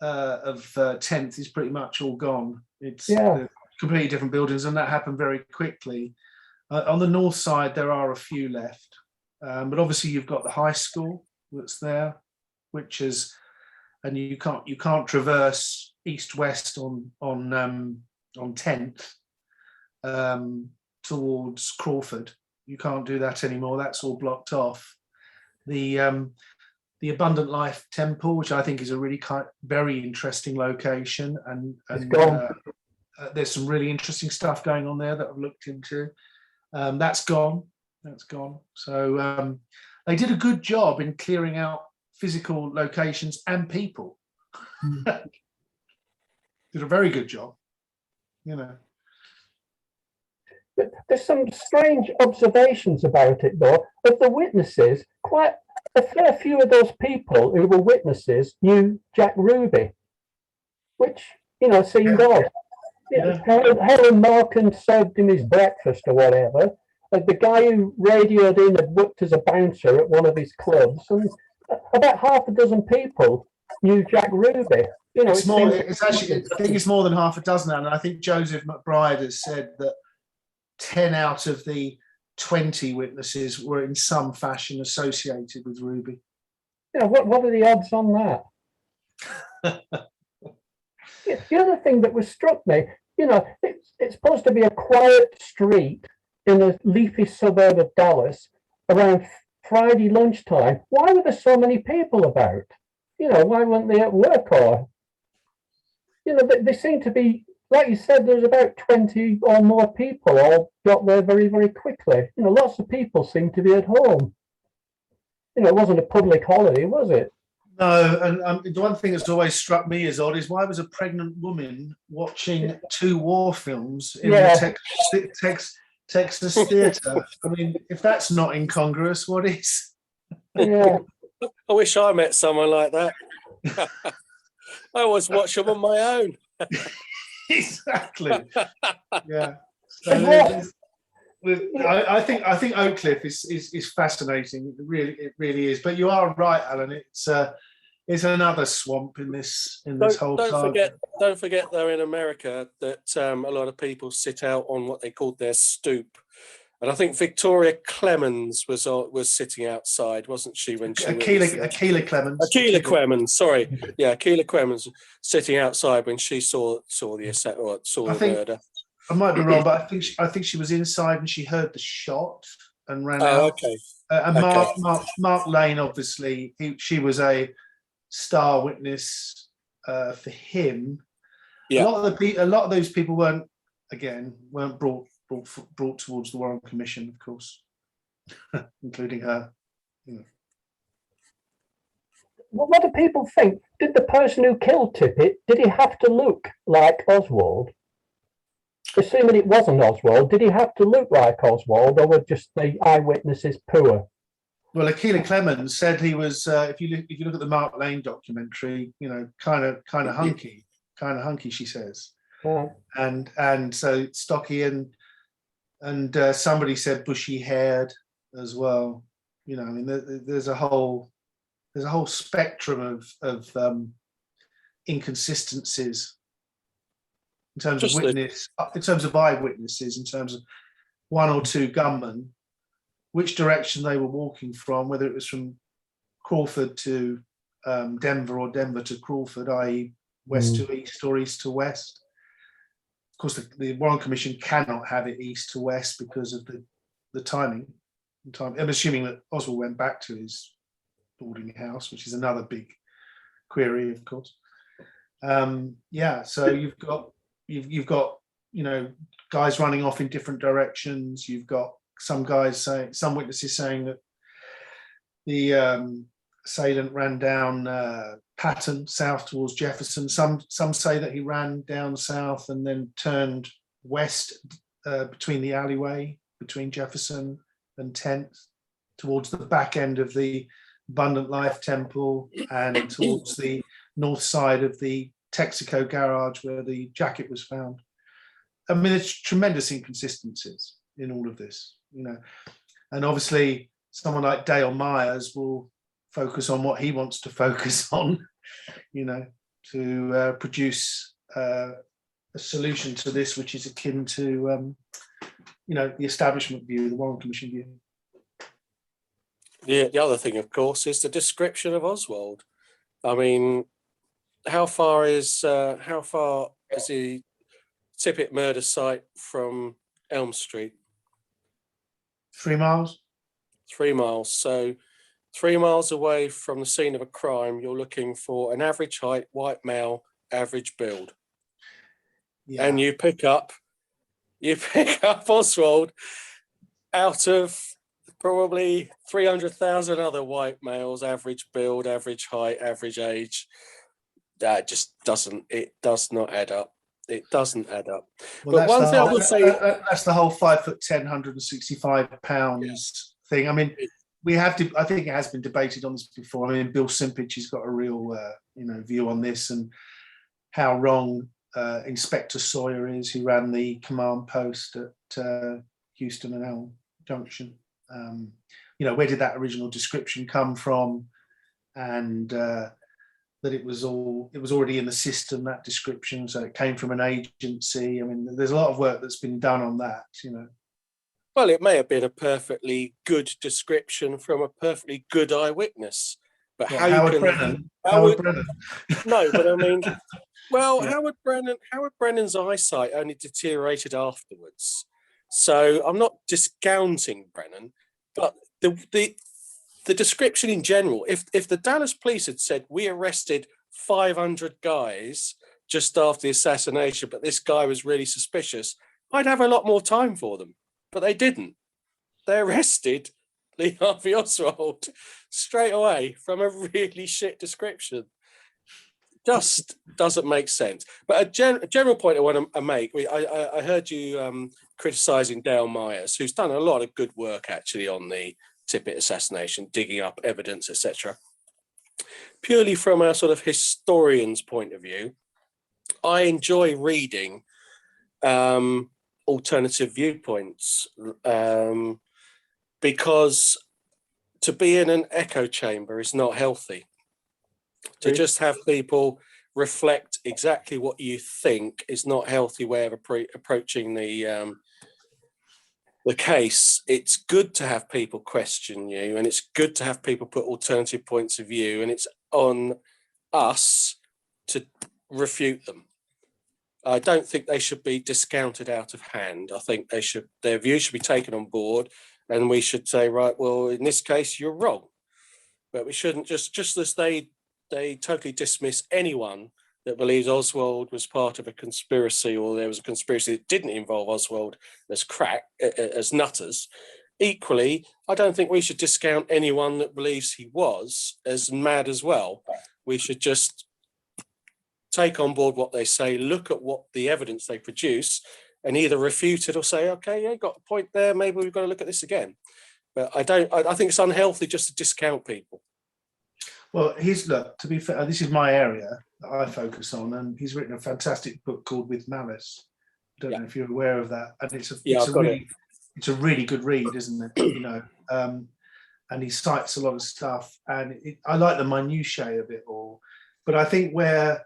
A: of 10th is pretty much all gone. It's completely different buildings, and that happened very quickly. On the north side, there are a few left, but obviously you've got the high school that's there, which is, and you can't traverse east-west on 10th towards Crawford. You can't do that anymore. That's all blocked off. The Abundant Life Temple, which I think is a really very interesting location, and there's some really interesting stuff going on there that I've looked into. That's gone. That's gone. So they did a good job in clearing out physical locations and people. Did a very good job. You know.
G: But there's some strange observations about it, though, of the witnesses. Quite a fair few of those people who were witnesses knew Jack Ruby, which, you know, seemed odd.
A: Yeah.
G: Helen Markham served him his breakfast or whatever. The guy who radioed in had worked as a bouncer at one of his clubs, and about half a dozen people knew Jack Ruby. You know,
A: it's actually, I think it's more than half a dozen now, and I think Joseph McBride has said that 10 out of the 20 witnesses were in some fashion associated with Ruby.
G: Yeah, what are the odds on that? The other thing that was struck me, you know, it's supposed to be a quiet street in a leafy suburb of Dallas around Friday lunchtime. Why were there so many people about? You know, why weren't they at work? Or, you know, they seem to be, like you said, there's about 20 or more people all got there very, very quickly. You know, lots of people seem to be at home. You know, it wasn't a public holiday, was it?
A: No, and the one thing that's always struck me as odd is why was a pregnant woman watching two war films in the Texas theatre? I mean, if that's not incongruous, what is?
G: Yeah.
D: I wish I met someone like that. I always watch them on my own.
A: Exactly. Yeah. So I think Oak Cliff is fascinating. It really is. But you are right, Alan. It's another swamp in this whole.
D: Don't forget, though, in America that a lot of people sit out on what they called their stoop, and I think Victoria Clemens was sitting outside, wasn't she? When she
A: Akila Clemens.
D: Akila Clemens, sorry, yeah, Akila Clemens sitting outside when she saw the murder.
A: I might be wrong, but I think she was inside and she heard the shot and ran out.
D: Okay.
A: And Mark Lane, obviously, she was a star witness for him.
D: Yeah.
A: A lot of those people weren't brought towards the Warren Commission, of course. including her.
G: What do people think? Did the person who killed Tippett, did he have to look like Oswald? Assuming it wasn't Oswald, did he have to look like Oswald, or were just the eyewitnesses poor?
A: Well, Akila Clemens said he was. If you look at the Mark Lane documentary, kind of hunky, She says, and so stocky and somebody said bushy haired as well. I mean, there's a whole spectrum of inconsistencies in terms of eyewitnesses, in terms of one or two gunmen, which direction they were walking from, whether it was from Crawford to Denver or Denver to Crawford, i.e. west to east or east to west. Of course, the Warren Commission cannot have it east to west because of the timing. I'm assuming that Oswald went back to his boarding house, which is another big query, of course. So you've got guys running off in different directions. You've got some witnesses saying that the assailant ran down Patton south towards Jefferson. Some say that he ran down south and then turned west between the alleyway between Jefferson and 10th towards the back end of the Abundant Life Temple and towards the north side of the Texaco garage where the jacket was found. I mean, there's tremendous inconsistencies in all of this, and obviously someone like Dale Myers will focus on what he wants to focus on, to produce a solution to this, which is akin to, the establishment view, the Warren Commission view.
D: Yeah, the other thing, of course, is the description of Oswald. I mean, how far is the Tippett murder site from Elm Street?
A: 3 miles.
D: 3 miles. So 3 miles away from the scene of a crime, you're looking for an average height, white male, average build. Yeah. And you pick up Oswald out of probably 300,000 other white males, average build, average height, average age. That just does not add up. It doesn't add up.
A: Well,
D: but one thing I would say,
A: that's the whole 5'10", 165 pounds thing. I mean, I think it has been debated on this before. I mean, Bill Simpich has got a real, view on this and how wrong Inspector Sawyer is, who ran the command post at Houston and Elm Junction. Where did that original description come from? And that it was already in the system, that description, so it came from an agency. I mean, there's a lot of work that's been done on that,
D: Well, it may have been a perfectly good description from a perfectly good eyewitness, but Howard Brennan? No, but I mean, well, yeah. Howard Brennan's eyesight only deteriorated afterwards. So I'm not discounting Brennan, but the description in general, if the Dallas police had said, we arrested 500 guys just after the assassination, but this guy was really suspicious, I'd have a lot more time for them. But they didn't. They arrested Lee Harvey Oswald straight away from a really shit description. Just doesn't make sense. But a general point I want to make, I heard you criticising Dale Myers, who's done a lot of good work actually on the Tippett assassination, digging up evidence, etc. Purely from a sort of historian's point of view, I enjoy reading alternative viewpoints because to be in an echo chamber is not healthy. To just have people reflect exactly what you think is not a healthy way of approaching the case. It's good to have people question you, and it's good to have people put alternative points of view, and it's on us to refute them. I don't think they should be discounted out of hand. I think their views should be taken on board, and we should say, right, well, in this case, you're wrong. But we shouldn't just as they totally dismiss anyone that believes Oswald was part of a conspiracy, or there was a conspiracy that didn't involve Oswald as nutters. equally, I don't think we should discount anyone that believes he was as mad as well. We should just take on board what they say, look at what the evidence they produce, and either refute it or say, okay, yeah, got a point there. Maybe we've got to look at this again. But I think it's unhealthy just to discount people.
A: Well, look, to be fair, this is my area that I focus on, and he's written a fantastic book called With Malice. I don't know if you're aware of that, and it's a really good read, isn't it? You know, and he cites a lot of stuff, and I like the minutiae of it all. But I think where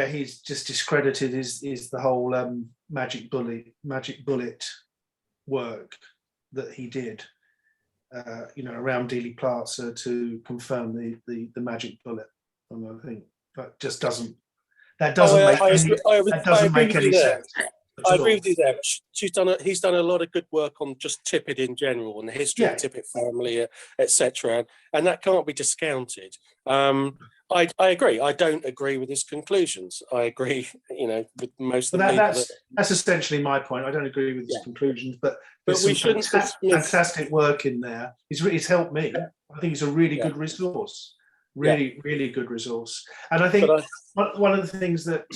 A: he's just discredited is the whole magic bullet work that he did. You know, around Dealey Plaza to confirm the magic bullet, and I think that just doesn't make any sense.
D: I agree with you there. But he's done a lot of good work on just Tippett in general and the history of the Tippett family, etc. And that can't be discounted. I agree. I don't agree with his conclusions. I agree, you know, with most of the people.
A: That's essentially my point. I don't agree with his conclusions, but
D: we shouldn't
A: fantastic work in there. It's helped me. I think it's a really good resource. Really good resource. And I think one of the things that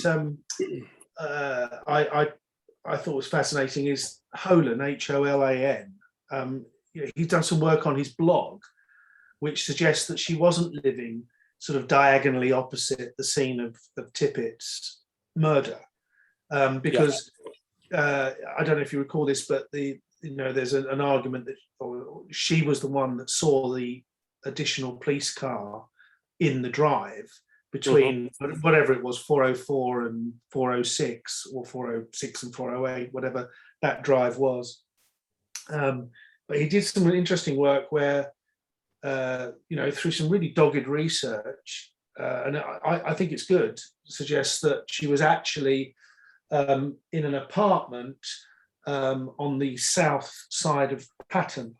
A: I thought was fascinating is Holan, Holan. He's done some work on his blog, which suggests that she wasn't living sort of diagonally opposite the scene of Tippett's murder, because I don't know if you recall this, but there's an argument that she was the one that saw the additional police car in the drive between whatever it was, 404 and 406, or 406 and 408, whatever that drive was. But he did some interesting work where, through some really dogged research, and I think it's good, suggests that she was actually in an apartment on the south side of Patton,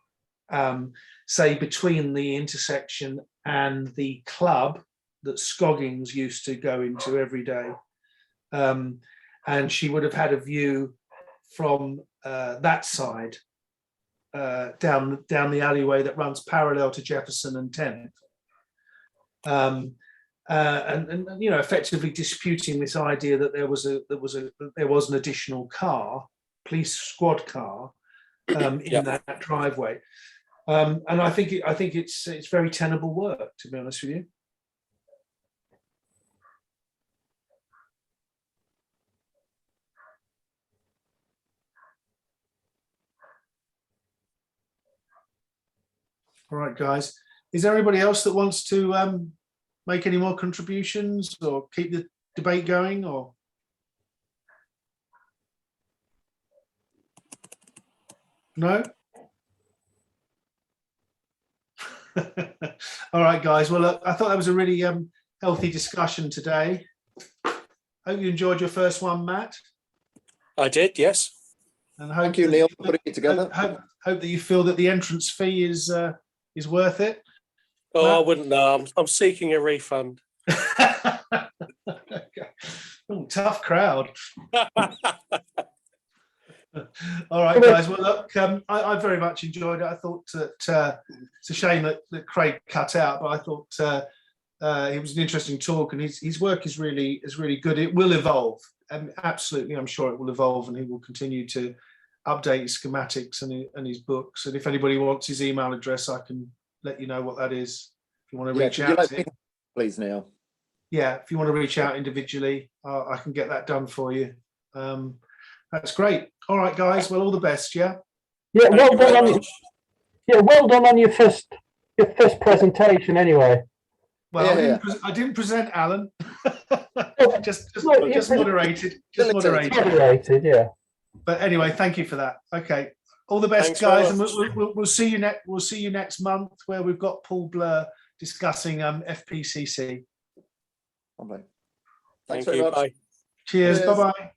A: say between the intersection and the club that Scoggins used to go into every day. And she would have had a view from that side down the alleyway that runs parallel to Jefferson and 10th. And effectively disputing this idea that there was an additional car, police squad car, in that driveway. And I think it's very tenable work, to be honest with you. All right, guys. Is there anybody else that wants to make any more contributions or keep the debate going? Or no? All right, guys. Well, look, I thought that was a really healthy discussion today. Hope you enjoyed your first one, Matt.
D: I did, yes.
H: And thank you, Neil, for putting it together.
A: Hope that you feel that the entrance fee is worth it.
D: Oh,
A: Matt?
D: I wouldn't know. I'm seeking a refund.
A: Okay. Oh, tough crowd. All right, guys. Well, look, I very much enjoyed it. I thought that it's a shame that Craig cut out, but I thought it was an interesting talk, and his work is really good. It will evolve, and absolutely, I'm sure it will evolve, and he will continue to update his schematics and his books. And if anybody wants his email address, I can let you know what that is. If you want to reach out to him,
H: please, Neil. Yeah,
A: if you want to reach out individually, I can get that done for you. That's great. All right, guys. Well, all the best. Yeah.
G: Yeah. Well done on your first presentation. Anyway.
A: Well, I didn't present Alan. just moderated. Just
G: moderated. Yeah.
A: But anyway, thank you for that. Okay. All the best, guys, and we'll see you next. We'll see you next month, where we've got Paul Blur discussing FPCC.
H: Lovely.
D: Thank you. Bye.
A: Cheers. Bye bye.